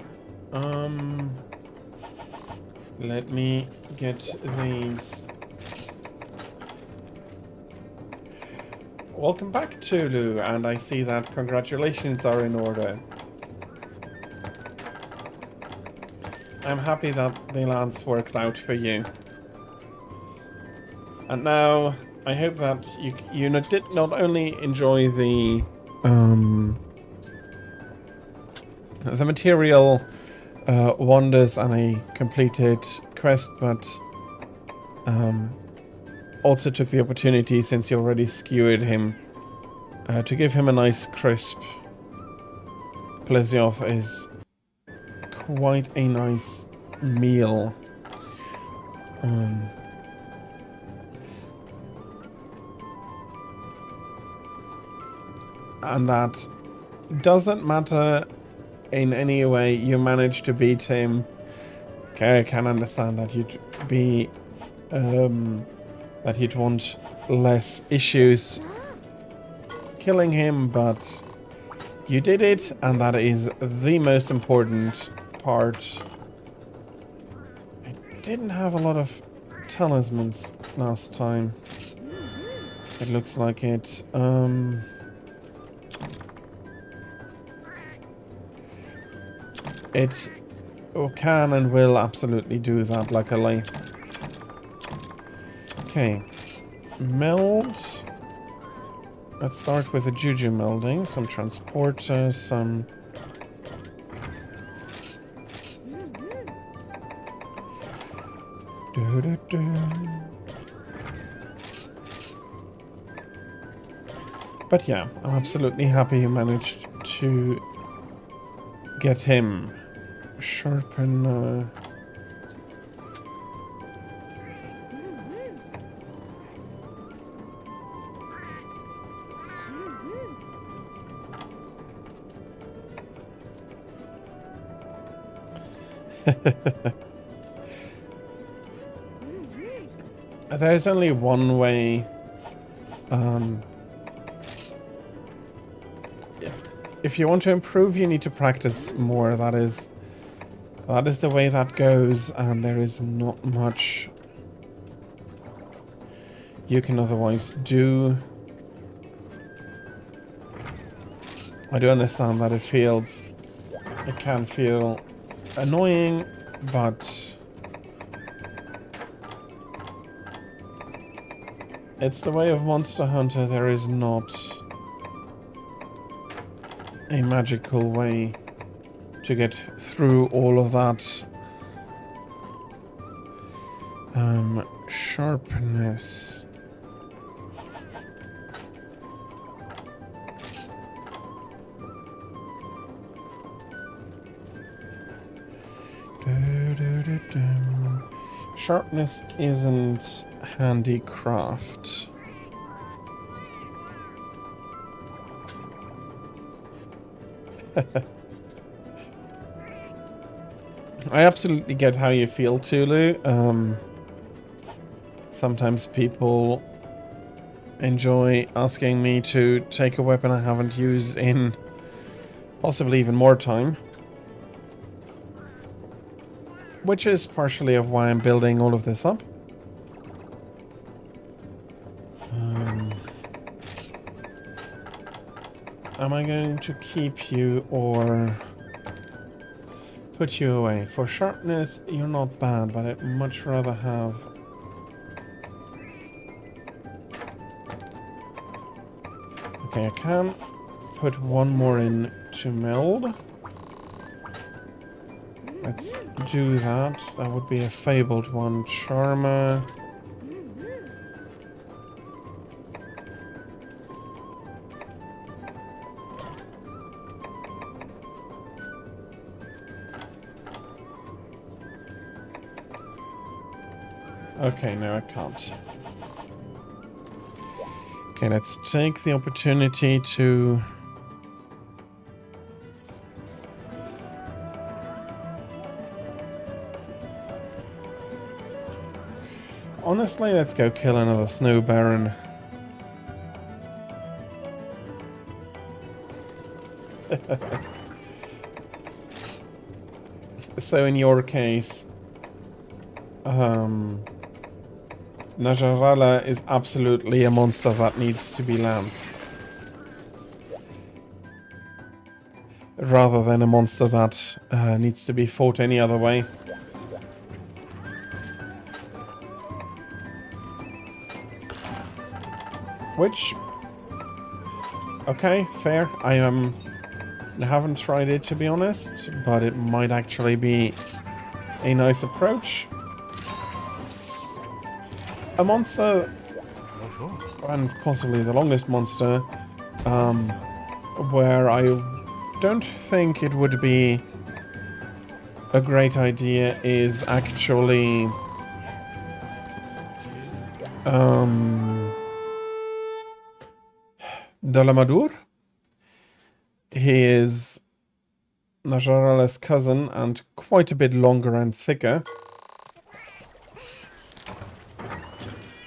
let me get these. Welcome back, Tulu, and I see that congratulations are in order. I'm happy that the lance worked out for you. And now, I hope that you did not only enjoy the material wonders and a completed quest, but also took the opportunity, since you already skewered him, to give him a nice crisp. Plesioth is quite a nice meal. And that doesn't matter in any way you manage to beat him. Okay, I can understand that you'd be that you'd want less issues killing him, but you did it, and that is the most important part. I didn't have a lot of talismans last time. It looks like it. It can and will absolutely do that, luckily. Okay. Meld. Let's start with the juju melding, some transporters, some... But yeah, I'm absolutely happy you managed to get him. Sharpen... There's only one way. If you want to improve, you need to practice more. That is the way that goes, and there is not much you can otherwise do. I do understand that it can feel annoying, but it's the way of Monster Hunter. There is not a magical way to get through all of that. Sharpness. Sharpness isn't handicraft. I absolutely get how you feel, Tulu. Sometimes people enjoy asking me to take a weapon I haven't used in possibly even more time. Which is partially of why I'm building all of this up. Am I going to keep you or put you away? For sharpness, you're not bad, but I'd much rather have... Okay, I can put one more in to meld. Let's do that. That would be a fabled one. Charmer. Okay, no, I can't. Okay, let's take the opportunity to... Honestly, let's go kill another Snow Baron. So in your case, Najarala is absolutely a monster that needs to be lanced. Rather than a monster that needs to be fought any other way. Which... Okay, fair. I haven't tried it, to be honest, but it might actually be a nice approach. A monster, and possibly the longest monster, where I don't think it would be a great idea is actually Dalamadur. He is Najarala's cousin and quite a bit longer and thicker.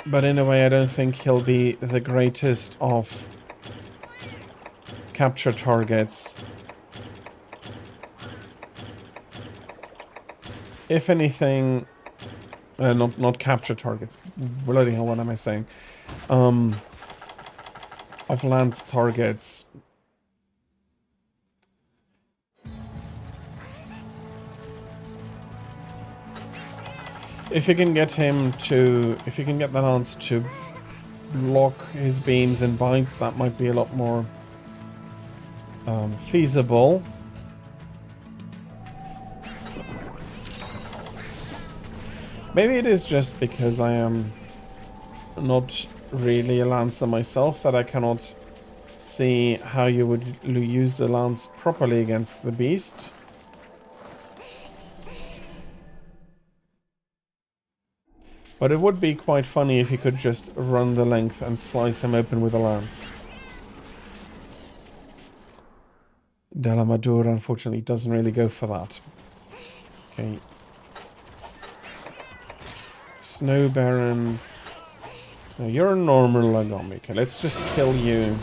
But in a way, I don't think he'll be the greatest of capture targets. If anything, not capture targets. Bloody hell, what am I saying? Of lance targets. If you can get him to, if you can get the lance to block his beams and bites, that might be a lot more feasible. Maybe it is just because I am not really a lancer myself that I cannot see how you would use the lance properly against the beast. But it would be quite funny if you could just run the length and slice him open with a lance. Delamador unfortunately doesn't really go for that. Okay. Snow Baron. No, you're a normal Lagombi. Okay, let's just kill you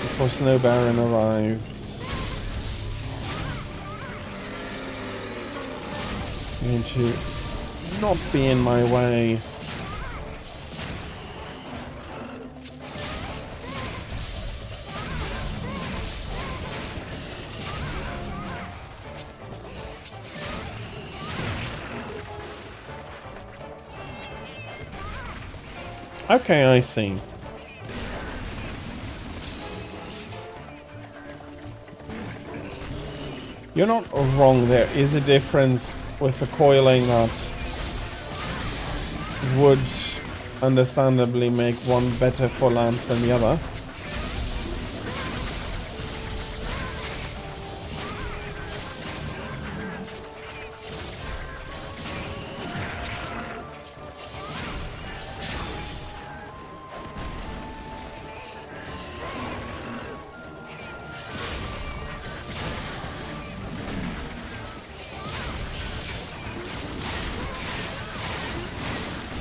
before Snow Baron arrives. I'm going to not be in my way. Okay, I see. You're not wrong, there is a difference with the coiling that would understandably make one better for lance than the other.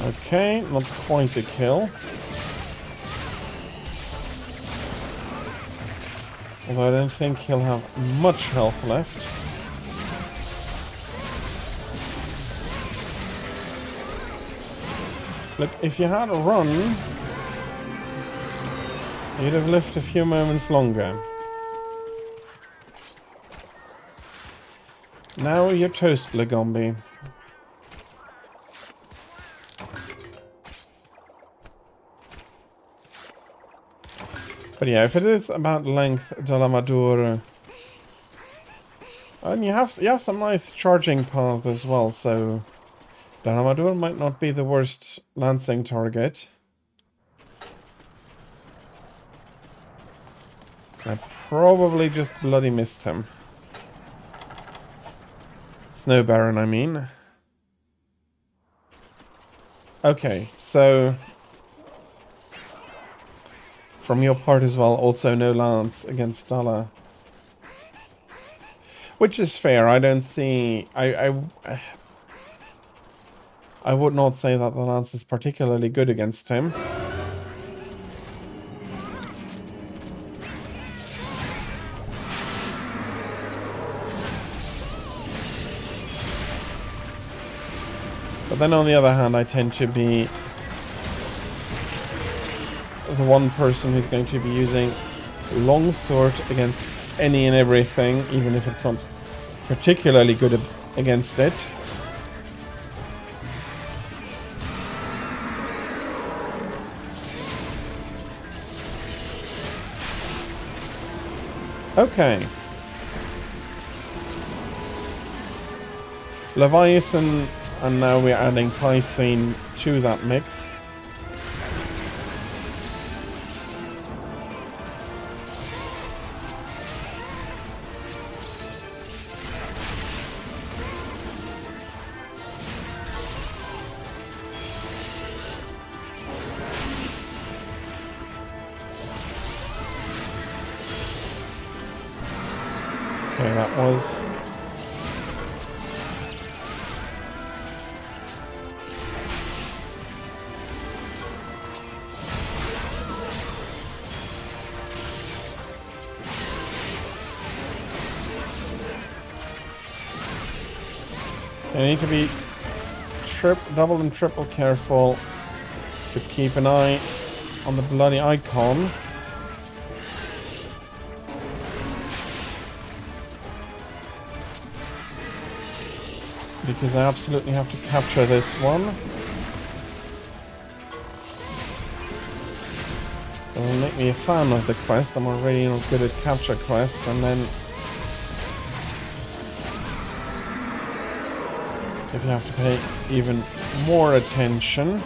Okay, not quite a kill. Although I don't think he'll have much health left. Look, if you had a run, you'd have lived a few moments longer. Now you're toast, Lagombi. But yeah, if it is about length, Delamador, and you have some nice charging path as well, so Delamador might not be the worst lancing target. I probably just bloody missed him. Snow Baron, I mean. Okay, so from your part as well, also no lance against Dala. Which is fair, I don't see... I would not say that the lance is particularly good against him. But then on the other hand, I tend to be the one person who's going to be using longsword against any and everything, even if it's not particularly good against it. Okay. Leviathan, and now we're adding Piscine to that mix. Okay, that was... I need to be double and triple careful to keep an eye on the bloody icon. Because I absolutely have to capture this one. It'll make me a fan of the quest. I'm already not good at capture quests, and then if you have to pay even more attention.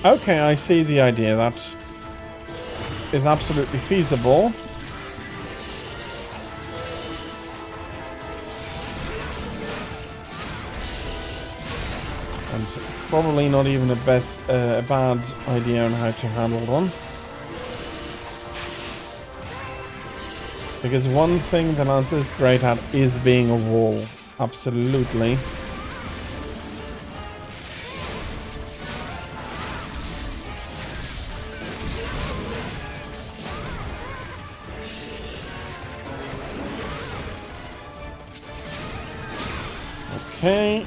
Okay, I see the idea. That is absolutely feasible. And probably not even a bad idea on how to handle them. Because one thing the Lancer is great at is being a wall. Absolutely. Okay.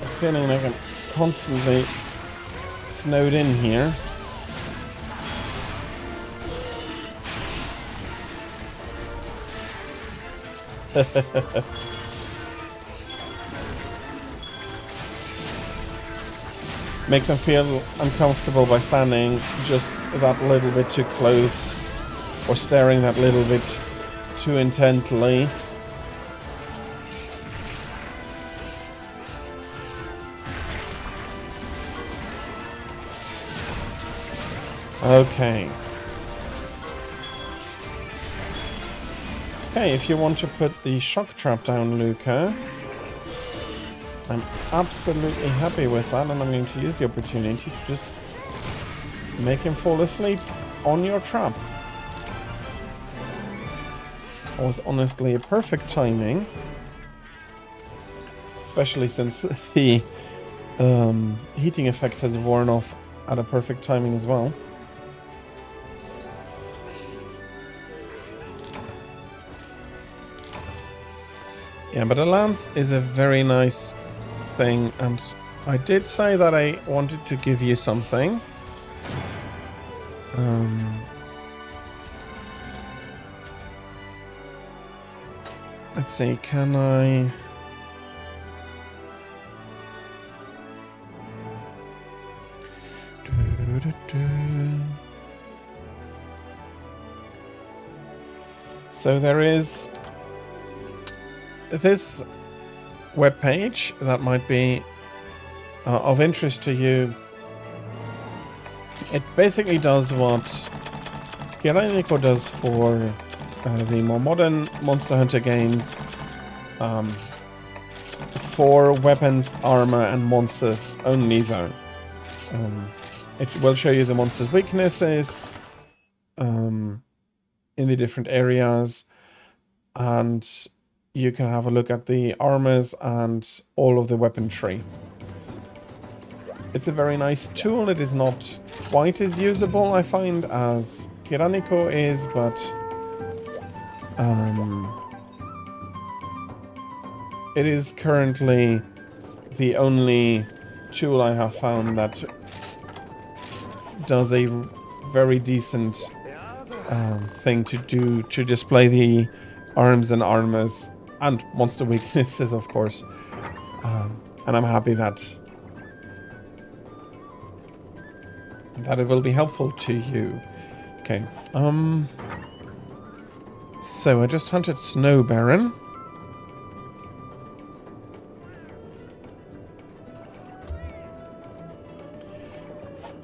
I'm feeling like I'm constantly snowed in here. Make them feel uncomfortable by standing just that little bit too close or staring that little bit too intently. Okay. Okay, if you want to put the shock trap down, Luca, I'm absolutely happy with that, and I'm going to use the opportunity to just make him fall asleep on your trap. It was honestly a perfect timing, especially since the heating effect has worn off at a perfect timing as well. Yeah, but a lance is a very nice thing, and I did say that I wanted to give you something. Let's see, can I... So there is this web page that might be of interest to you. It basically does what Kiraniko does for the more modern Monster Hunter games, for weapons, armor, and monsters only though. It will show you the monster's weaknesses in the different areas, and you can have a look at the armors and all of the weaponry. It's a very nice tool. It is not quite as usable, I find, as Kiraniko is, but it is currently the only tool I have found that does a very decent thing to do to display the arms and armors and monster weaknesses, of course. And I'm happy that it will be helpful to you. Okay. So I just hunted Snow Baron.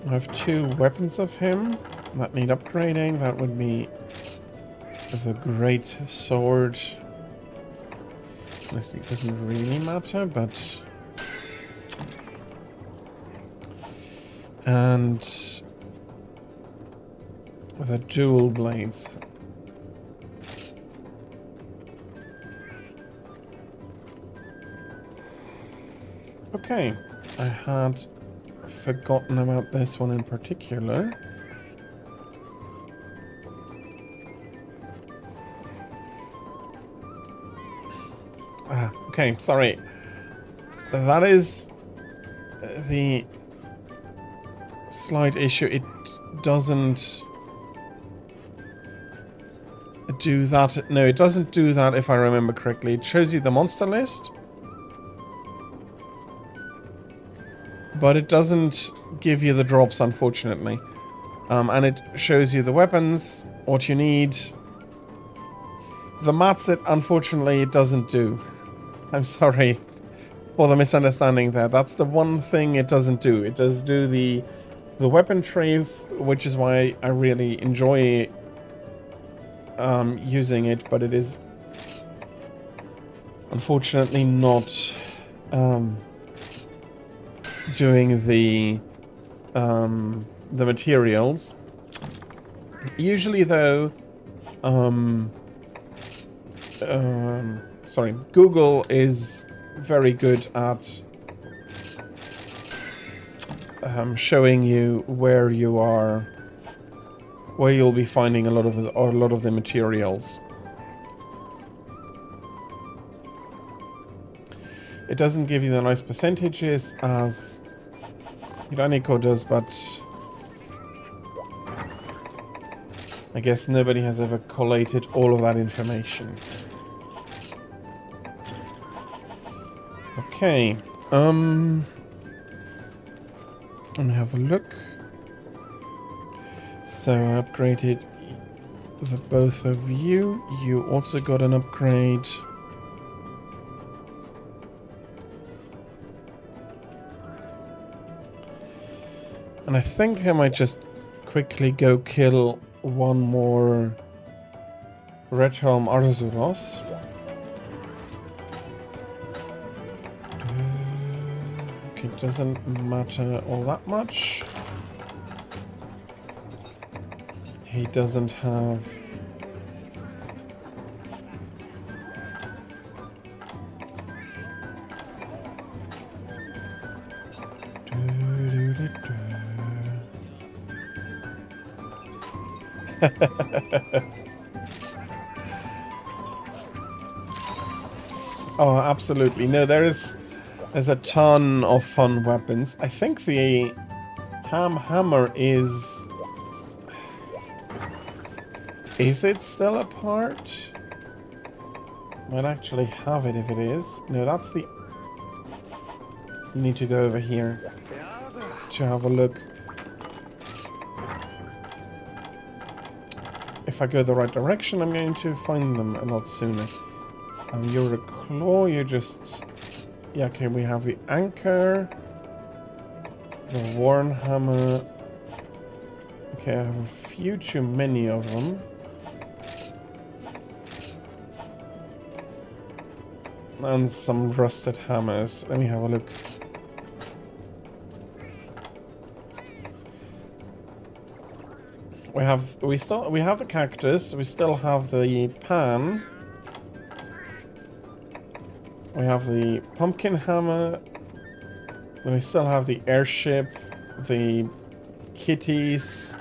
I have 2 weapons of him that need upgrading. That would be the Great Sword. Honestly, it doesn't really matter, but... And the dual blades. Okay, I had forgotten about this one in particular. Okay, sorry. that is the slight issue. It doesn't do that. No, it doesn't do that if I remember correctly. It shows you the monster list, but it doesn't give you the drops, unfortunately. And it shows you the weapons, what you need. The mats, unfortunately, it doesn't do. I'm sorry for the misunderstanding there. That's the one thing it doesn't do. It does do the weapon tree, which is why I really enjoy using it, but it is unfortunately not doing the materials. Usually, though, sorry, Google is very good at showing you where you are, where you'll be finding a lot of the materials. It doesn't give you the nice percentages as Iranico does, but I guess nobody has ever collated all of that information. Okay, let me have a look. So I upgraded the both of you. You also got an upgrade. And I think I might just quickly go kill one more Red Helm Arzuros. Okay, it doesn't matter all that much. He doesn't have... Oh, absolutely. No, there's a ton of fun weapons. I think the hammer is... Is it still a part? Might actually have it if it is. No, that's the... Need to go over here to have a look. If I go the right direction, I'm going to find them a lot sooner. You're a claw, you just... Yeah, okay, we have the anchor. The worn hammer. Okay, I have a few too many of them. And some rusted hammers. Let me have a look. We have the cactus, we still have the pan. We have the pumpkin hammer. We still have the airship, the kitties.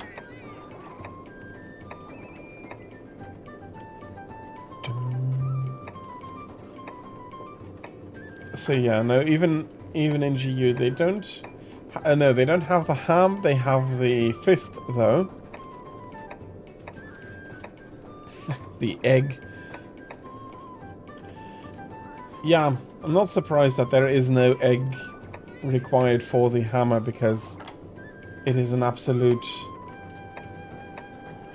So yeah, no, even in GU they don't. No, they don't have the ham. They have the fist though. The egg. Yeah, I'm not surprised that there is no egg required for the hammer because it is an absolute...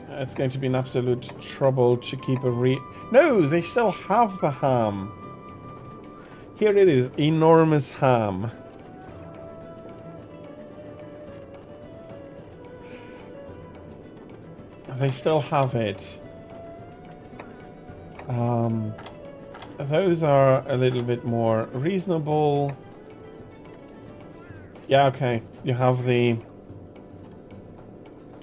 It's going to be an absolute trouble to keep a No, they still have the ham. Here it is, enormous ham. They still have it. Those are a little bit more reasonable. Yeah, okay. You have the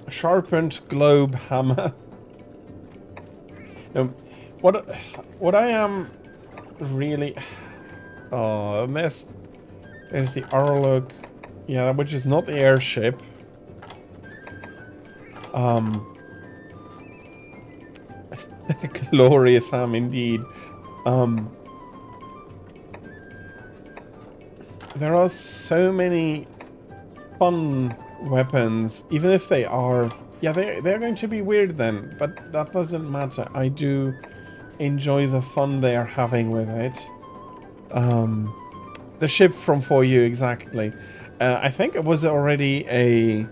sharpened globe hammer. Now, what I am really... Oh, a mess. There's the Arlog. Yeah, which is not the airship. Glorious ham indeed. There are so many fun weapons, even if they are... Yeah, they're going to be weird then, but that doesn't matter. I do enjoy the fun they are having with it. The ship from 4U, exactly. I think it was already a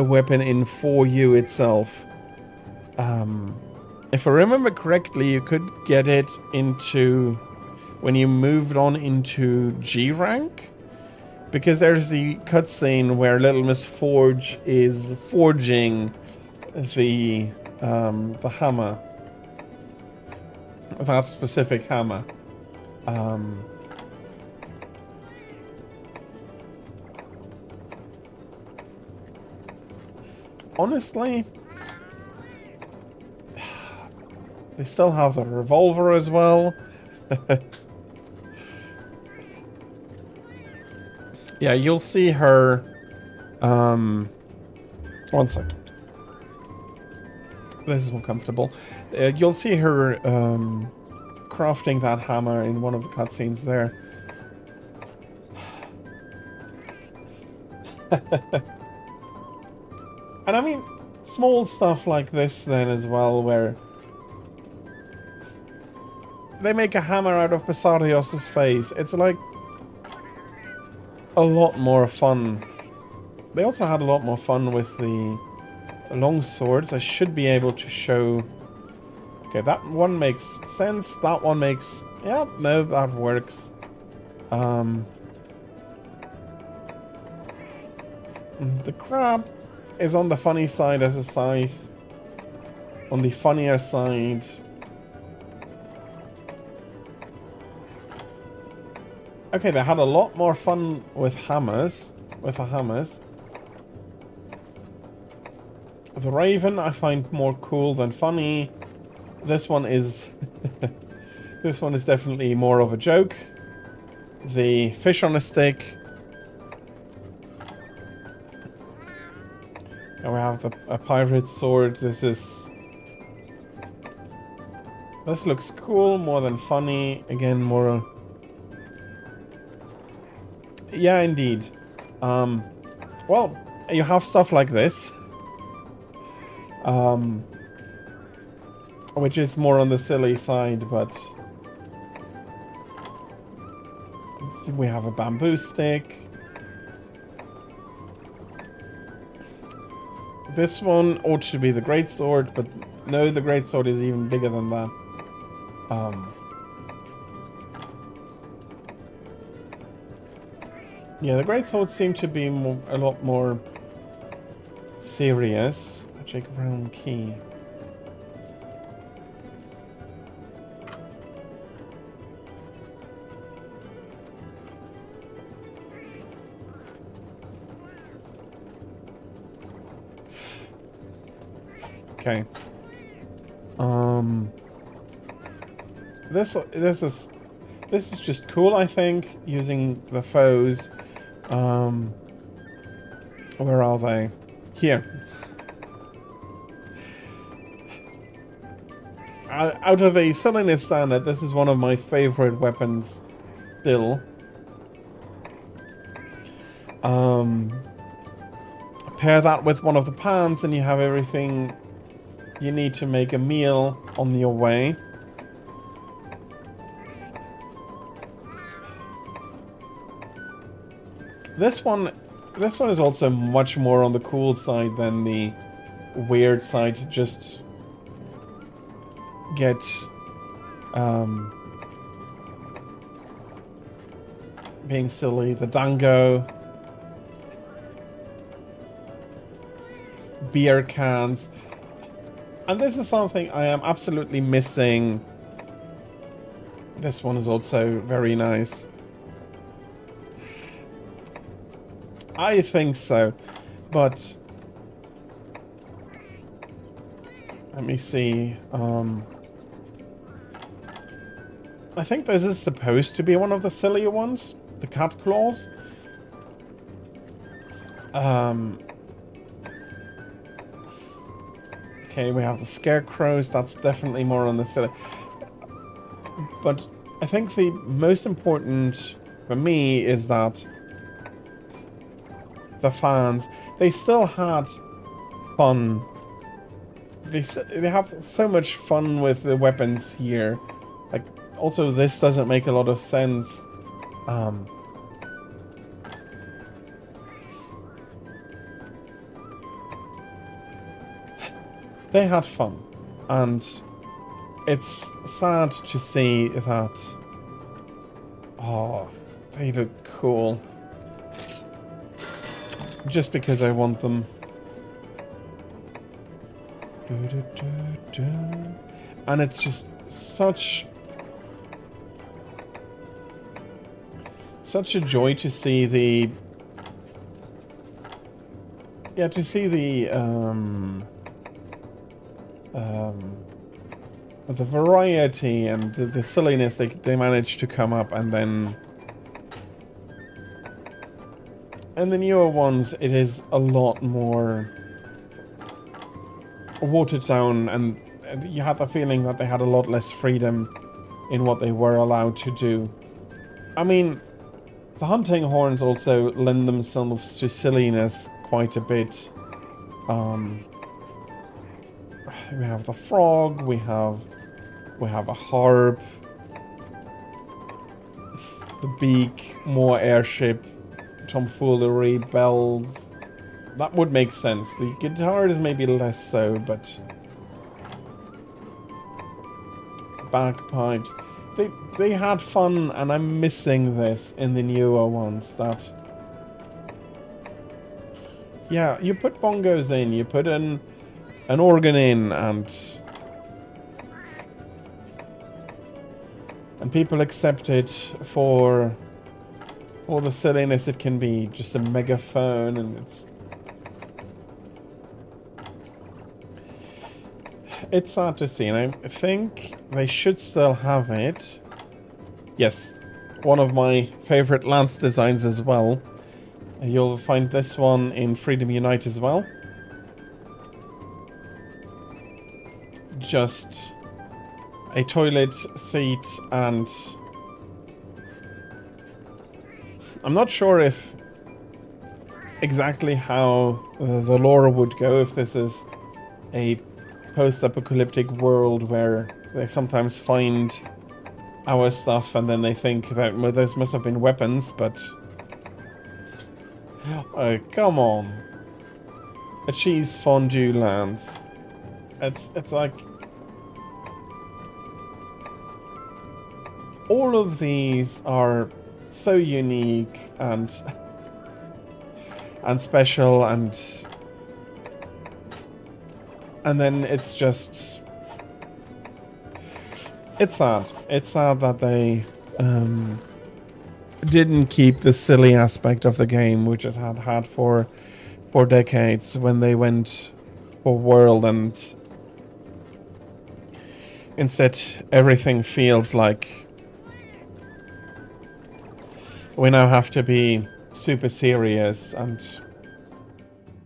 weapon in 4U itself. If I remember correctly, you could get it into... when you moved on into G rank. Because there's the cutscene where Little Miss Forge is forging the hammer. That specific hammer. Honestly, they still have the revolver as well. Yeah, you'll see her... one second. This is more comfortable. You'll see her crafting that hammer in one of the cutscenes there. And I mean, small stuff like this then as well, where they make a hammer out of Basarios' face. It's like a lot more fun. They also had a lot more fun with the long swords. I should be able to show... Okay, that one makes sense. That one makes... Yeah, no, that works. The crab is on the funny side as a scythe. On the funnier side... Okay, they had a lot more fun with hammers. With the hammers. The Raven I find more cool than funny. This one is... this one is definitely more of a joke. The fish on a stick. And we have a pirate sword. This looks cool, more than funny. Again, more... Yeah, indeed. Well, you have stuff like this. Which is more on the silly side, but... We have a bamboo stick. This one ought to be the greatsword, but no, the greatsword is even bigger than that. Yeah, the greatsword seemed to be a lot more serious. A Jacob Brown key. Okay. This is just cool, I think, using the foes. Where are they? Here. Out of a silliness standard, this is one of my favorite weapons still. Pair that with one of the pans and you have everything you need to make a meal on your way. This one is also much more on the cool side than the weird side to just get being silly. The dango, beer cans, and this is something I am absolutely missing. This one is also very nice. I think so, but let me see. I think this is supposed to be one of the sillier ones, the cat claws. Okay, we have the scarecrows. That's definitely more on the silly. But I think the most important for me is that the fans, they still had fun. They have so much fun with the weapons here. Like, also this doesn't make a lot of sense. They had fun, and it's sad to see that. Oh, they look cool. Just because I want them. And it's just such a joy to see the the variety and the silliness they managed to come up, and then the newer ones, it is a lot more watered down, and you had the feeling that they had a lot less freedom in what they were allowed to do. I mean, the hunting horns also lend themselves to silliness quite a bit. We have the frog, we have a harp, the beak, more airship, tomfoolery, bells. That would make sense. The guitar is maybe less so, but bagpipes. They had fun, and I'm missing this in the newer ones. That, yeah, you put bongos in, you put an organ in, and people accept it for the silliness it can be. Just a megaphone, and it's sad to see, and I think they should still have it. Yes, one of my favorite Lance designs as well. You'll find this one in Freedom Unite as well. Just a toilet seat, and I'm not sure if exactly how the lore would go, if this is a post-apocalyptic world where they sometimes find our stuff and then they think that, well, those must have been weapons, but come on, a cheese fondue Lance. It's like all of these are so unique and special, and then it's just, it's sad. It's sad that they didn't keep the silly aspect of the game, which it had for decades, when they went for world, and instead everything feels like we now have to be super serious, and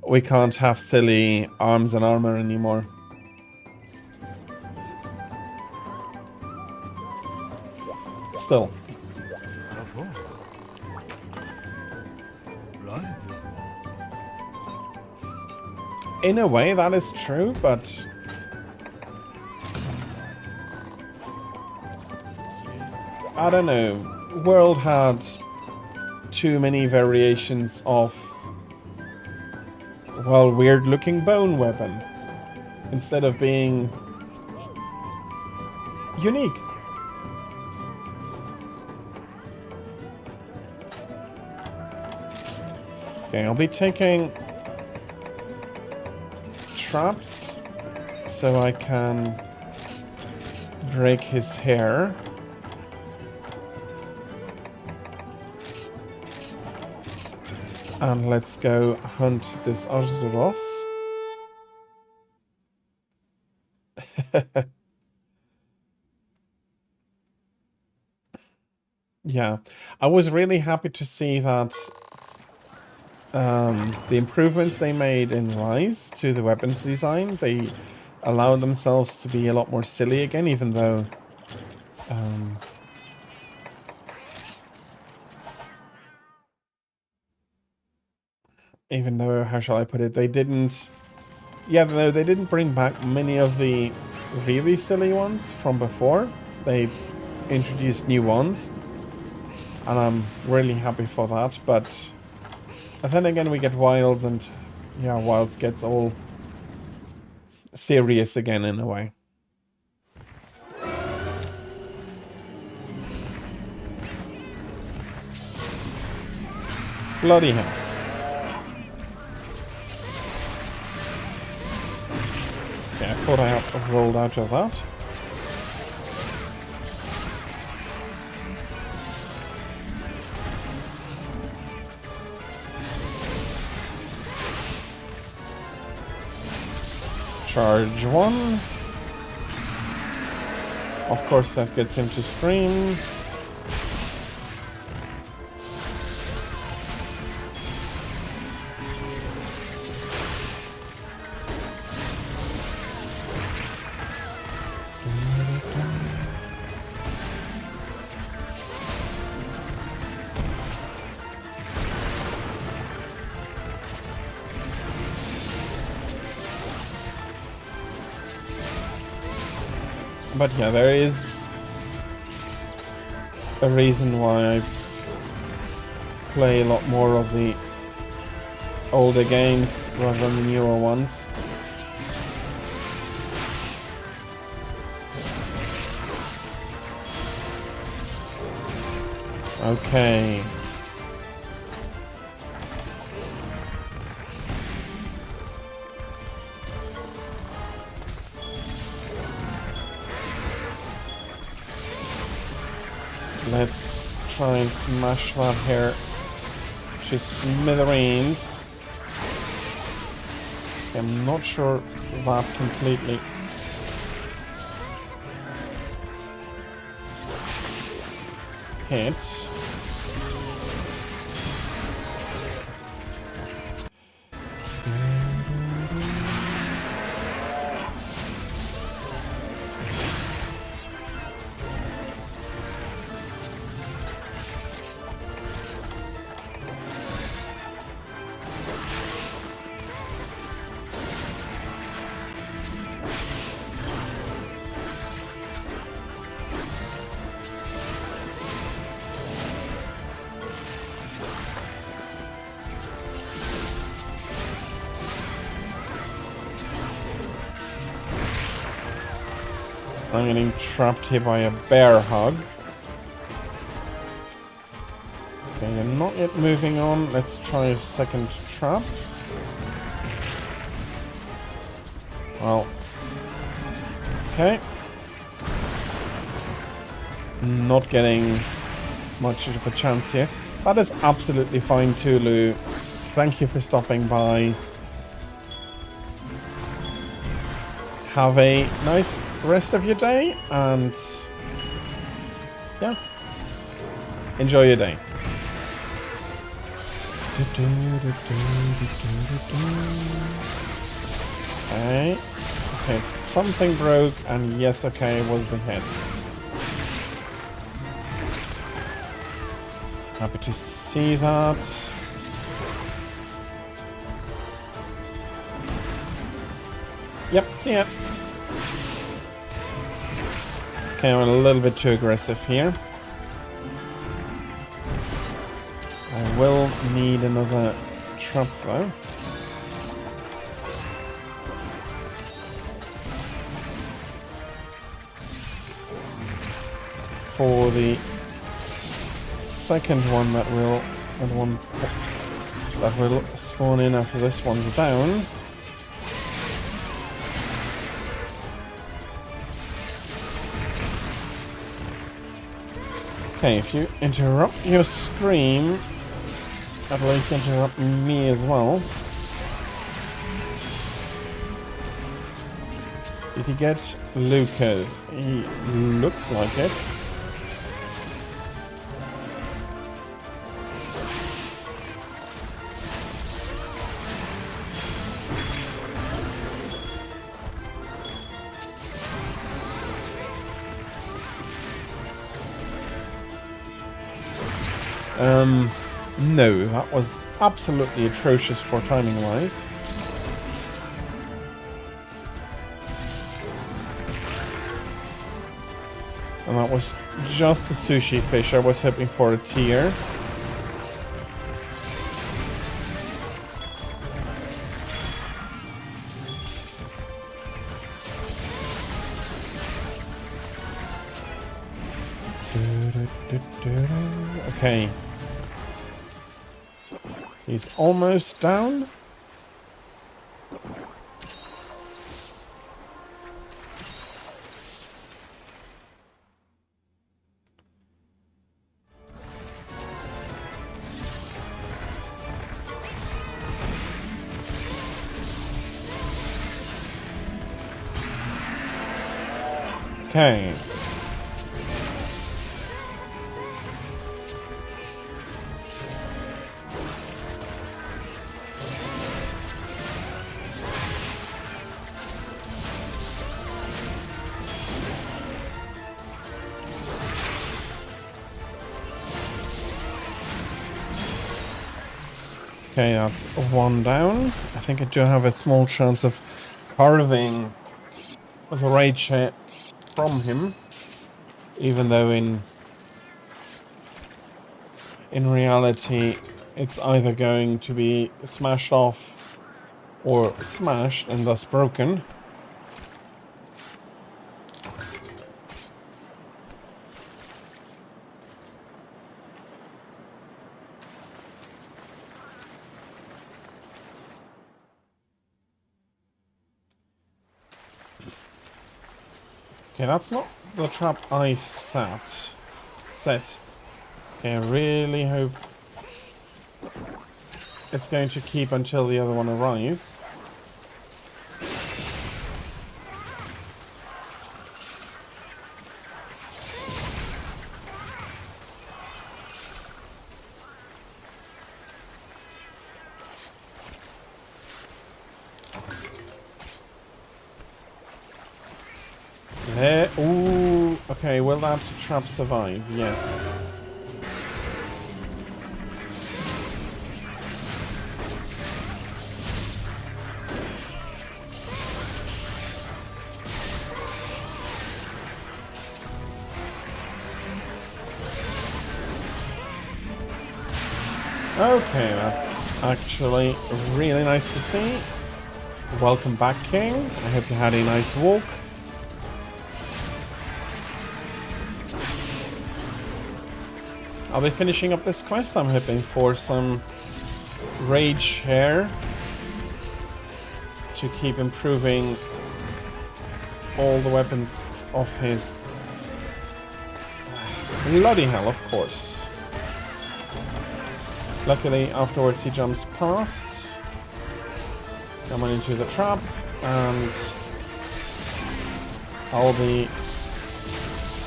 we can't have silly arms and armor anymore. Still. In a way, that is true, but I don't know. World had too many variations of, well, weird-looking bone weapon instead of being unique. Okay, I'll be taking traps so I can break his hair. And let's go hunt this Arzuros. Yeah, I was really happy to see that the improvements they made in Rise to the weapons design, they allowed themselves to be a lot more silly again, even though even though, how shall I put it, they didn't... Yeah, no, they didn't bring back many of the really silly ones from before. They introduced new ones, and I'm really happy for that. But then again, we get Wilds, and yeah, Wilds gets all serious again in a way. Bloody hell. Okay, I thought I had rolled out of that. Charge one. Of course, that gets him to scream. But yeah, there is a reason why I play a lot more of the older games rather than the newer ones. Okay. Let's try and smash that here to smithereens. I'm not sure that completely hits. I'm getting trapped here by a bear hug. Okay, you're not yet moving on. Let's try a second trap. Well. Okay. Not getting much of a chance here. That is absolutely fine, Tulu. Thank you for stopping by. Have a nice rest of your day, and yeah, enjoy your day. Okay, okay, something broke, and yes, okay, it was the head. Happy to see that. Yep, see ya. Okay, I'm a little bit too aggressive here. I will need another trap though. For the second one that will spawn in after this one's down. Okay, if you interrupt your scream, at least interrupt me as well. Did he get Luca? He looks like it. No, that was absolutely atrocious for timing-wise. And that was just a sushi fish. I was hoping for a tier. Okay. He's almost down. Okay. Okay, that's one down. I think I do have a small chance of carving the rage hit from him, even though in reality it's either going to be smashed off or smashed and thus broken. Okay, that's not the trap I set. Okay, I really hope it's going to keep until the other one arrives. There. Ooh. Okay, will that trap survive? Yes. Okay, that's actually really nice to see. Welcome back, King. I hope you had a nice walk. I'll be finishing up this quest. I'm hoping for some rage hair to keep improving all the weapons of his... Bloody hell, of course. Luckily, afterwards he jumps past, coming into the trap, and I'll be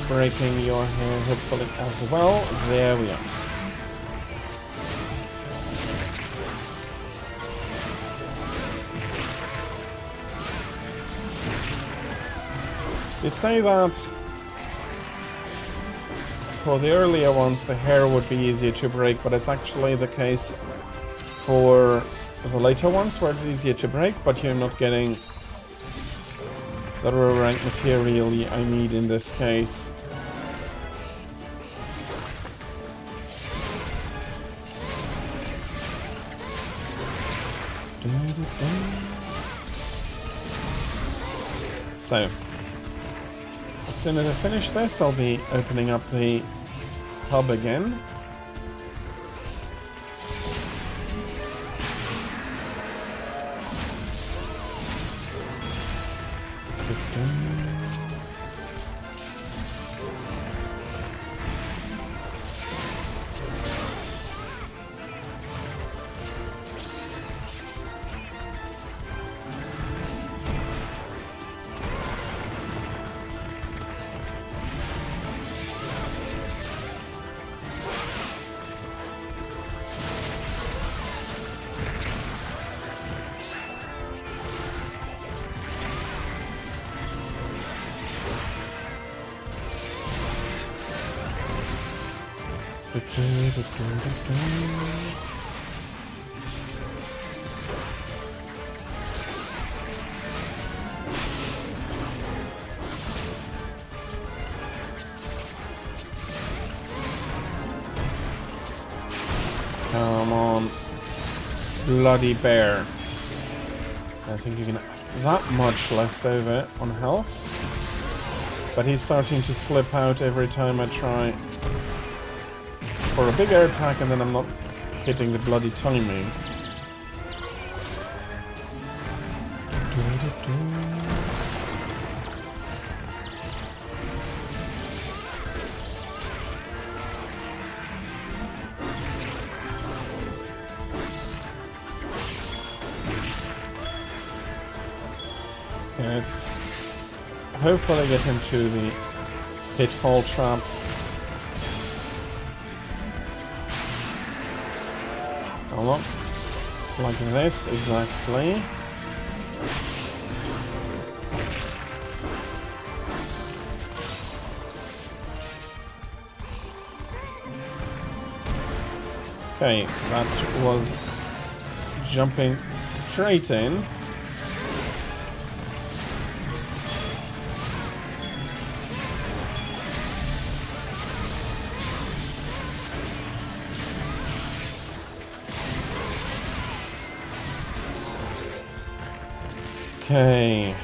breaking your hair hopefully as well. There we are. You'd say that for the earlier ones the hair would be easier to break, but it's actually the case for the later ones where it's easier to break, but you're not getting the lower rank material I need in this case. So, as soon as I finish this, I'll be opening up the hub again. Come on. Bloody bear. I think you can have that much left over on health. But he's starting to slip out every time I try for a big air attack, and then I'm not hitting the bloody timing. Let's hopefully get into the pitfall trap. Come on. Like this, exactly. Okay, that was jumping straight in. Okay.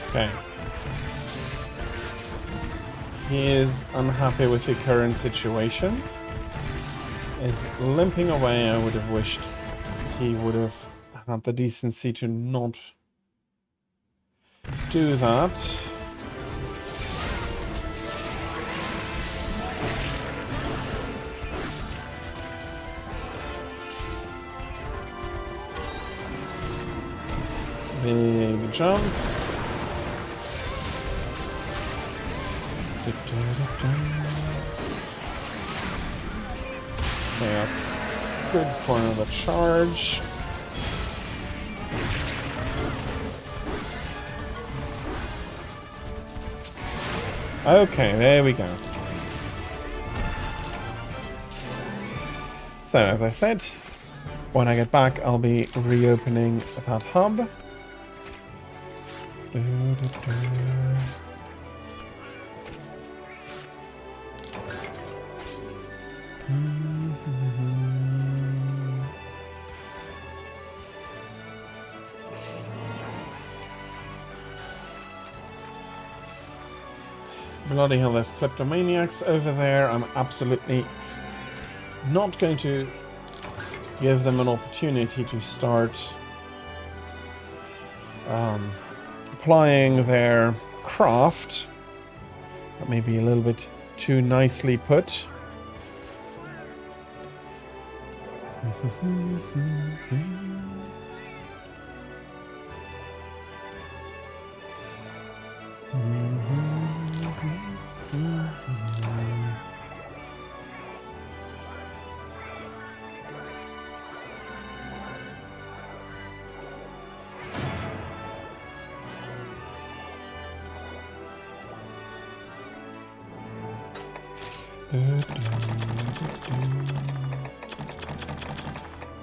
Okay. He is unhappy with the current situation. Is limping away. I would have wished he would have had the decency to not do that. Big jump. Okay, that's good for another charge. Okay, there we go. So, as I said, when I get back, I'll be reopening that hub. Bloody hell, there's kleptomaniacs over there. I'm absolutely not going to give them an opportunity to start applying their craft. That may be a little bit too nicely put.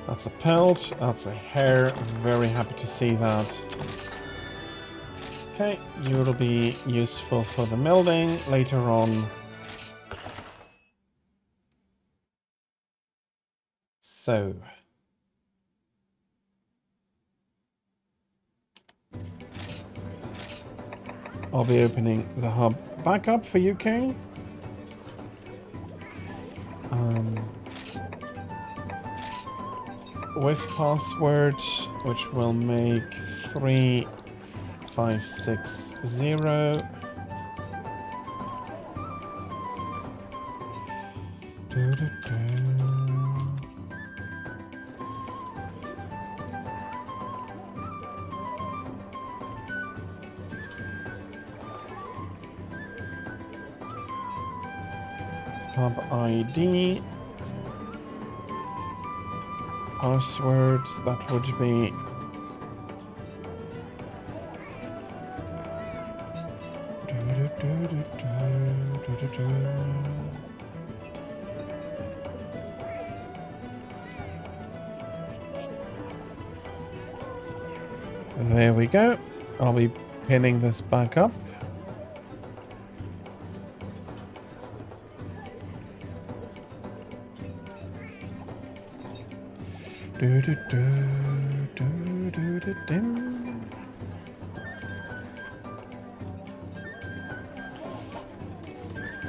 That's a pelt, that's a hair. I'm very happy to see that. Okay, you'll be useful for the melding later on. So. I'll be opening the hub back up for you, King. With password, which will make 3560. Hub ID. Password, that would be There we go. I'll be pinning this back up. Do, do, do, do, do, do, do.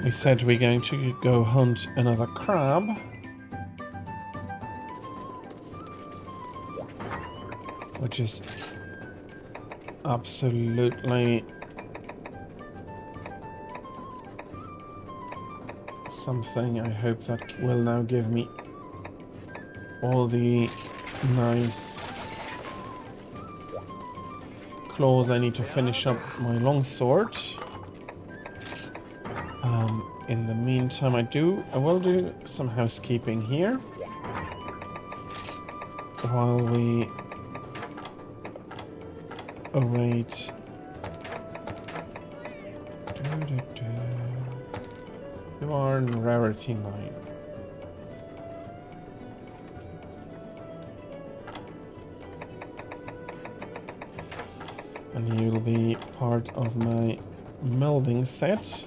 We said we're going to go hunt another crab. Which is absolutely something I hope that will now give me all the nice claws I need to finish up my longsword. In the meantime, I will do some housekeeping here while we await. You are in rarity 9. And you'll be part of my melding set.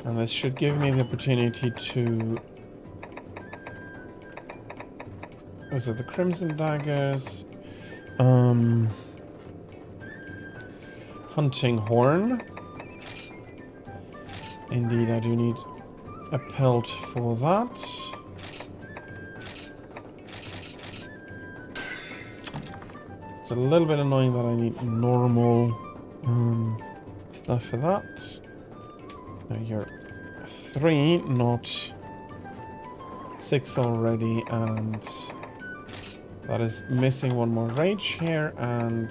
And this should give me the opportunity to... Was it the Crimson Daggers? Hunting Horn. Indeed, I do need a pelt for that. It's a little bit annoying that I need normal stuff for that. Now you're 3, not 6 already, and that is missing one more rage here, and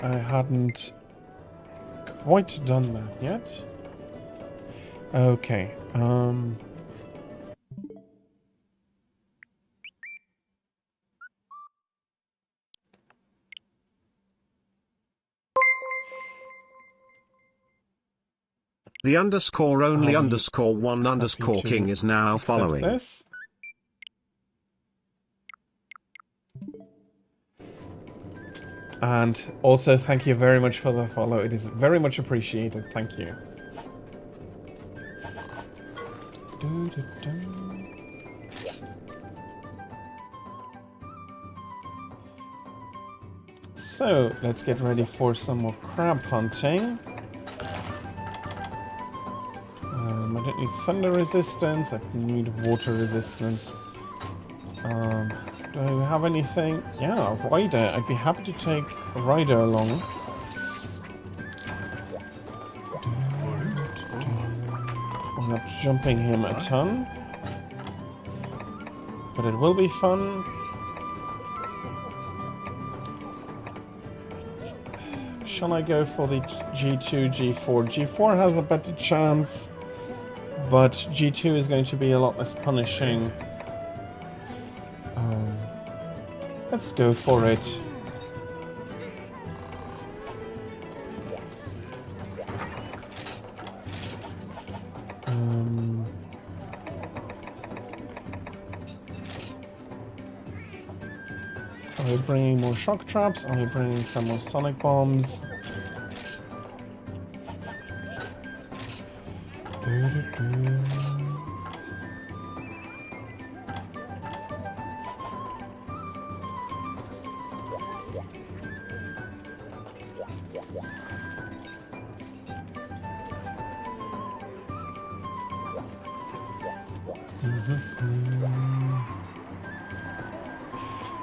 I hadn't quite done that yet. Okay, The underscore only underscore one underscore king is now following. This. And also thank you very much for the follow. It is very much appreciated. Thank you. So let's get ready for some more crab hunting. I don't need thunder resistance, I need water resistance. Do I have anything? Yeah, Rider. I'd be happy to take Rider along. I'm not jumping him a ton, but it will be fun. Shall I go for the G2, G4? G4 has a better chance, but G2 is going to be a lot less punishing. Let's go for it. Are we bringing more shock traps? Are we bringing some more sonic bombs?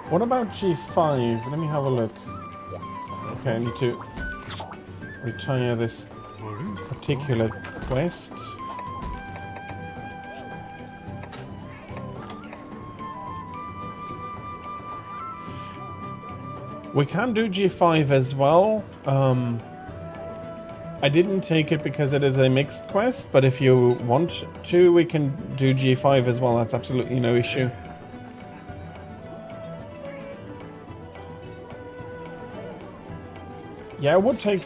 What about G5? Let me have a look. Okay, I need to retire this particular quest. We can do G5 as well. I didn't take it because it is a mixed quest, but if you want to, we can do G5 as well. That's absolutely no issue. Yeah, I would take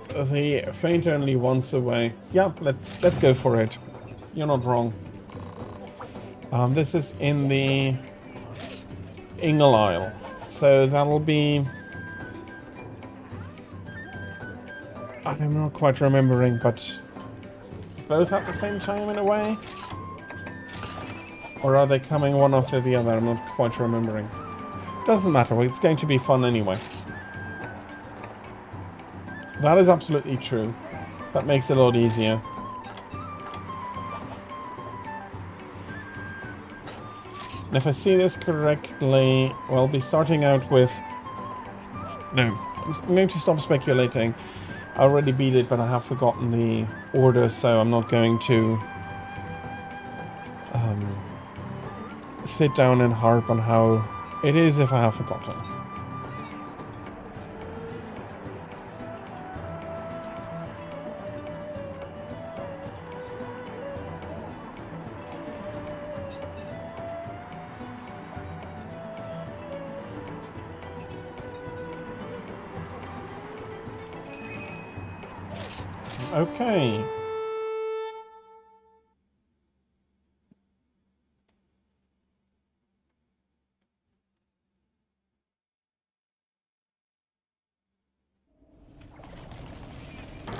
the faint only once away. Yeah, let's go for it. You're not wrong. This is in the Ingle Isle, so that'll be... I'm not quite remembering, but both at the same time in a way? Or are they coming one after the other? I'm not quite remembering. Doesn't matter, it's going to be fun anyway. That is absolutely true. That makes it a lot easier. And if I see this correctly, we'll be starting out with... No, I'm going to stop speculating. I already beat it, but I have forgotten the order, so I'm not going to sit down and harp on how it is if I have forgotten. Okay.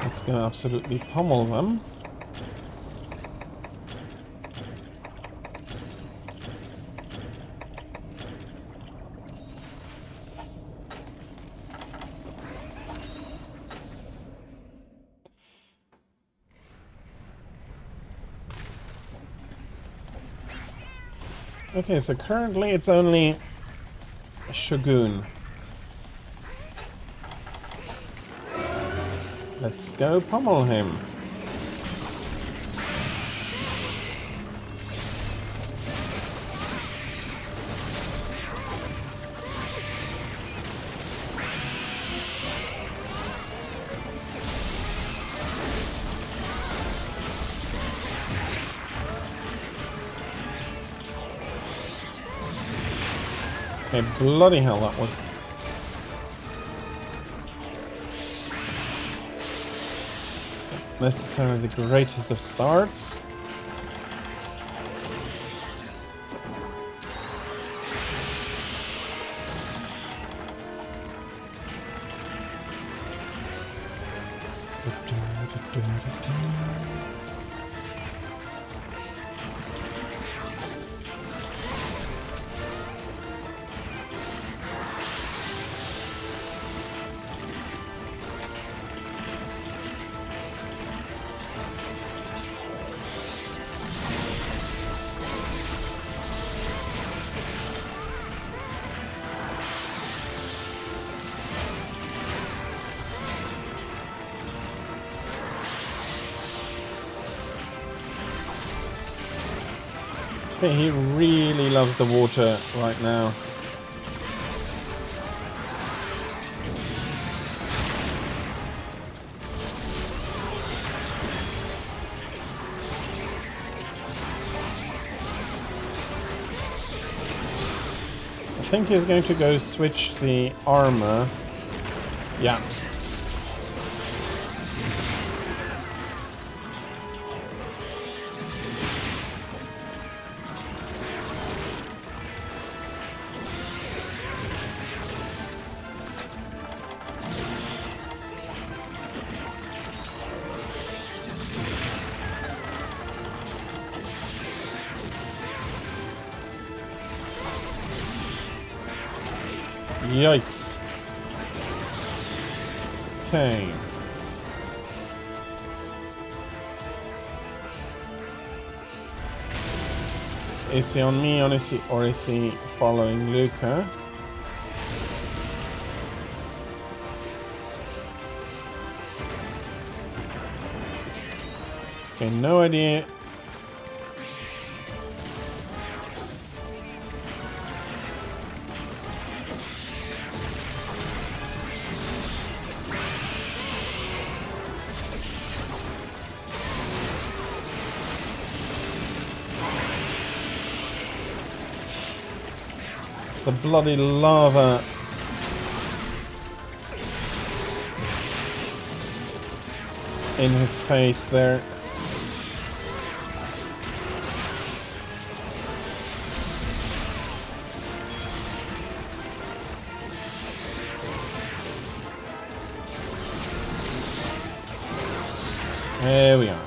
Let's go absolutely pummel them. Okay, so currently it's only Shogun. Let's go pummel him. Okay, bloody hell that was... necessarily the greatest of starts. Okay, he really loves the water right now. I think he's going to go switch the armor. Yeah. Yikes. Okay. Is he on me, or is he following Luca? Okay, no idea. The bloody lava. in his face there. There we are.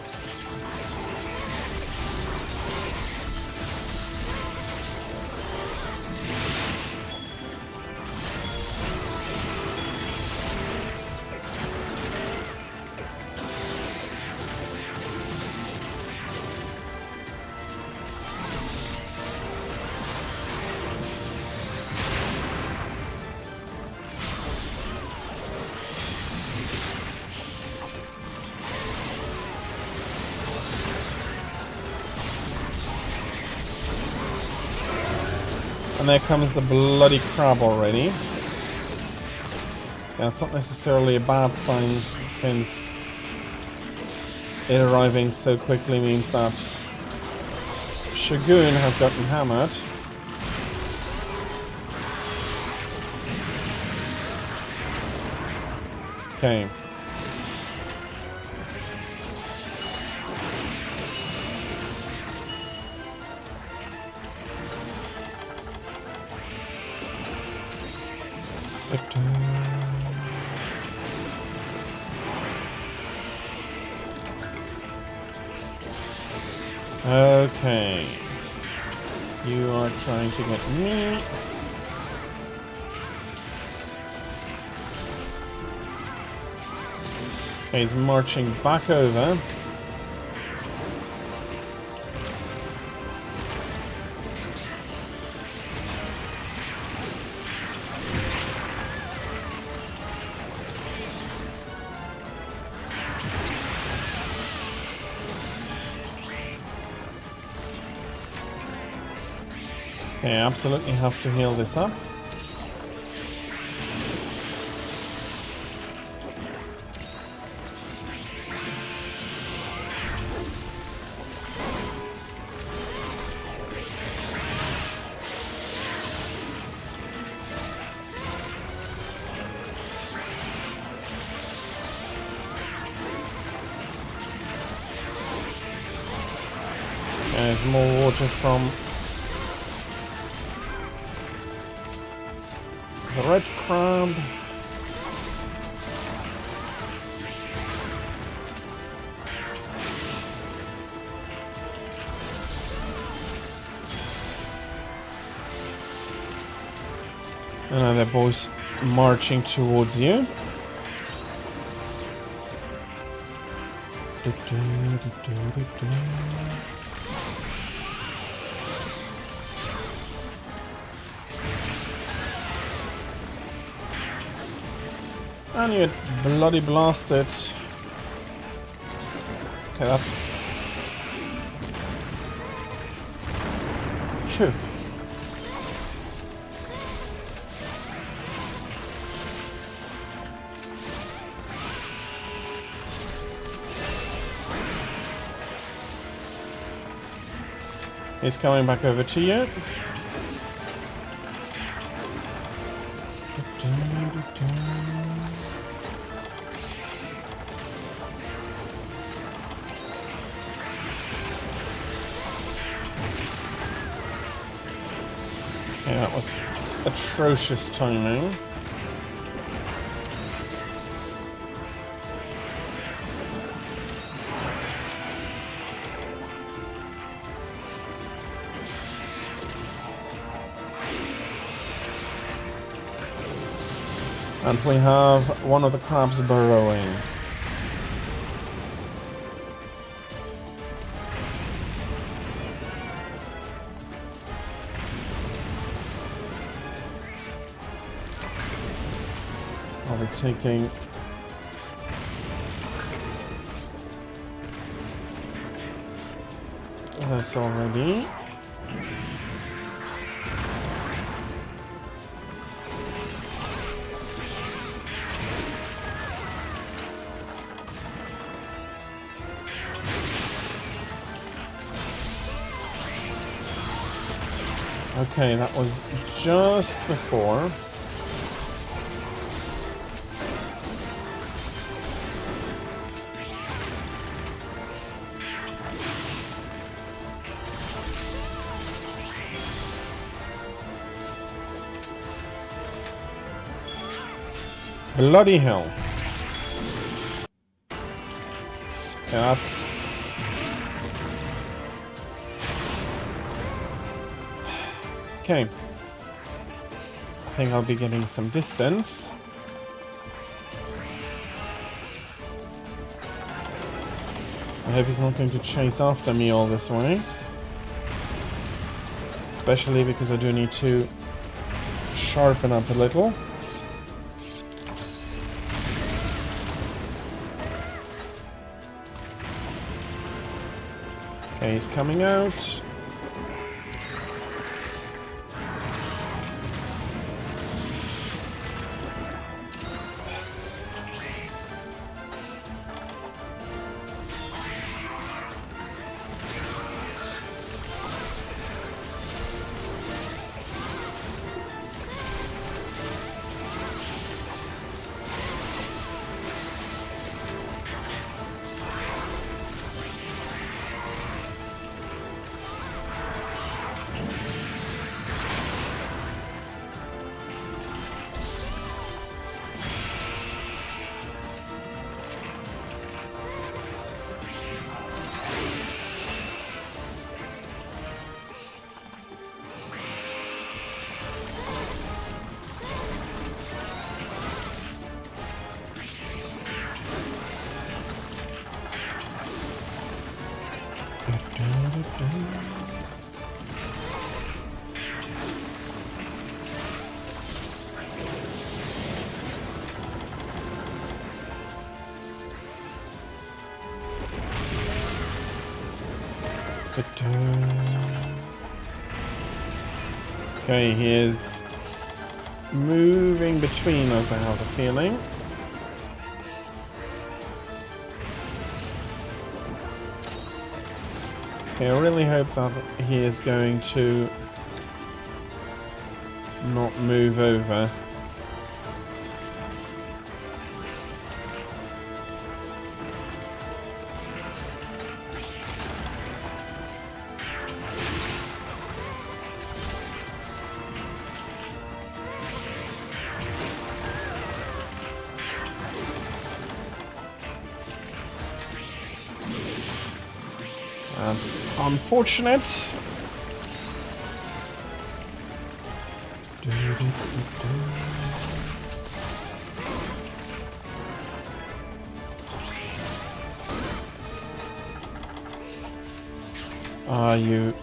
And there comes the bloody crab already. That's not necessarily a bad sign, since it arriving so quickly means that Shogun has gotten hammered. Okay. Okay. You are trying to get me. Okay, he's marching back over. Okay, absolutely have to heal this up. There's more water from the red crab. And now they're both marching towards you. And you bloody blasted. Okay, that's... Phew. He's coming back over to you. Okay, that was atrocious timing. And we have one of the crabs burrowing. I'll be taking this already. Okay, that was just before. Bloody hell. Yeah, that's... Okay. I think I'll be getting some distance. I hope he's not going to chase after me all this way. Especially because I do need to sharpen up a little. Okay, he's coming out. Okay, he is moving between us, I have a feeling. Okay, I really hope that he is going to not move over. That's unfortunate. Are you...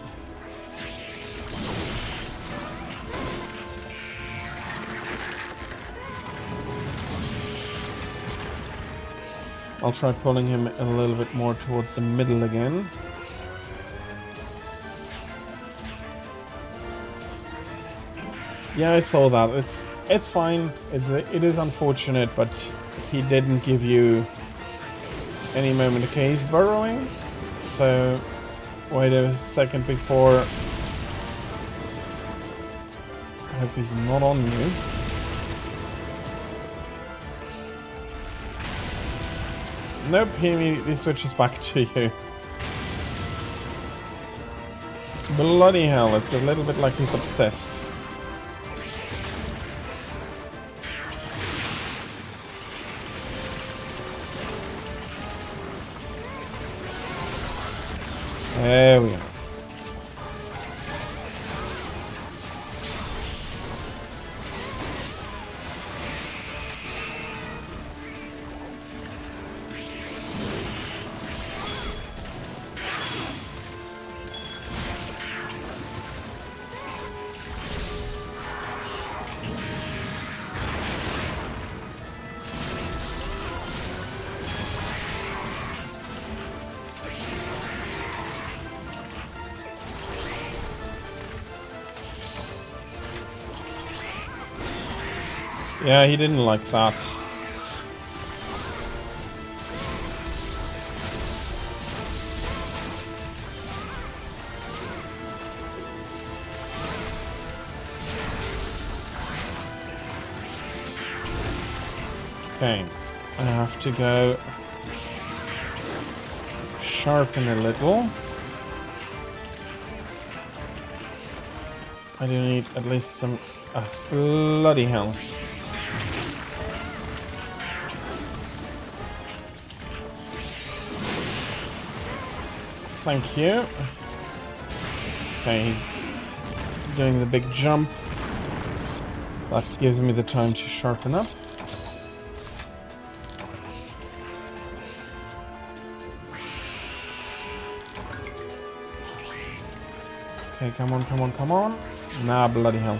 I'll try pulling him a little bit more towards the middle again. Yeah, I saw that. It's fine. It is unfortunate, but he didn't give you any moment. Okay, he's burrowing. So wait a second before. I hope he's not on you. Nope, he immediately switches back to you. Bloody hell, it's a little bit like he's obsessed. There we go. Yeah, he didn't like that. Okay, I have to go sharpen a little. I do need at least some... bloody hell. Thank you. Okay, he's doing the big jump. That gives me the time to sharpen up. Okay, come on, come on, come on. Nah, bloody hell.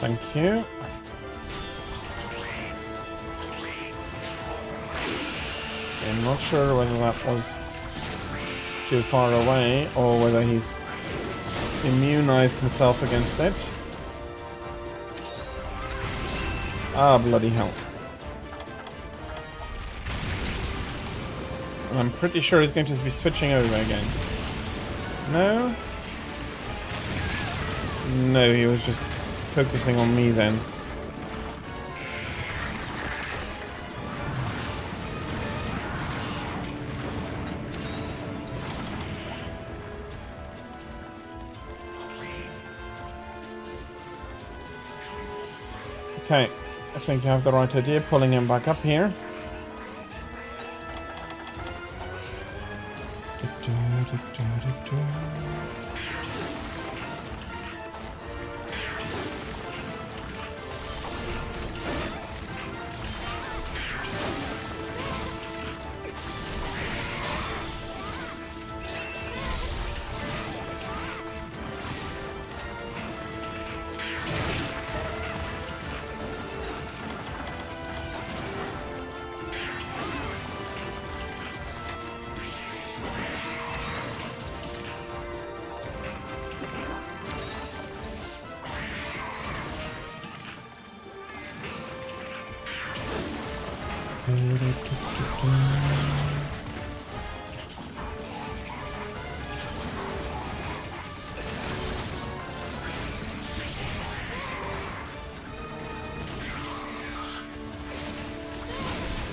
Thank you. I'm not sure whether that was too far away or whether he's immunized himself against it. Ah, bloody hell. And I'm pretty sure he's going to be switching over again. No? No, he was just focusing on me then. Okay, I think you have the right idea, pulling him back up here.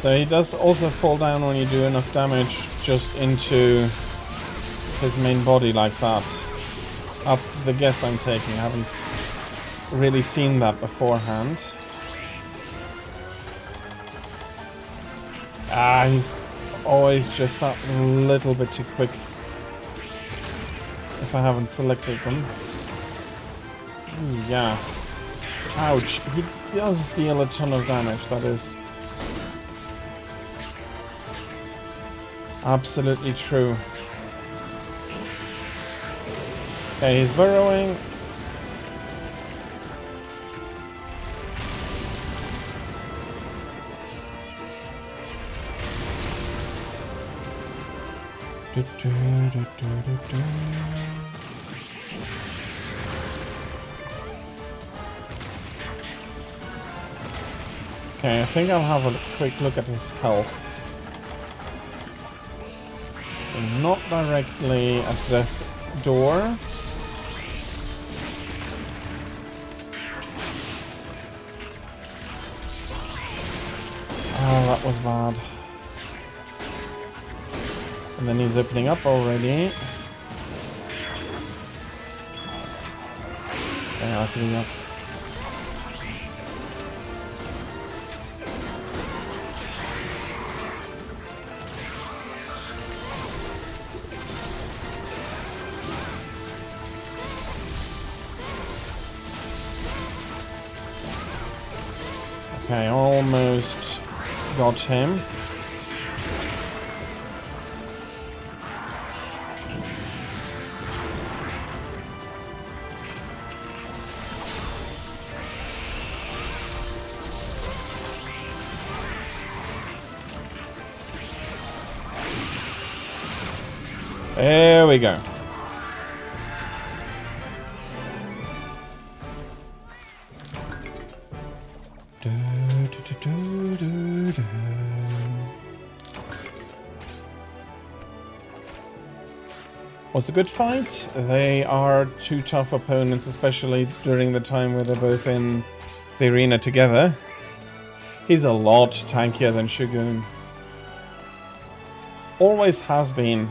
So he does also fall down when you do enough damage just into his main body like that. That's the guess I'm taking. I haven't really seen that beforehand. Ah, he's always just that little bit too quick if I haven't selected them. Ooh, yeah. Ouch. He does deal a ton of damage, that is absolutely true. Okay, he's burrowing. Okay, I think I'll have a quick look at his health. Not directly at death's door. Oh, that was bad. And then he's opening up already. Okay, I think that's... Okay, almost got him. There we go. Was a good fight. They are two tough opponents, especially during the time where they're both in the arena together. He's a lot tankier than Shogun. Always has been.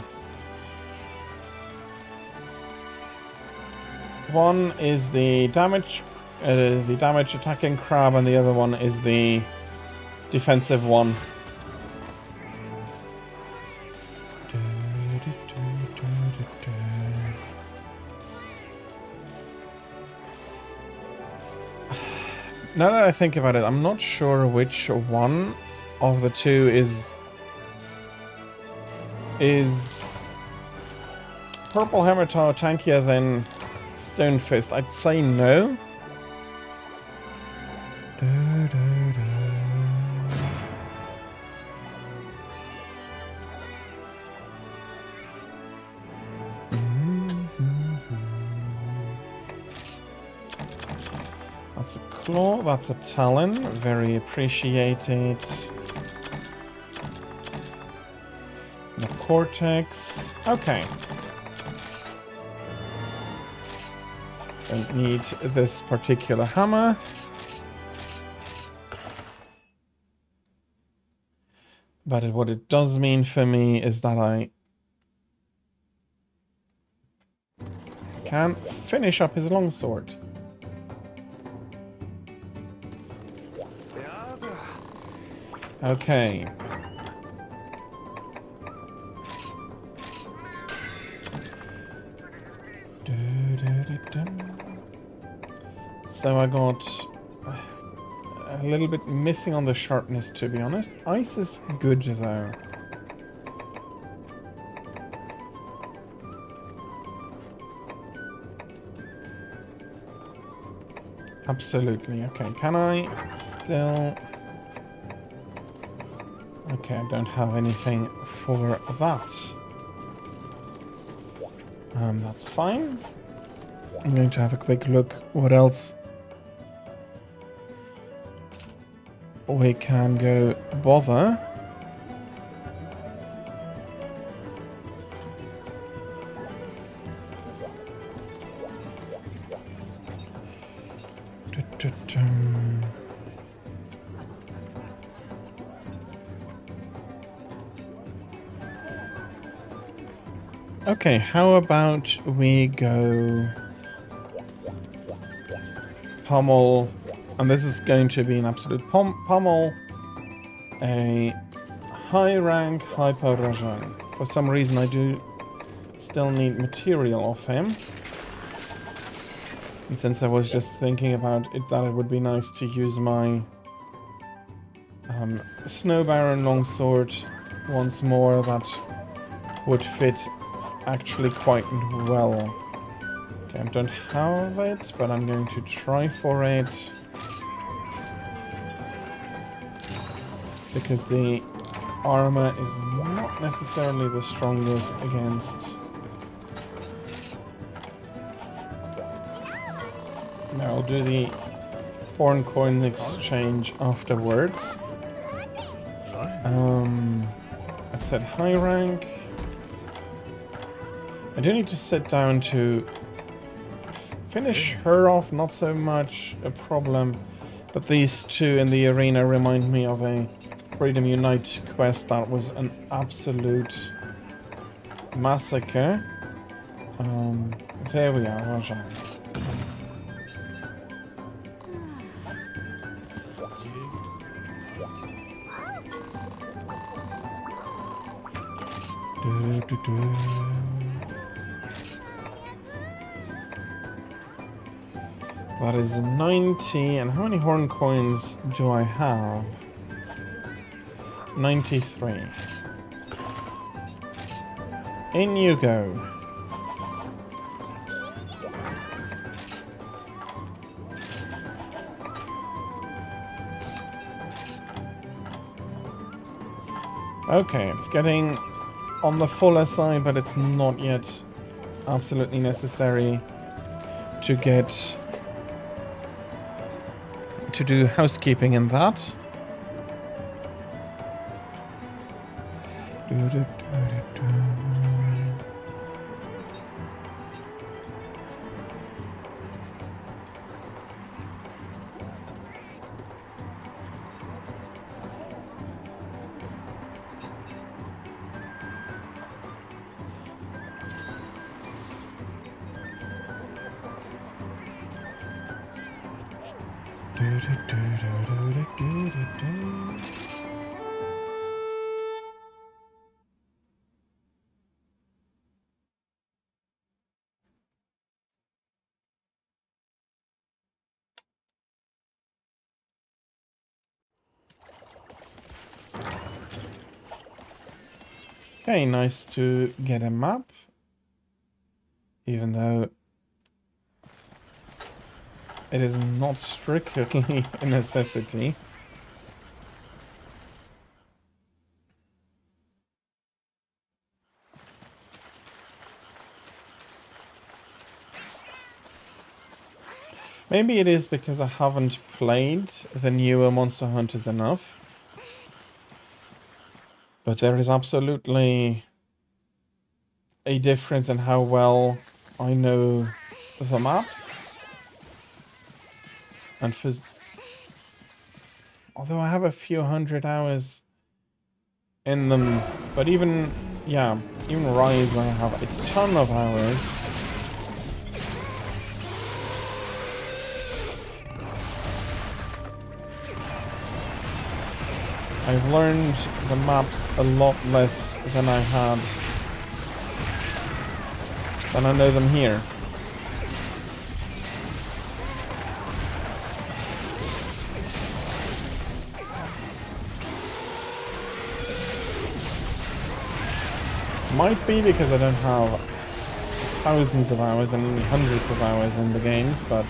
One is the damage attacking crab, and the other one is the defensive one. Now that I think about it, I'm not sure which one of the two is Purple Hammertow tankier than Stone Fist. I'd say no. That's a claw, that's a talon, very appreciated. The cortex, okay. Don't need this particular hammer. But what it does mean for me is that I can finish up his longsword. Okay. So I got a little bit missing on the sharpness, to be honest. Ice is good though. Absolutely. Okay, can I still... Okay, I don't have anything for that. That's fine. I'm going to have a quick look what else we can go bother. Okay, how about we go pommel, and this is going to be an absolute pommel, a high rank Hyper Rajan. For some reason I do still need material off him. And since I was just thinking about it, that it would be nice to use my Snow Baron longsword once more, that would fit actually quite well. Okay, I don't have it, but I'm going to try for it. Because the armor is not necessarily the strongest against... No, I'll do the horn coin exchange afterwards. I said high rank. I do need to sit down to finish her off, not so much a problem, but these two in the arena remind me of a Freedom Unite quest that was an absolute massacre. There we are, Rajan. That is 90, and how many horn coins do I have? 93. In you go. Okay, it's getting on the fuller side, but it's not yet absolutely necessary to get to do housekeeping in that. Okay, nice to get a map. Even though it is not strictly a necessity. Maybe it is because I haven't played the newer Monster Hunters enough. But there is absolutely a difference in how well I know the maps. And for... although I have a few hundred hours in them, but even, yeah, even Rise where I have a ton of hours. I've learned the maps a lot less than I know them here. Might be because I don't have thousands of hours and only hundreds of hours in the games, but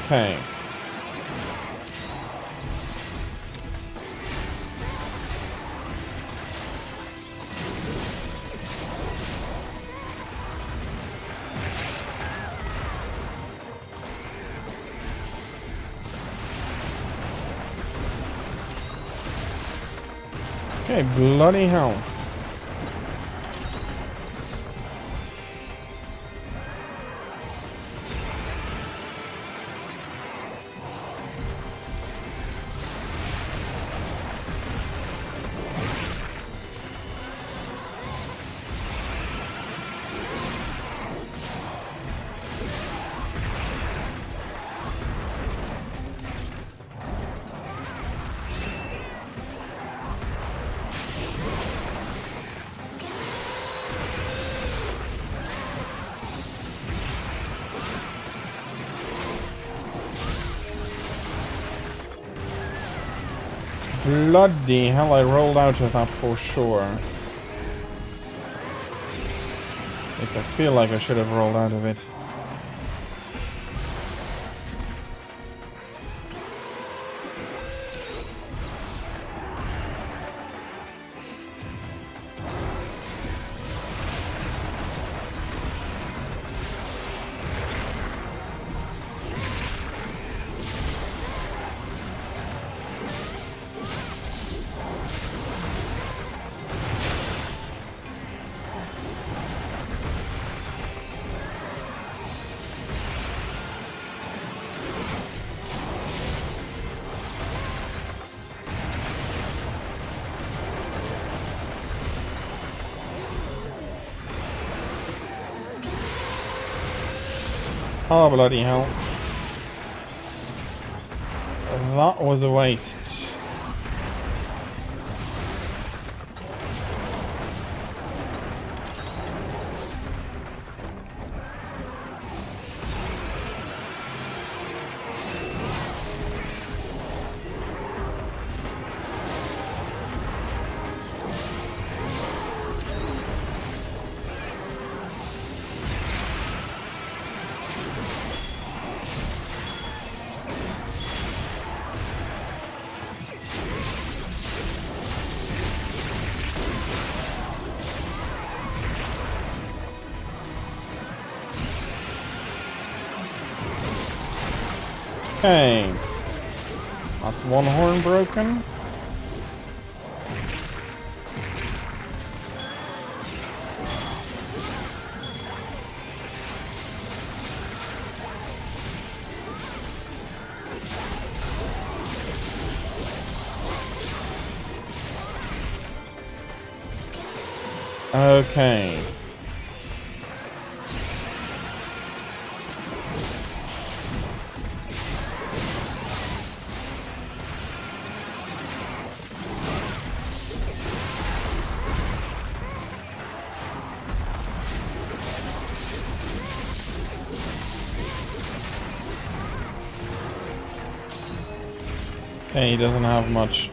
okay. Okay, bloody hell. Bloody hell, I rolled out of that for sure. Like, I feel like I should have rolled out of it. Oh, bloody hell. That was a waste. Okay. That's one horn broken. Okay. Okay, he doesn't have much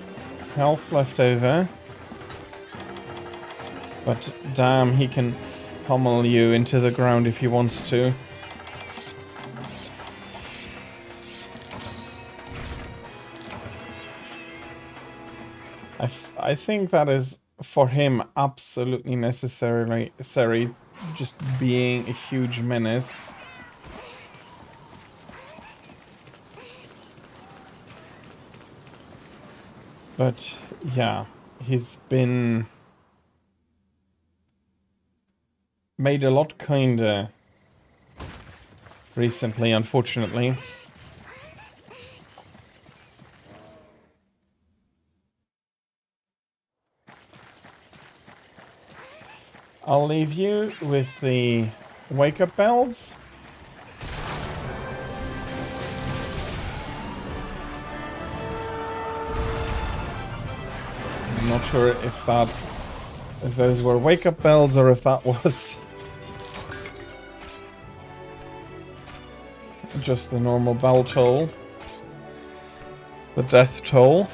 health left over. But damn, he can pummel you into the ground if he wants to. I think that is, for him, absolutely necessary, just being a huge menace. But, yeah, he's been made a lot kinder recently, unfortunately. I'll leave you with the wake-up bells. I'm not sure if those were wake-up bells or if that was just the normal bell toll. The death toll.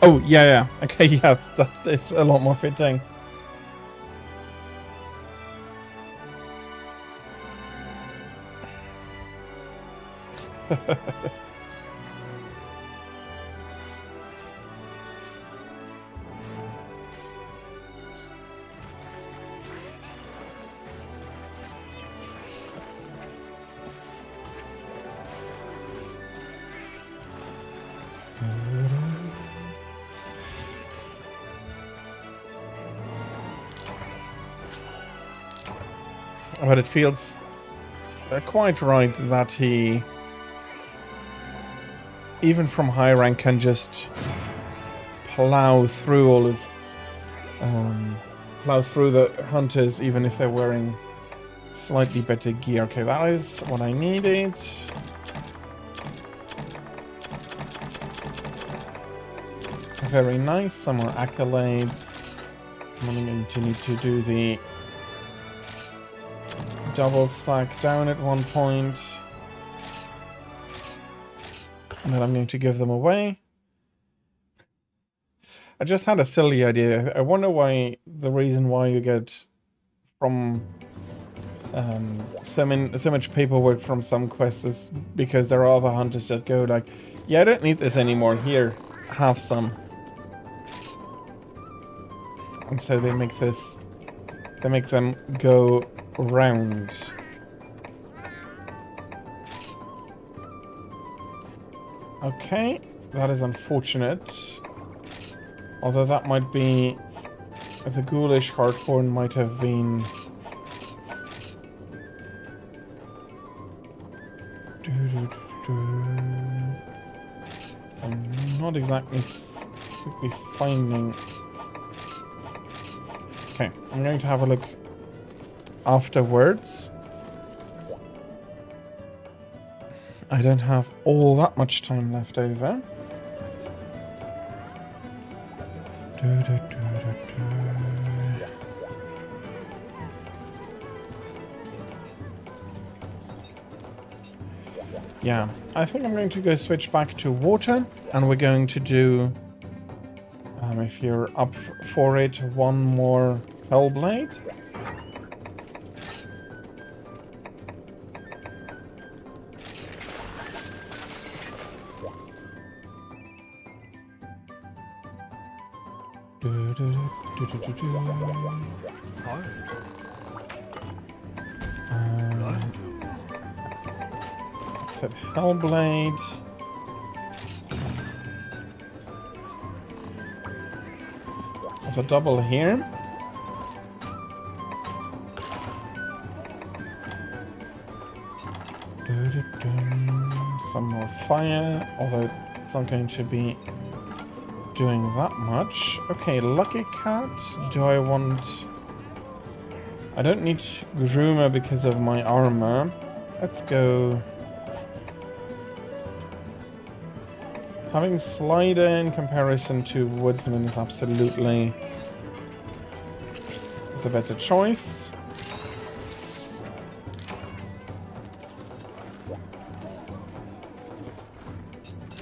Oh, yeah. Okay, yeah, that is a lot more fitting. But it feels quite right that he, even from high rank, can just plow through all of, plow through the hunters, even if they're wearing slightly better gear. Okay, that is what I needed. Very nice. Some more accolades. I'm going to need to do the double stack down at one point. And then I'm going to give them away. I just had a silly idea. I wonder why the reason why you get from so much paperwork from some quests is because there are other hunters that go like, yeah, I don't need this anymore. Here, have some. And so they make them go round. Okay, that is unfortunate. Although that might be... the ghoulish hearthorn might have been... I'm not exactly finding... Okay, I'm going to have a look afterwards. I don't have all that much time left over. Yeah, I think I'm going to go switch back to water, and we're going to do, if you're up for it, one more Hellblade. Said Hellblade. With a double here. Some more fire, although it's not going to be doing that much. Okay, Lucky Cat. Do I want... I don't need Groomer because of my armor. Let's go... Having Slider in comparison to Woodsman is absolutely the better choice.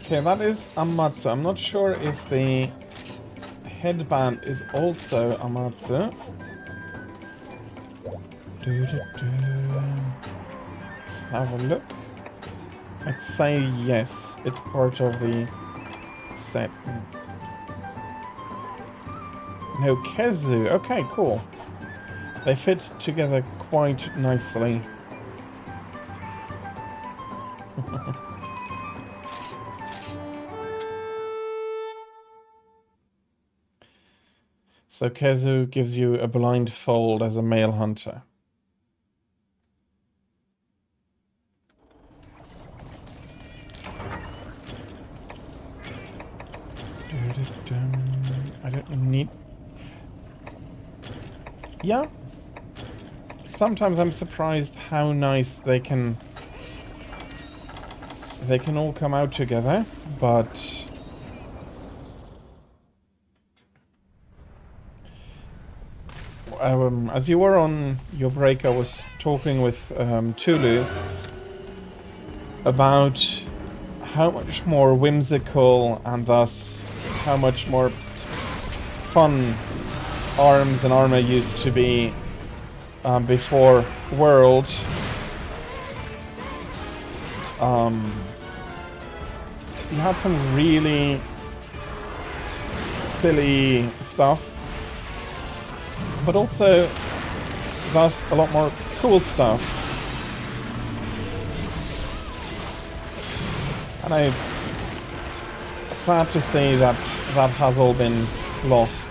Okay, that is Amatsu. I'm not sure if the headband is also Amatsu. Let's have a look. I'd say yes, it's part of the set. No, Kezu. Okay, cool. They fit together quite nicely. So Kezu gives you a blindfold as a male hunter. I don't need... Yeah. Sometimes I'm surprised how nice they can all come out together, but... as you were on your break, I was talking with Tulu about how much more whimsical and thus how much more fun arms and armor used to be before World. You had some really silly stuff, but also thus a lot more cool stuff. And it's sad to say that that has all been lost.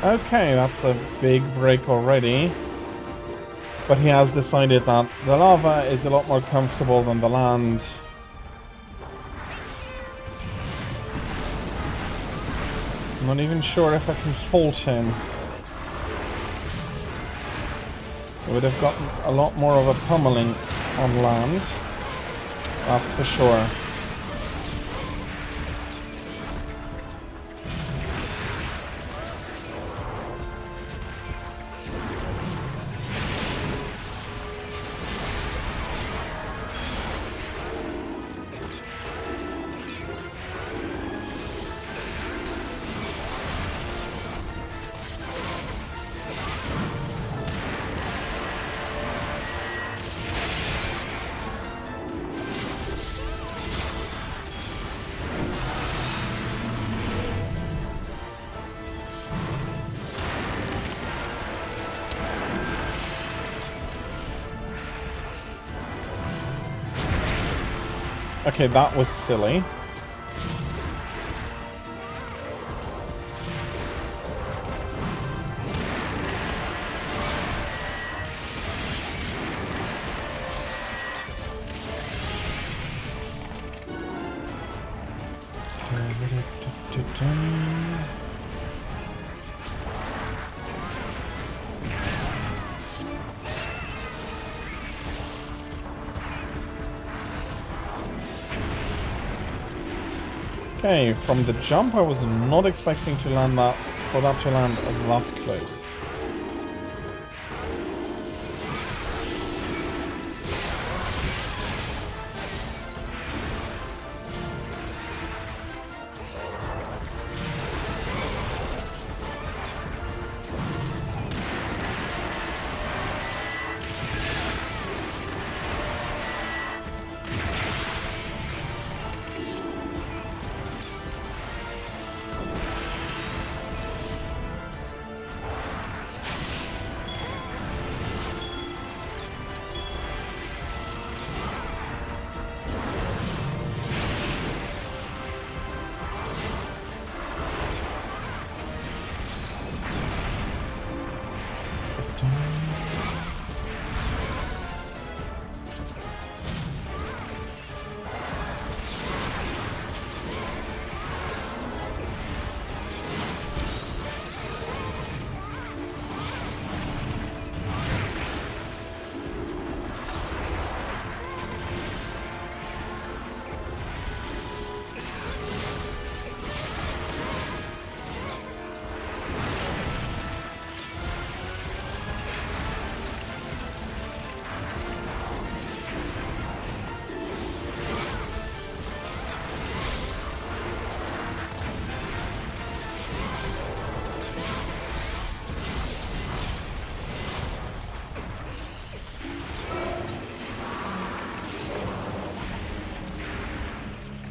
Okay, that's a big break already. But he has decided that the lava is a lot more comfortable than the land. I'm not even sure if I can fault him. He would have gotten a lot more of a pummeling on land. That's for sure. Okay, that was silly. Okay, from the jump I was not expecting to land that, for that to land that close.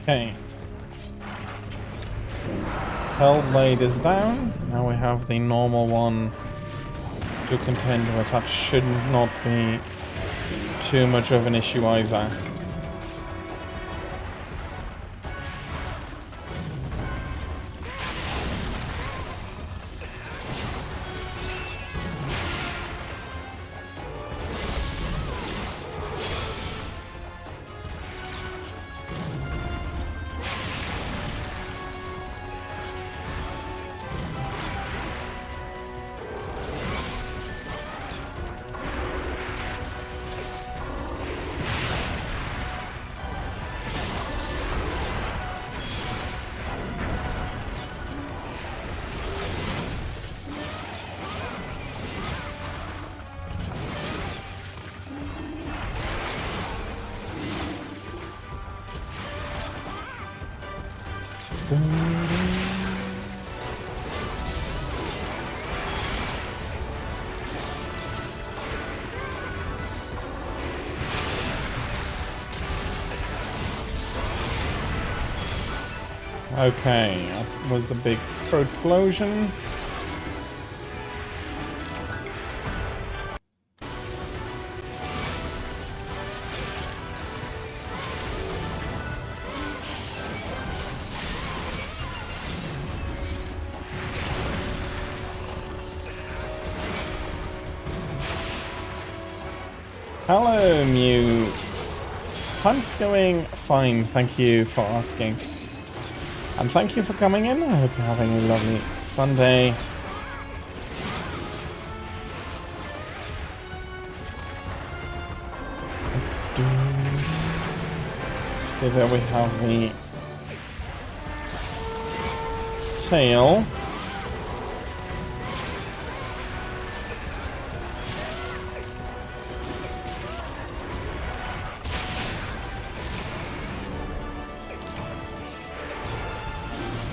Okay. Hellblade is down. Now we have the normal one to contend with. That should not be too much of an issue either. Okay, that was the big throat explosion. Hello, Mew. Hunt's going fine, thank you for asking. And thank you for coming in. I hope you're having a lovely Sunday. Okay, there we have the tail.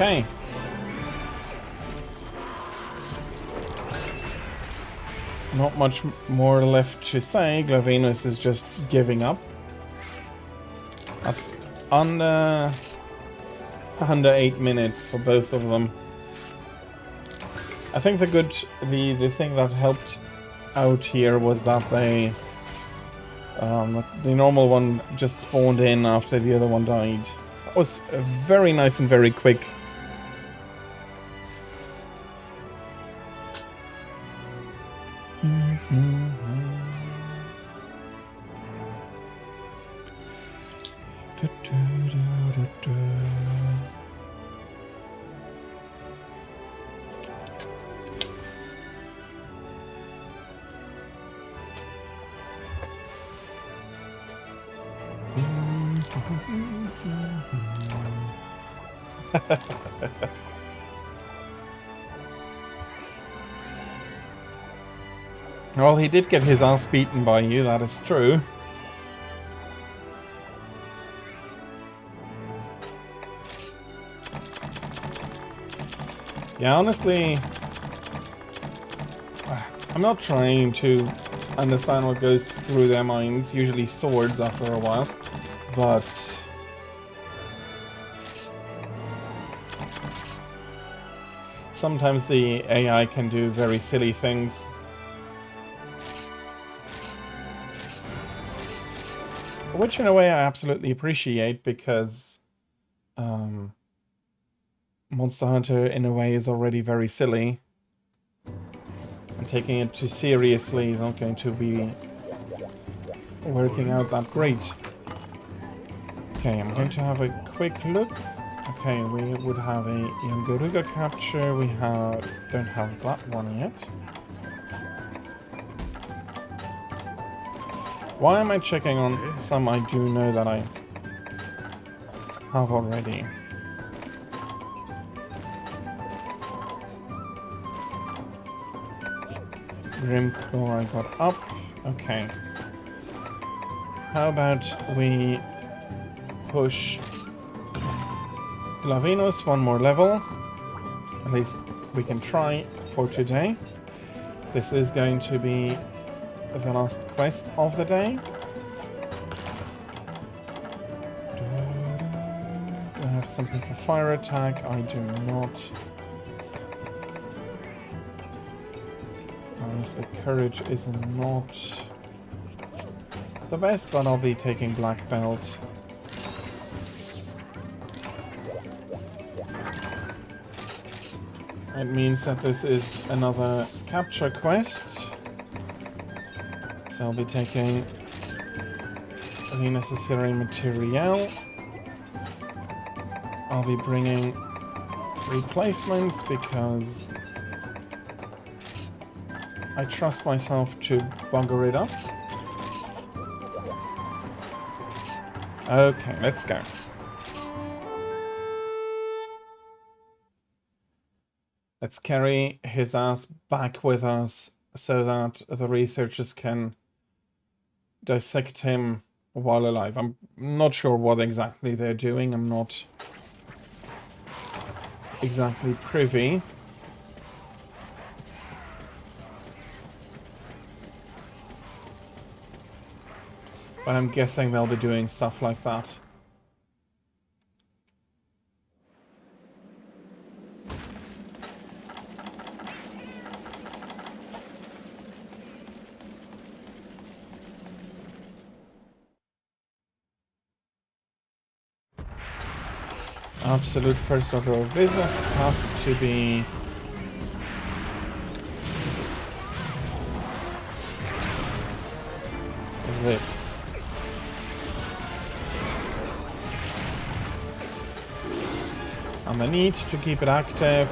Okay. Not much more left to say. Glavenus is just giving up. That's under 8 minutes for both of them. I think the thing that helped out here was that the normal one just spawned in after the other one died. That was very nice and very quick. Well, he did get his ass beaten by you, that is true. Yeah, honestly, I'm not trying to understand what goes through their minds, usually swords after a while, but sometimes the AI can do very silly things. Which in a way I absolutely appreciate, because Monster Hunter in a way is already very silly. And taking it too seriously is not going to be working out that great. Okay, I'm going to have a quick look. Okay, we would have a Yangaruga capture. We don't have that one yet. Why am I checking on some I do know that I have already? Grimcore I got up. Okay. How about we push Glavenus one more level? At least we can try for today. This is going to be the last quest of the day. something for fire attack. I do not. Honestly, courage is not the best, but I'll be taking black belt. It means that this is another capture quest. So I'll be taking the necessary material. I'll be bringing replacements because I trust myself to bugger it up. Okay, let's go. Let's carry his ass back with us so that the researchers can dissect him while alive. I'm not sure what exactly they're doing. I'm not exactly privy. But I'm guessing they'll be doing stuff like that. Absolute first order of business has to be this. And I need to keep it active.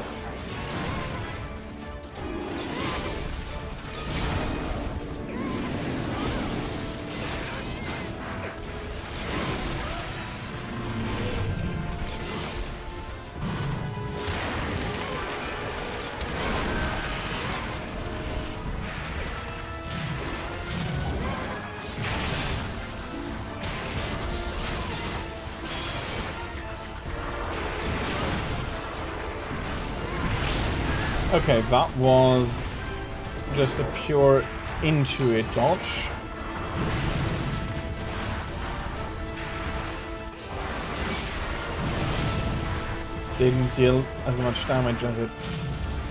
Okay, that was just a pure intuit dodge. Didn't deal as much damage as it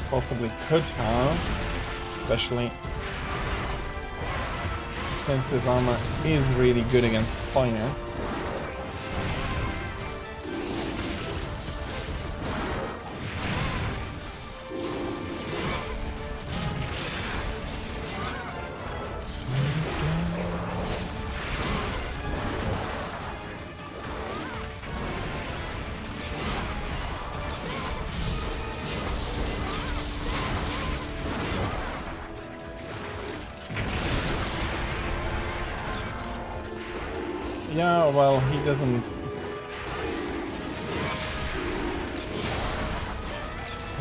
possibly could have, especially since this armor is really good against fire. Yeah, well, he doesn't...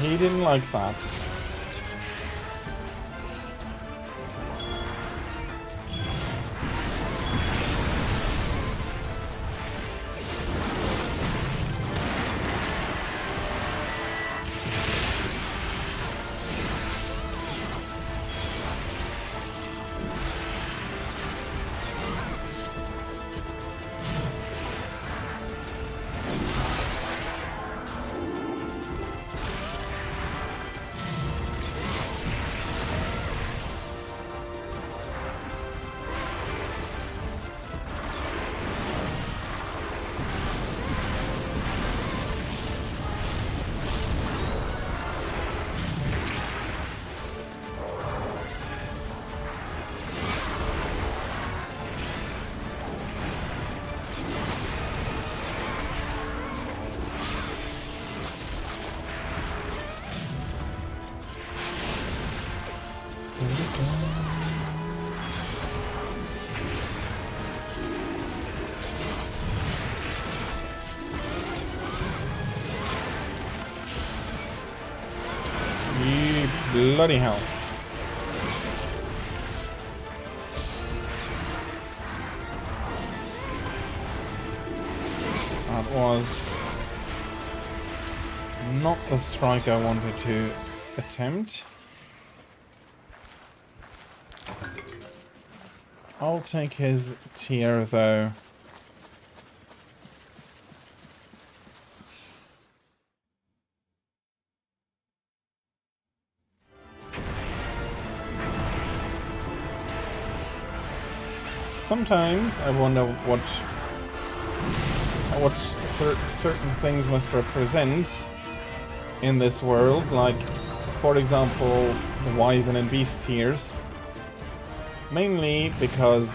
He didn't like that. Bloody hell. That was not the strike I wanted to attempt. I'll take his tier though. sometimes I wonder what certain things must represent in this world, like, for example, the Wyvern and Beast tiers. Mainly because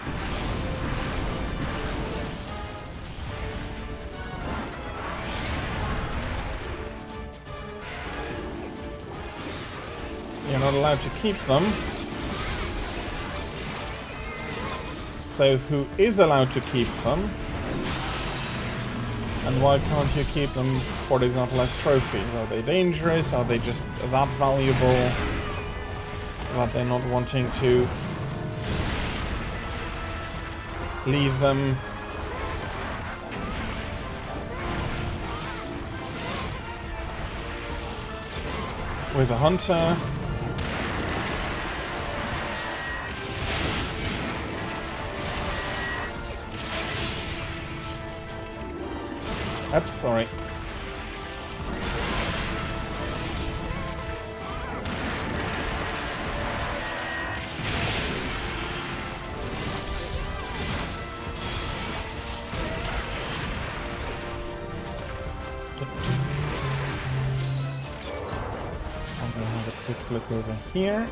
you're not allowed to keep them. So who is allowed to keep them? And why can't you keep them, for example, as trophies? Are they dangerous? Are they just that valuable that they're not wanting to leave them? With a hunter. Oops, sorry. I'm gonna have a quick look over here.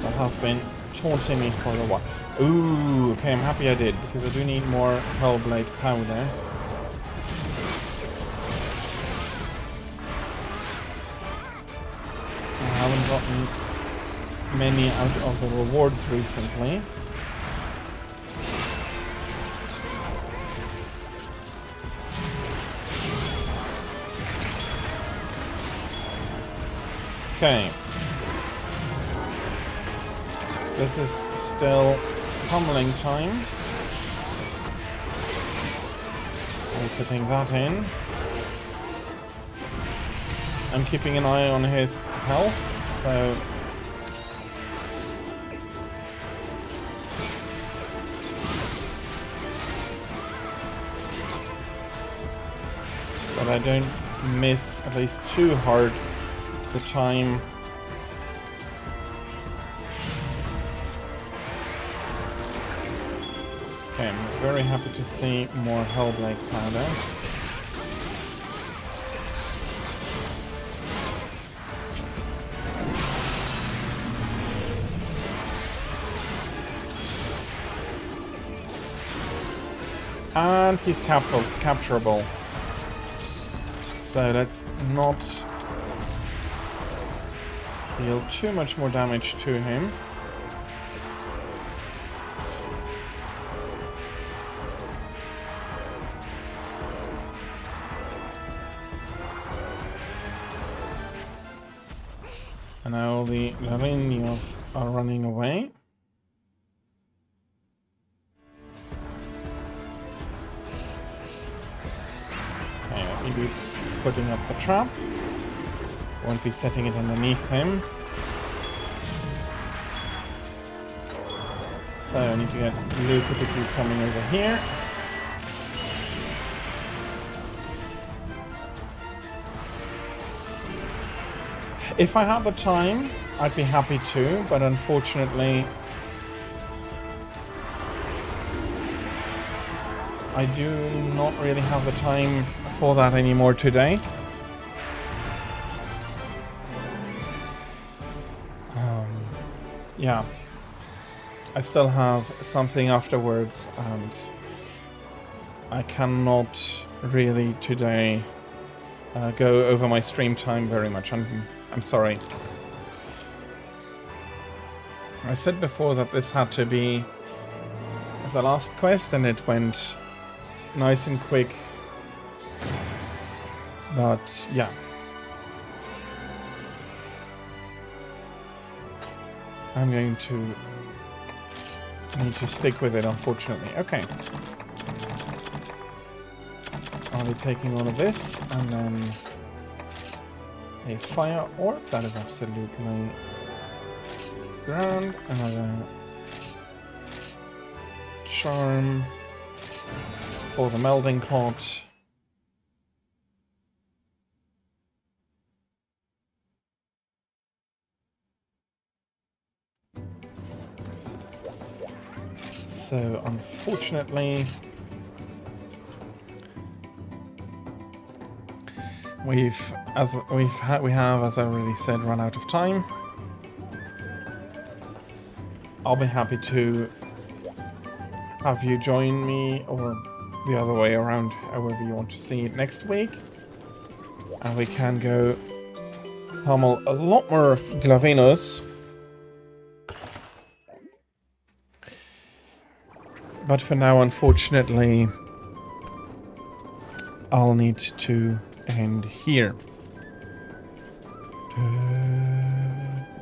That has been taunting me for a while. Ooh, okay, I'm happy I did, because I do need more Hellblade powder. I haven't gotten many out of the rewards recently. Okay. This is still pummeling time. I'm putting that in. I'm keeping an eye on his health, so that I don't miss at least too hard the time. Okay, I'm very happy to see more Hellblade powder. And he's capturable. So let's not deal too much more damage to him. And now all the deviants are running away. Okay, let me be putting up the trap. Won't be setting it underneath him. So I need to get Luke coming over here. If I had the time, I'd be happy to, but unfortunately I do not really have the time for that anymore today. Yeah. I still have something afterwards, and I cannot really today go over my stream time very much. I'm sorry. I said before that this had to be the last quest, and it went nice and quick. But yeah. I'm going to need to stick with it, unfortunately. Okay. I'll be taking all of this, and then a fire orb. That is absolutely grand. Another charm for the melding pot. So unfortunately, we have, as I already said, run out of time. I'll be happy to have you join me, or the other way around, however you want to see it, next week, and we can go pummel a lot more Glavinos. But for now, unfortunately, I'll need to end here.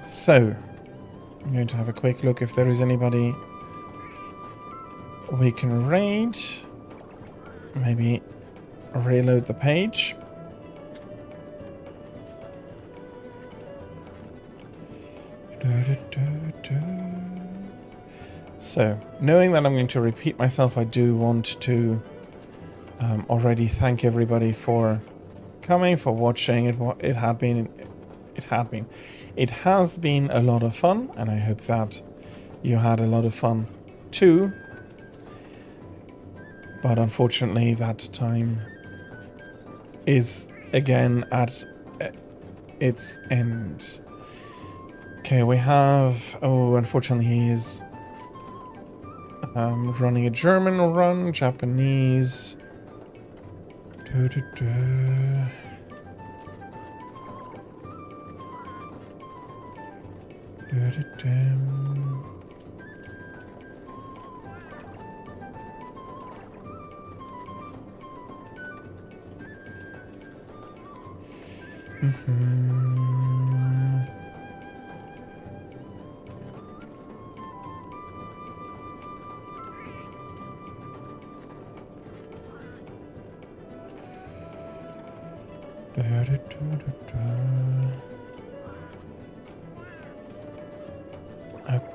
So, I'm going to have a quick look if there is anybody we can raid. Maybe reload the page. So, knowing that I'm going to repeat myself, I do want to already thank everybody for coming, for watching. It has been a lot of fun, and I hope that you had a lot of fun too. But unfortunately, that time is again at its end. Okay, we have... Oh, unfortunately, he is running a German run, Japanese.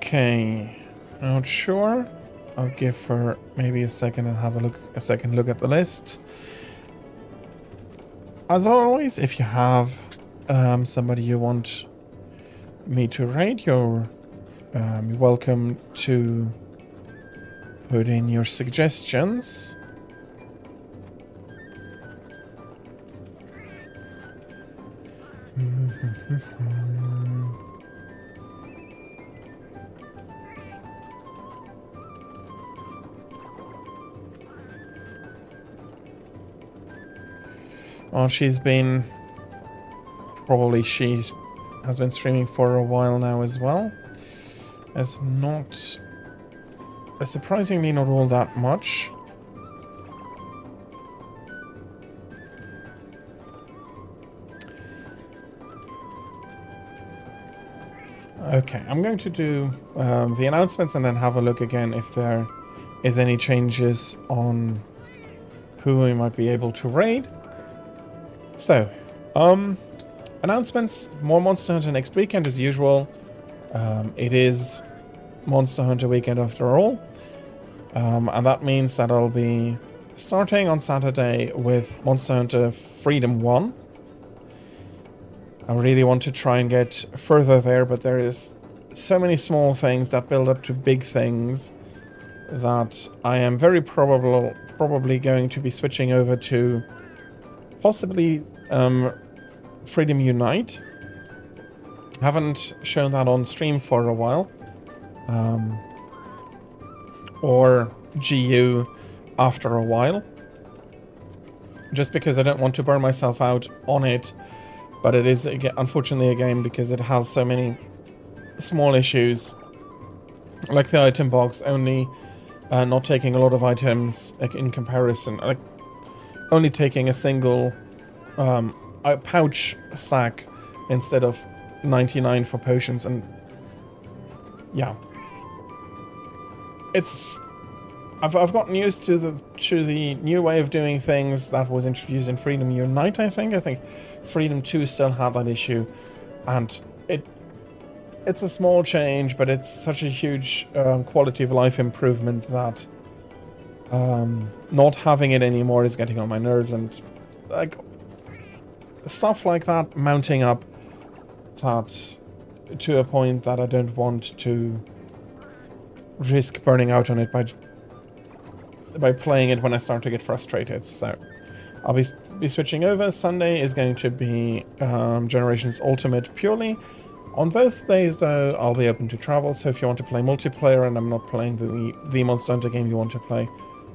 Okay, not sure. I'll give her maybe a second and have a second look at the list. As always, if you have somebody you want me to raid, you're welcome to put in your suggestions. Well, she has been streaming for a while now as well. As not... surprisingly not all that much. Okay, I'm going to do the announcements and then have a look again if there is any changes on who we might be able to raid. So, announcements, more Monster Hunter next weekend as usual. It is Monster Hunter weekend after all. And that means that I'll be starting on Saturday with Monster Hunter Freedom 1. I really want to try and get further there, but there is so many small things that build up to big things that I am very probably going to be switching over to possibly Freedom Unite. Haven't shown that on stream for a while. Or GU after a while. Just because I don't want to burn myself out on it. But it is, unfortunately, a game because it has so many small issues. Like the item box only not taking a lot of items in comparison. Like only taking a single a pouch stack instead of 99 for potions, and yeah, it's I've gotten used to the new way of doing things that was introduced in Freedom Unite. I think Freedom 2 still had that issue, and it's a small change, but it's such a huge quality of life improvement that not having it anymore is getting on my nerves, and like stuff like that mounting up that to a point that I don't want to risk burning out on it by playing it when I start to get frustrated. So I'll be switching over. Sunday is going to be Generations Ultimate purely. On both days, though, I'll be open to travel. So if you want to play multiplayer and I'm not playing the Monster Hunter game you want to play,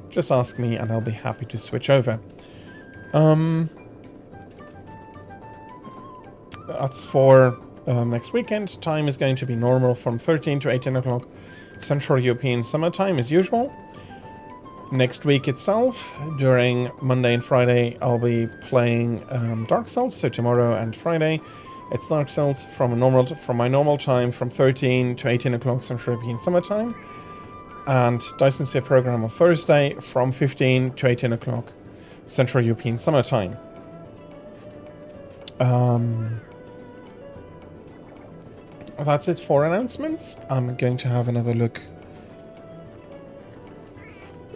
just ask me and I'll be happy to switch over. That's for next weekend. Time is going to be normal from 13 to 18 o'clock Central European Summer Time as usual. Next week itself, during Monday and Friday, I'll be playing Dark Souls. So tomorrow and Friday, it's Dark Souls from my normal time from 13 to 18 o'clock Central European Summer Time. And Dyson Sphere program on Thursday from 15 to 18 o'clock Central European Summer Time. That's it for announcements. I'm going to have another look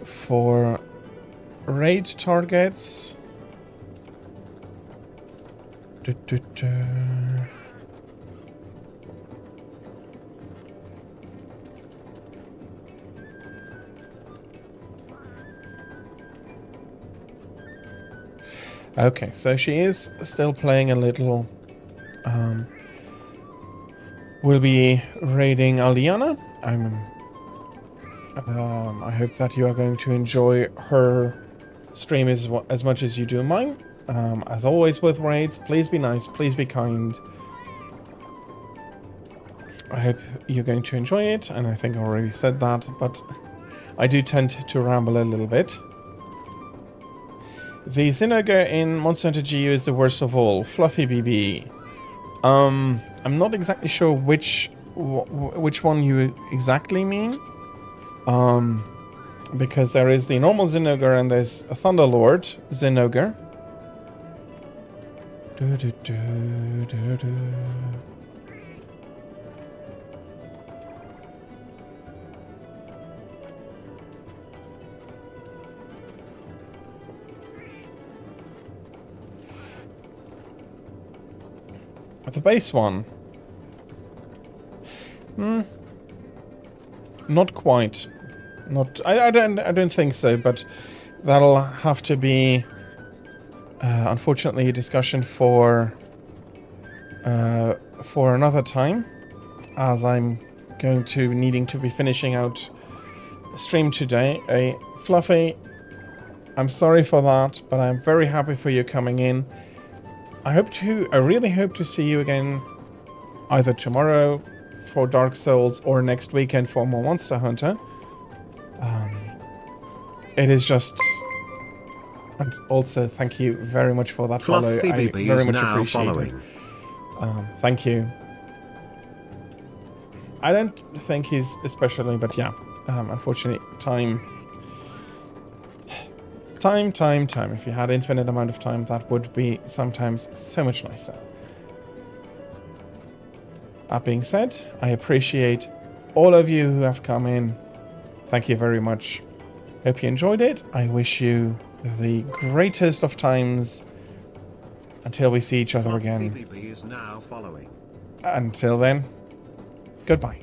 for raid targets. Okay, so she is still playing a little. We'll be raiding Aliana. I hope that you are going to enjoy her stream as much as you do mine. As always with raids, please be nice, please be kind. I hope you're going to enjoy it, and I think I already said that, but I do tend to ramble a little bit. The Zinogre in Monster Hunter GU is the worst of all. Fluffy BB. I'm not exactly sure which one you exactly mean. Because there is the normal Zinogre and there's a Thunderlord Zinogre. The base one. Not quite. I don't think so, but that'll have to be unfortunately a discussion for another time, as I'm going to needing to be finishing out a stream today. Fluffy, I'm sorry for that, but I'm very happy for you coming in. I really hope to see you again either tomorrow for Dark Souls or next weekend for more Monster Hunter. It is just... And also, thank you very much for that follow. I very much appreciate it. Thank you. I don't think he's especially, but yeah. Unfortunately, time. If you had infinite amount of time, that would be sometimes so much nicer. That being said, I appreciate all of you who have come in. Thank you very much. Hope you enjoyed it. I wish you the greatest of times until we see each other again. Until then, goodbye.